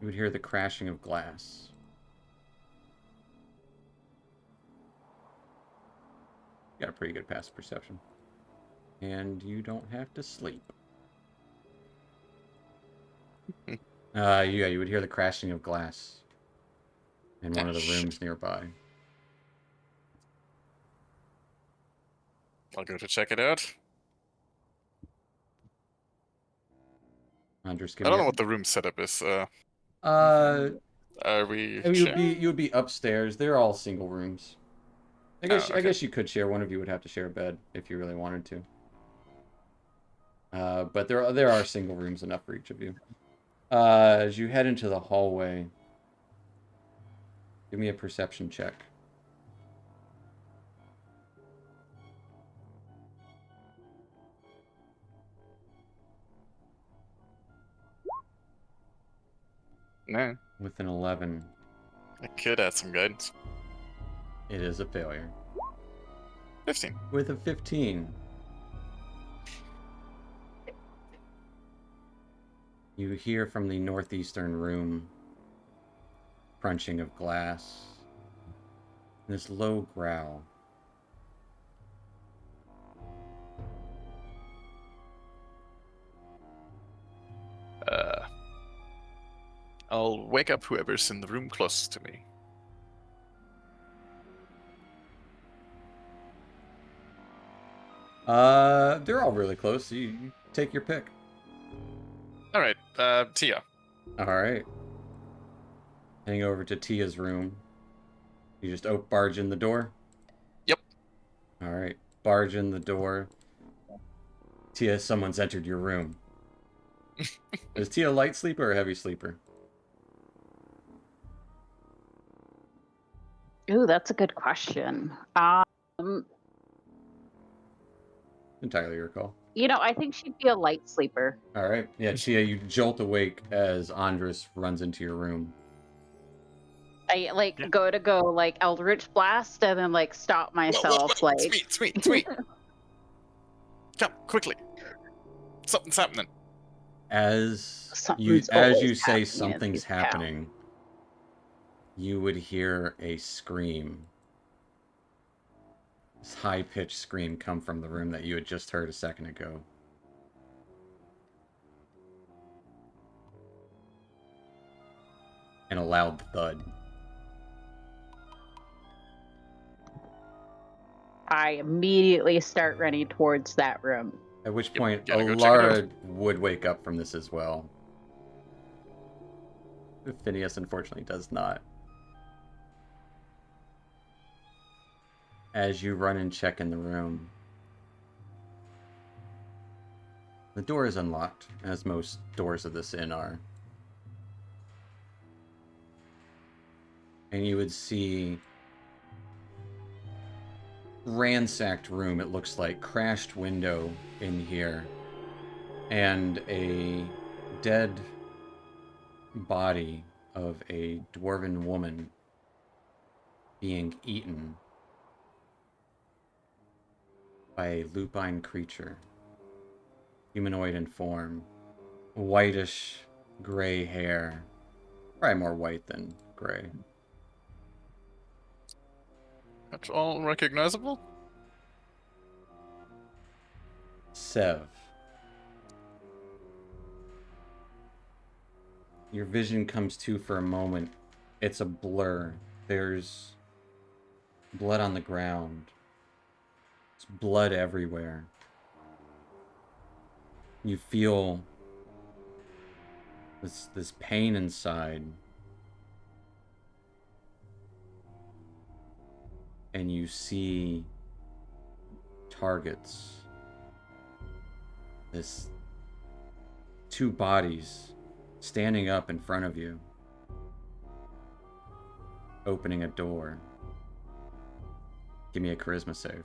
You would hear the crashing of glass. You got a pretty good passive perception. And you don't have to sleep. Yeah, you would hear the crashing of glass in one of the rooms nearby. I'll go to check it out. Andres, I don't know what the room setup is. Uh, Are we? you would be upstairs. They're all single rooms. I guess okay. I guess you could share. One of you would have to share a bed if you really wanted to. But there are single rooms enough for each of you. As you head into the hallway, give me a perception check. No. With an 11, I could add some guidance. it is a failure. 15. With a 15, you hear from the northeastern room crunching of glass. This low growl. I'll wake up whoever's in the room closest to me. They're all really close. You take your pick. All right, Tia. All right. Heading over to Tia's room. You just barge in the door? Yep. All right. Barge in the door. Tia, someone's entered your room. Is Tia a light sleeper or a heavy sleeper? Ooh, that's a good question. Entirely your call. I think she'd be a light sleeper. All right. Yeah, Tia, you jolt awake as Andres runs into your room. I go like Eldritch Blast and then like stop myself like Sweet. Come quickly. Something's happening. As Something's you always say happening in something's this town. happening, you would hear a scream. This high-pitched scream come from the room that you had just heard a second ago. And a loud thud. I immediately start running towards that room. At which point, gotta go check it out. Alara would wake up from this as well. Phineas, unfortunately, does not. As you run and check in the room, the door is unlocked, as most doors of this inn are. And you would see ransacked room, it looks like, crashed window in here, and a dead body of a dwarven woman being eaten by a lupine creature, humanoid in form, whitish gray hair, probably more white than gray. That's all recognizable? Sev. Your vision comes to for a moment. It's a blur. There's blood on the ground. There's blood everywhere. You feel this pain inside. And you see targets. This two bodies standing up in front of you, opening a door. Give me a charisma save.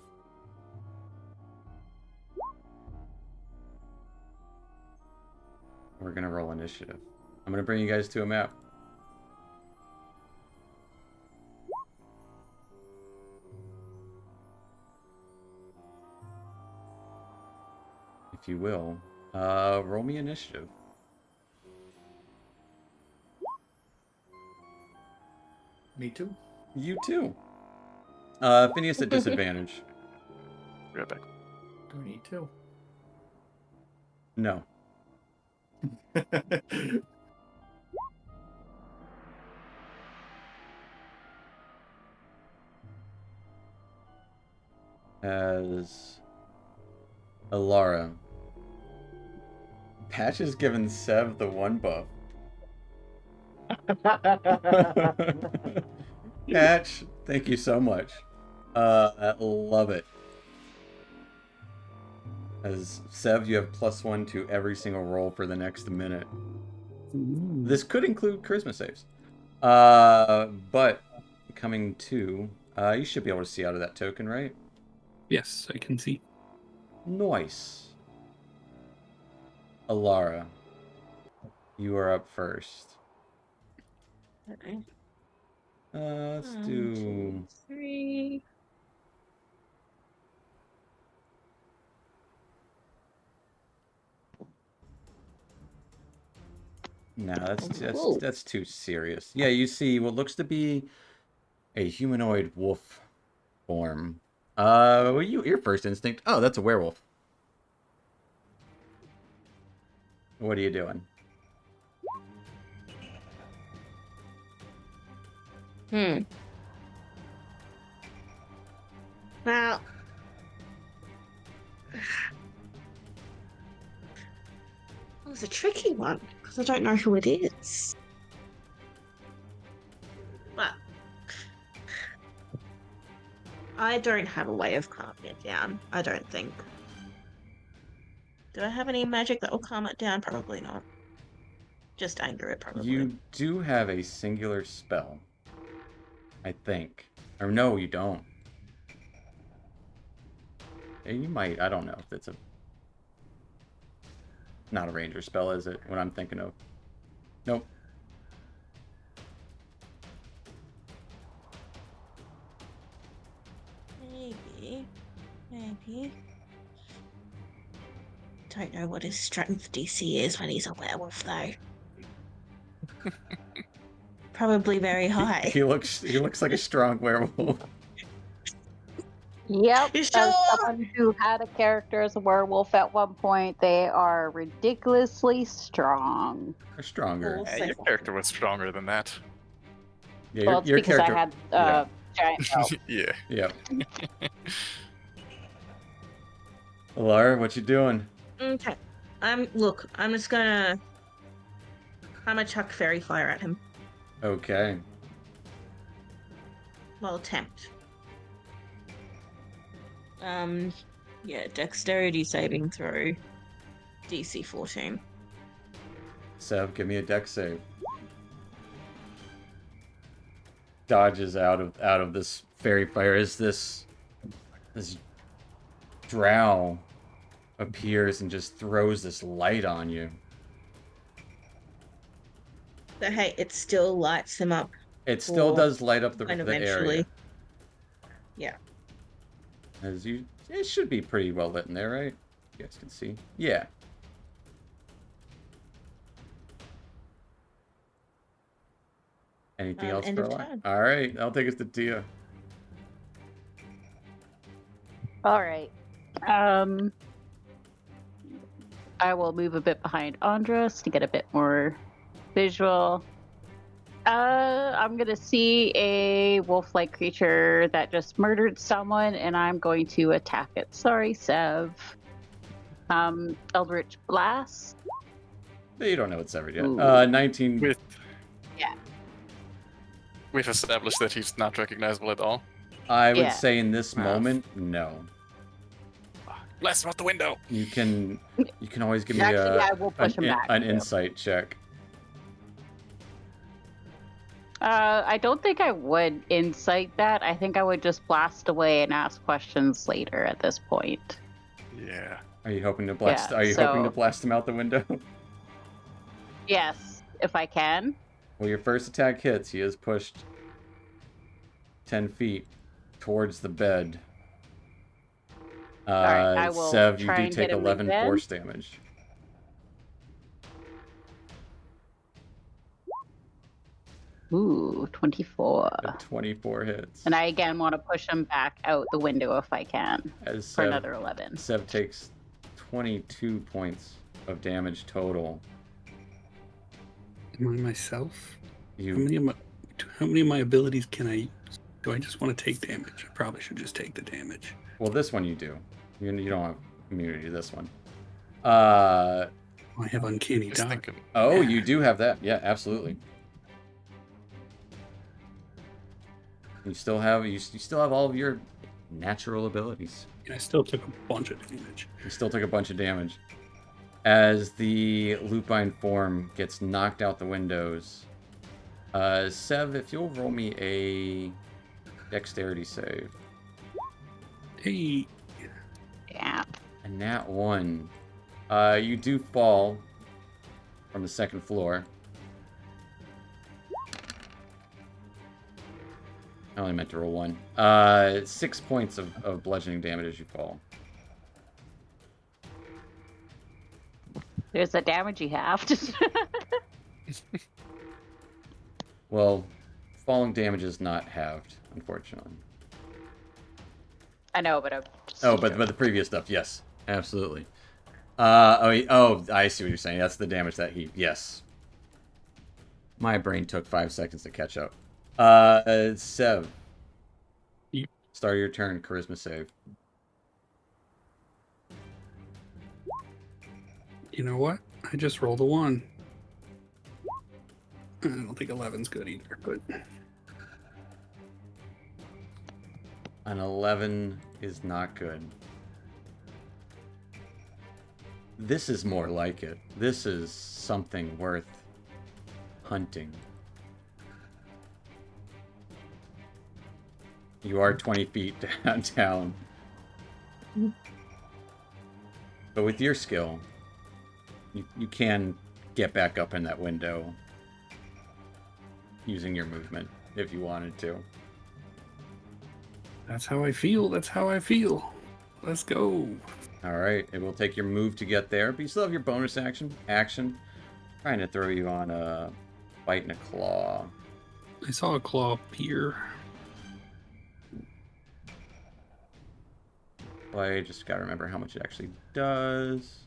We're gonna roll initiative. I'm gonna bring you guys to a map. If you will, roll me initiative. Me too. You too. Phineas at disadvantage. Be right back. Do I need to? No. As Alara. Patch has given Sev the 1 buff. Patch, thank you so much. I love it. As Sev, you have +1 to every single roll for the next minute. Ooh. This could include charisma saves. But coming to, you should be able to see out of that token, right? Yes, I can see. Nice. Alara, you are up first. Okay. Let's 1, do... 2, 3. No, Cool. that's too serious. Yeah, you see what looks to be a humanoid wolf form. Well, your first instinct. Oh, that's a werewolf. What are you doing? Well, that was a tricky one because I don't know who it is. But I don't have a way of calming it down. I don't think. Do I have any magic that will calm it down? Probably not. Just anger it, probably. You do have a singular spell, I think. Or no, you don't. You might. I don't know if it's a... Not a ranger spell, is it? What I'm thinking of. Nope. Maybe. Don't know what his strength DC is when he's a werewolf, though. Probably very high. He looks like a strong werewolf. Yep. You As sure? someone who had a character as a werewolf at one point, they are ridiculously strong. Or stronger. Cool. Your character was stronger than that. Yeah, Well, it's your because character... I had giant elf. Yeah. Yeah. Alara, what you doing? Okay. I'm just gonna chuck fairy fire at him. Okay. Well, attempt. Yeah, dexterity saving throw. DC 14. Sev, give me a dex save. Dodges out of this fairy fire as this drow appears and just throws this light on you. But hey, it still lights him up. It still Cool. does light up the And area. eventually. Yeah. It should be pretty well lit in there, right? You guys can see. Yeah. Anything else End for of a while? turn. All right, I'll take us to Tia. All right. I will move a bit behind Andros to get a bit more Visual. I'm gonna see a wolf-like creature that just murdered someone, and I'm going to attack it. Sorry, Sev. Eldritch Blast. You don't know what's ever yet. Ooh. 19. With Yeah. We've established that he's not recognizable at all. I would Yeah. say in this Wow. moment, no. Blast him out the window. You can always give me Actually, I will push him back. an too. insight check. I don't think I would insight that. I think I would just blast away and ask questions later at this point. Yeah. Are you hoping to blast? Yeah, Are you hoping to so- blast him out the window? Yes, if I can. Well, your first attack hits. He is pushed 10 feet towards the bed. Alright, I will Sev, you try do and take hit him 11 again. force damage. Ooh, 24. A 24 hits. And I again want to push him back out the window if I can As for Sev, another 11. Sev takes 22 points of damage total. Am I myself? How You many of my abilities can I use? Do I just want to take damage? I probably should just take the damage. well, this one you do. You don't have immunity to this one. I have uncanny Just dodge. thinking. Oh, you do have that. Yeah, absolutely. You still have all of your natural abilities. I still took a bunch of damage. You still took a bunch of damage. As the lupine form gets knocked out the windows, Sev, if you'll roll me a dexterity save. Hey, Yeah. A nat 1. You do fall from the second floor. I only meant to roll 1. 6 points of bludgeoning damage as you fall. There's the damage you have. Well, falling damage is not halved, unfortunately. I know, but I'm just Oh, but the previous stuff, yes, absolutely. I see what you're saying. That's the damage that he. Yes. My brain took 5 seconds to catch up. Sev. Yep. Start your turn. Charisma save. you know what? I just rolled a 1. I don't think 11's good either, but An 11 is not good. This is more like it. This is something worth hunting. You are 20 feet down. But with your skill, you can get back up in that window using your movement if you wanted to. that's how I feel. That's how I feel. Let's go. All right, it will take your move to get there, but you still have your bonus action. Trying to throw you on a bite and a claw. I saw a claw appear. I just gotta remember how much it actually does.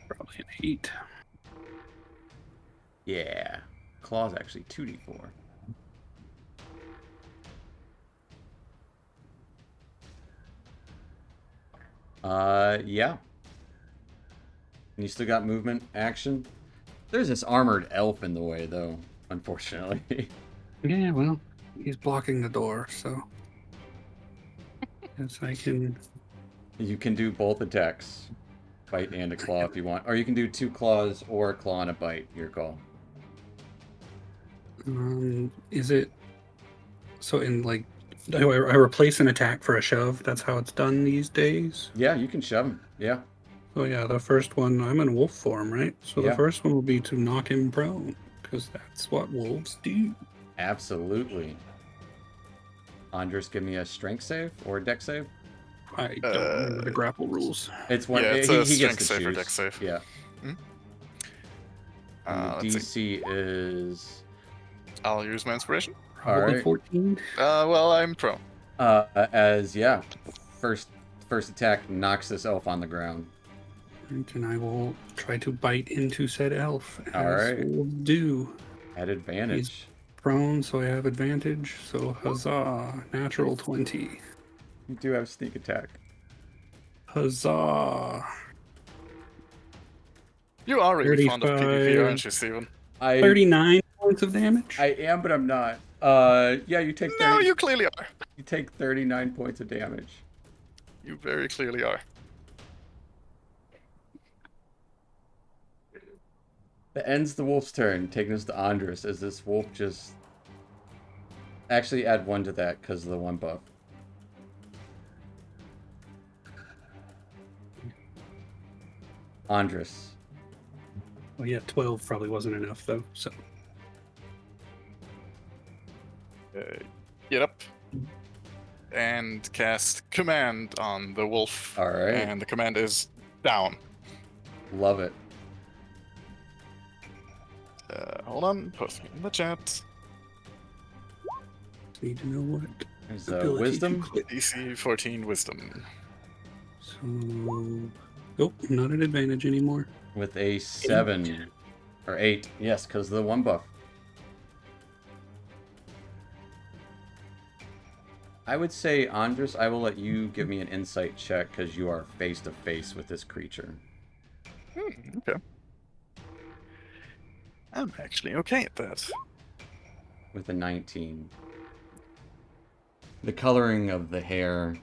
Probably an 8. Yeah, claw's actually 2d4. Yeah. And you still got movement, action. There's this armored elf in the way, though, unfortunately. Yeah, well, he's blocking the door, so yes, I can. You can do both attacks, bite and a claw if you want, or you can do 2 claws or a claw and a bite. Your call. Is it so? In like, I replace an attack for a shove. That's how it's done these days. Yeah, you can shove him. Yeah. Oh yeah, the first one. I'm in wolf form, right? So Yeah. the first one will be to knock him prone, because that's what wolves do. Absolutely. Andres, give me a strength save or a dex save. I don't remember the grapple rules. It's one. Yeah, it's he a gets strength to save or choose. dex save. Yeah. And the Let's see. DC is. I'll use my inspiration. All Probably right. 14. Well, I'm prone. First attack knocks this elf on the ground. Right, and I will try to bite into said elf, All as right. wolves do. At advantage. Prone, so I have advantage. So huzzah! Natural 20. You do have sneak attack. Huzzah! You are really fond of PvP, 35. aren't you, Steven? 39 points of damage. I am, but I'm not. Yeah, you take 30. No, you clearly are. You take 39 points of damage. You very clearly are. That ends the wolf's turn, taking us to Andres, as this wolf just... Actually, add 1 to that, because of the 1 buff. Andres. Well, yeah, 12 probably wasn't enough, though, so... Get up and cast command on the wolf. All right. And the command is down. Love it. Hold on, posting in the chat. Need to know what There's ability wisdom. to click. DC 14 wisdom. So... Oh, not an advantage anymore. With a 7. Or 8. Yes, because of the 1 buff. I would say, Andres, I will let you give me an insight check, because you are face to face with this creature. Okay. I'm actually okay at that. With a 19. The coloring of the hair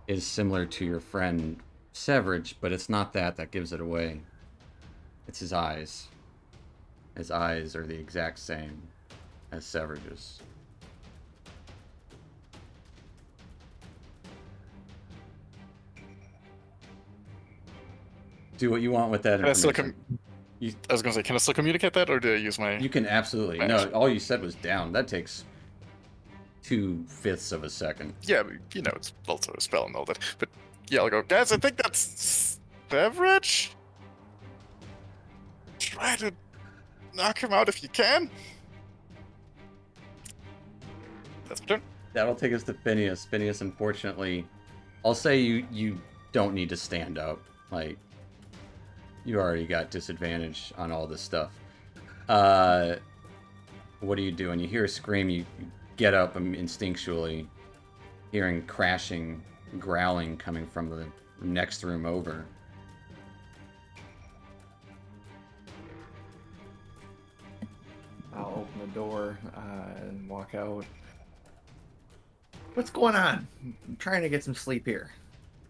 is similar to your friend Severage, but it's not that gives it away. It's his eyes. His eyes are the exact same as Severage's. Do what you want with that Can I still information. I was gonna say, can I still communicate that, or do I use my... You can absolutely. No, all you said was down. That takes 2/5 of a second. Yeah, but, you know, it's also a spell and all that. But yeah, I'll go, guys, I think that's Beverage. Try to knock him out if you can. That's my turn. That'll take us to Phineas. Phineas, unfortunately, I'll say you don't need to stand up. Like, you already got disadvantage on all this stuff. What are you doing? You hear a scream, you get up instinctually, hearing crashing, growling coming from the next room over. I'll open the door and walk out. What's going on? I'm trying to get some sleep here.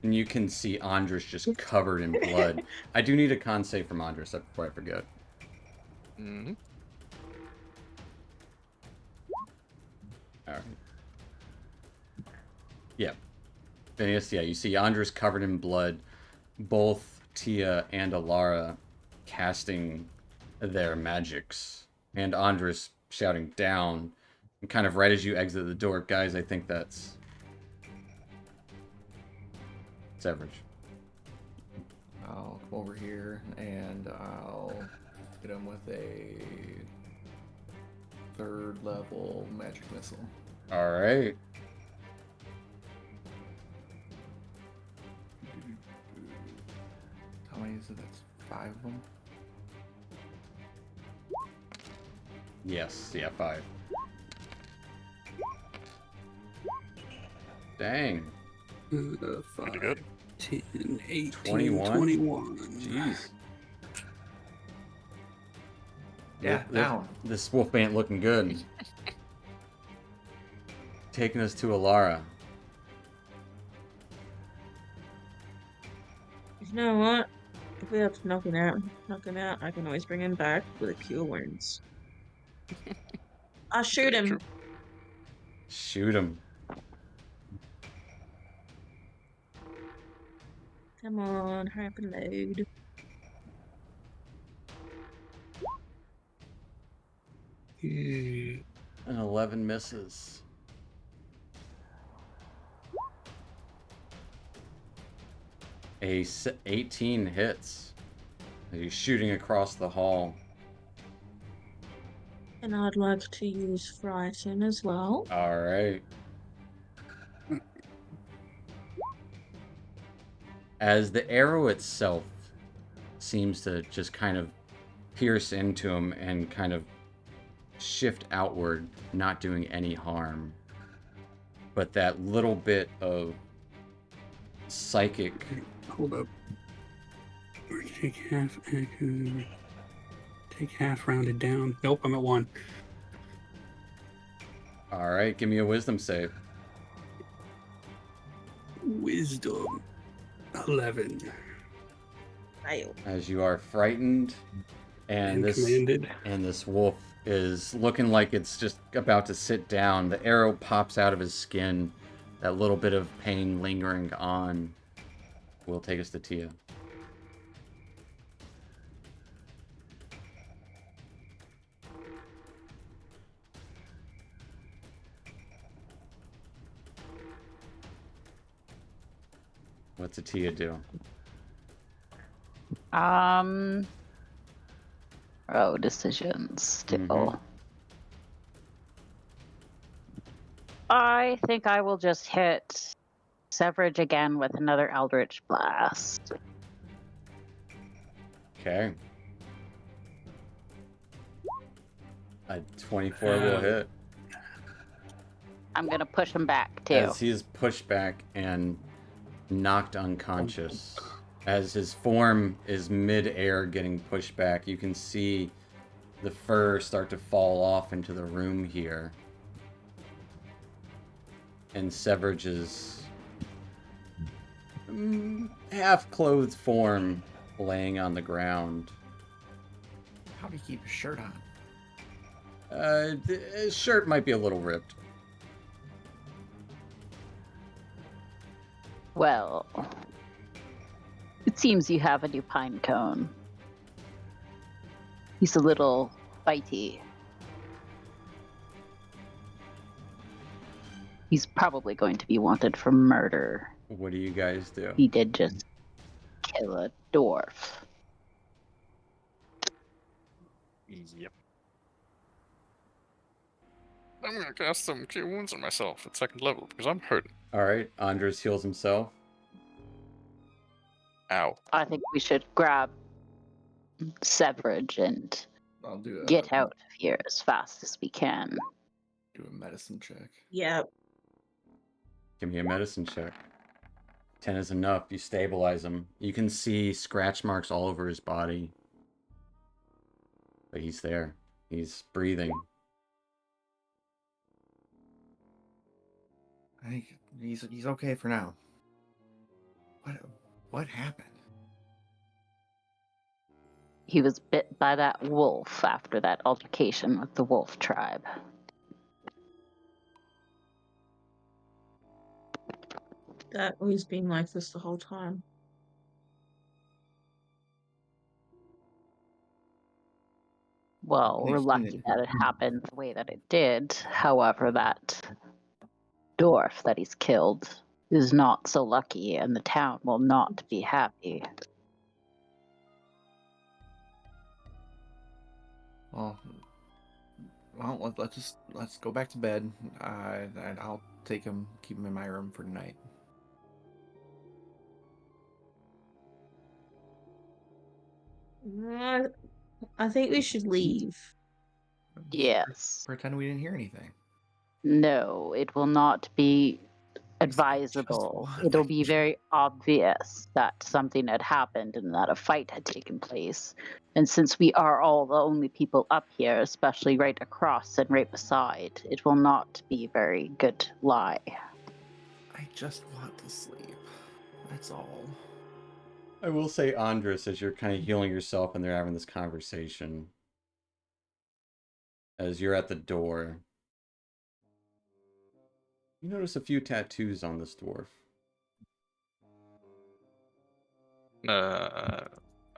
And you can see Andres just covered in blood. I do need a con save from Andres before I forget. Mm-hmm. Alright. Yeah. Phineas, yeah, you see Andres covered in blood. Both Tia and Alara casting their magics. And Andres shouting down. And kind of right as you exit the door, guys, I think that's Severage. I'll come over here and I'll hit him with a 3rd level magic missile. Alright. How many is it? That's 5 of them. Yes, yeah, 5. Dang. 5, Pretty good. 10, 18, 21? 21. Jeez. Yeah, down. This wolf ain't looking good. Taking us to Alara. You know what? If we have to knock him out, I can always bring him back with a cure wounds. I'll shoot him. True. Shoot him. Come on, hurry up and load. Yeah. An 11 misses. A 18 hits. He's shooting across the hall. And I'd like to use Frighten as well. Alright. As the arrow itself seems to just kind of pierce into him and kind of shift outward, not doing any harm. But that little bit of psychic. Hold up. Or take half. Take half rounded down. Nope, I'm at 1. All right, give me a wisdom save. Wisdom 11. Fail. As you are frightened, and Commanded. this wolf is looking like it's just about to sit down. The arrow pops out of his skin. That little bit of pain lingering on will take us to Tia. What's a Tia do? Decisions still. Mhm. I think I will just hit Severage again with another Eldritch Blast. Okay. A 24 will hit. I'm gonna push him back too. As he is pushed back and knocked unconscious. As his form is mid-air getting pushed back, you can see the fur start to fall off into the room here. And Severage's half-clothed form laying on the ground. How do you keep his shirt on? His shirt might be a little ripped. Well, it seems you have a new pine cone. He's a little bitey. He's probably going to be wanted for murder. What do you guys do? He did just kill a dwarf. Yep. I'm gonna cast some Cure Wounds on myself at 2nd level because I'm hurting. Alright, Andres heals himself. Ow. I think we should grab Severage and I'll do get out of here as fast as we can. Do a medicine check. Yeah. Give me a medicine check. 10 is enough. You stabilize him. You can see scratch marks all over his body. But he's there. He's breathing. I think he's okay for now. What happened? He was bit by that wolf after that altercation with the wolf tribe. That he's been like this the whole time. Well, we're lucky that it happened the way that it did. However, that dwarf that he's killed is not so lucky, and the town will not be happy. Well, let's go back to bed. And I'll keep him in my room for tonight. I think we should leave. Yes. Pretend we didn't hear anything. No, it will not be advisable. It'll be very obvious that something had happened and that a fight had taken place. And since we are all the only people up here, especially right across and right beside, it will not be a very good lie. I just want to sleep. That's all. I will say, Andres, as you're kind of healing yourself and they're having this conversation, as you're at the door, you notice a few tattoos on this dwarf.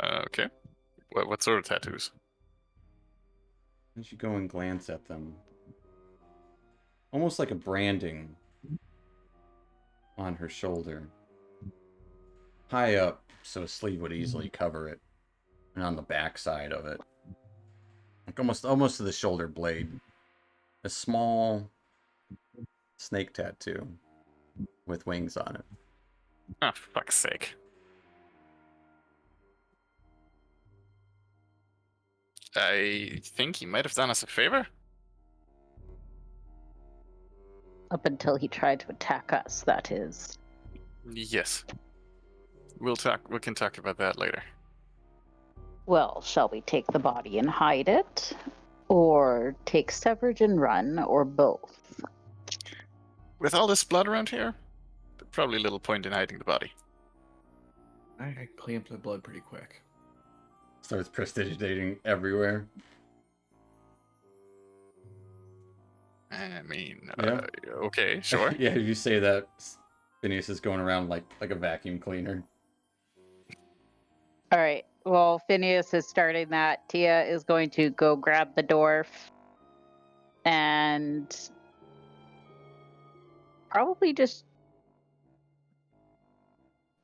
Okay. What sort of tattoos? As you go and glance at them, almost like a branding on her shoulder. High up, so a sleeve would easily cover it. And on the back side of it, like almost to the shoulder blade, a small snake tattoo with wings on it. Ah, fuck's sake. I think he might have done us a favor. Up until he tried to attack us, that is. Yes. We can talk about that later. Well, shall we take the body and hide it? Or take Severage and run, or both? With all this blood around here, probably little point in hiding the body. I clean up the blood pretty quick. Starts prestidigitating everywhere. I mean, Yeah. okay, sure. Yeah, you say that, Phineas is going around like a vacuum cleaner. All right. Well, Phineas is starting that. Tia is going to go grab the dwarf and probably just.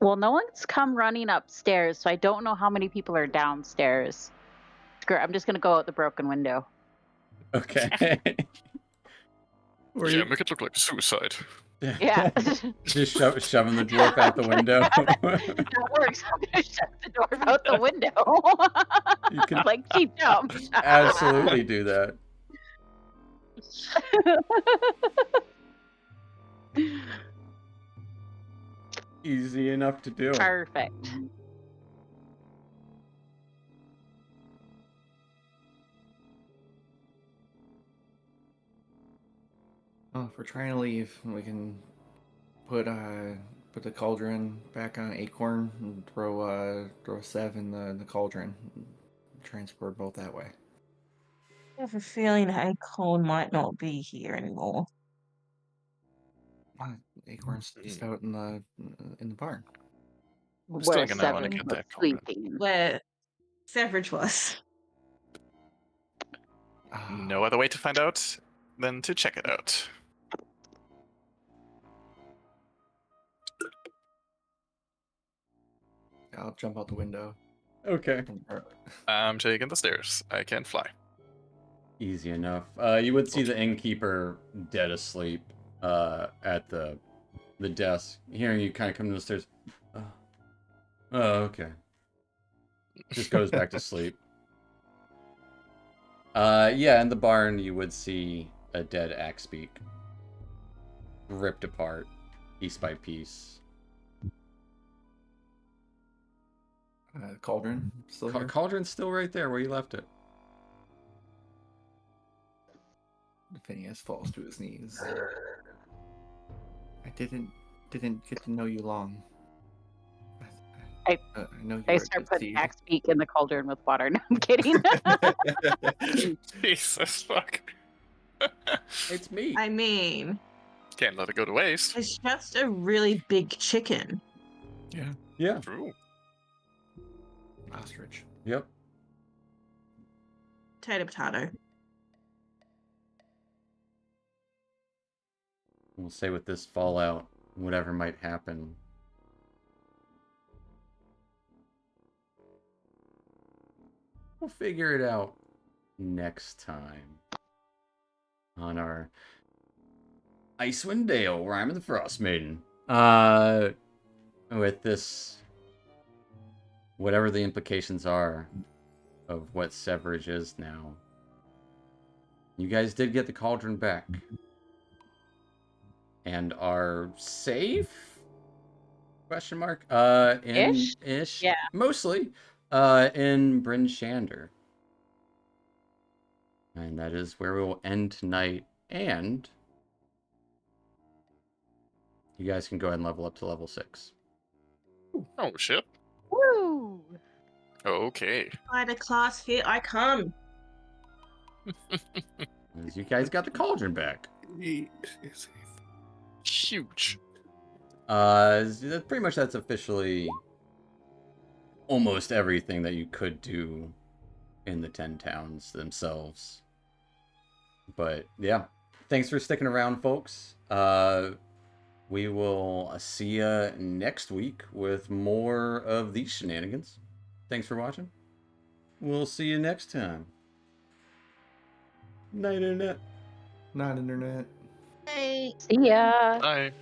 Well, no one's come running upstairs, so I don't know how many people are downstairs. Screw it, I'm just going to go out the broken window. Okay. Where Yeah, you make it look like suicide. Yeah. just shoving the dwarf out the window? That works. I'm going to shut the dwarf out the window. You can like cheap jump. absolutely do that. Easy enough to do. Perfect. Oh, if we're trying to leave, we can put the cauldron back on Acorn and throw Sev in the cauldron. And transport both that way. I have a feeling Acorn might not be here anymore. Acorn's just out in the barn. Still Where gonna wanna Seven get was that cauldron. sleeping. Where Severage was. No other way to find out than to check it out. I'll jump out the window. Okay. I'm taking the stairs. I can fly. Easy enough. You would see the innkeeper dead asleep at the desk, hearing you kind of come to the stairs. Oh, okay. Just goes back to sleep. Yeah, in the barn you would see a dead Axebeak, ripped apart, piece by piece. Cauldron still here? Cauldron's still right there where you left it. Phineas falls to his knees. I didn't get to know you long. I know you I are a start good putting seed. Axebeak in the cauldron with water. No, I'm kidding. Jesus fuck. It's me. I mean, Can't let it go to waste. it's just a really big chicken. Yeah. True. Ostrich. Yep. Potato. We'll say with this fallout, whatever might happen. We'll figure it out next time on our Icewind Dale, Rime of the Frostmaiden. With this, whatever the implications are of what Severage is now. You guys did get the cauldron back. And are safe? Question mark. Ish. Yeah. Mostly. In Bryn Shander. And that is where we will end tonight. And you guys can go ahead and level up to level 6. Oh shit. Woo! Okay. By the class, here I come. As you guys got the cauldron back. Huge. Pretty much that's officially almost everything that you could do in the 10 towns themselves. But yeah, thanks for sticking around, folks. We will see you next week with more of these shenanigans. Thanks for watching. We'll see you next time. Night, Internet. Not internet. Hey. See ya. Bye.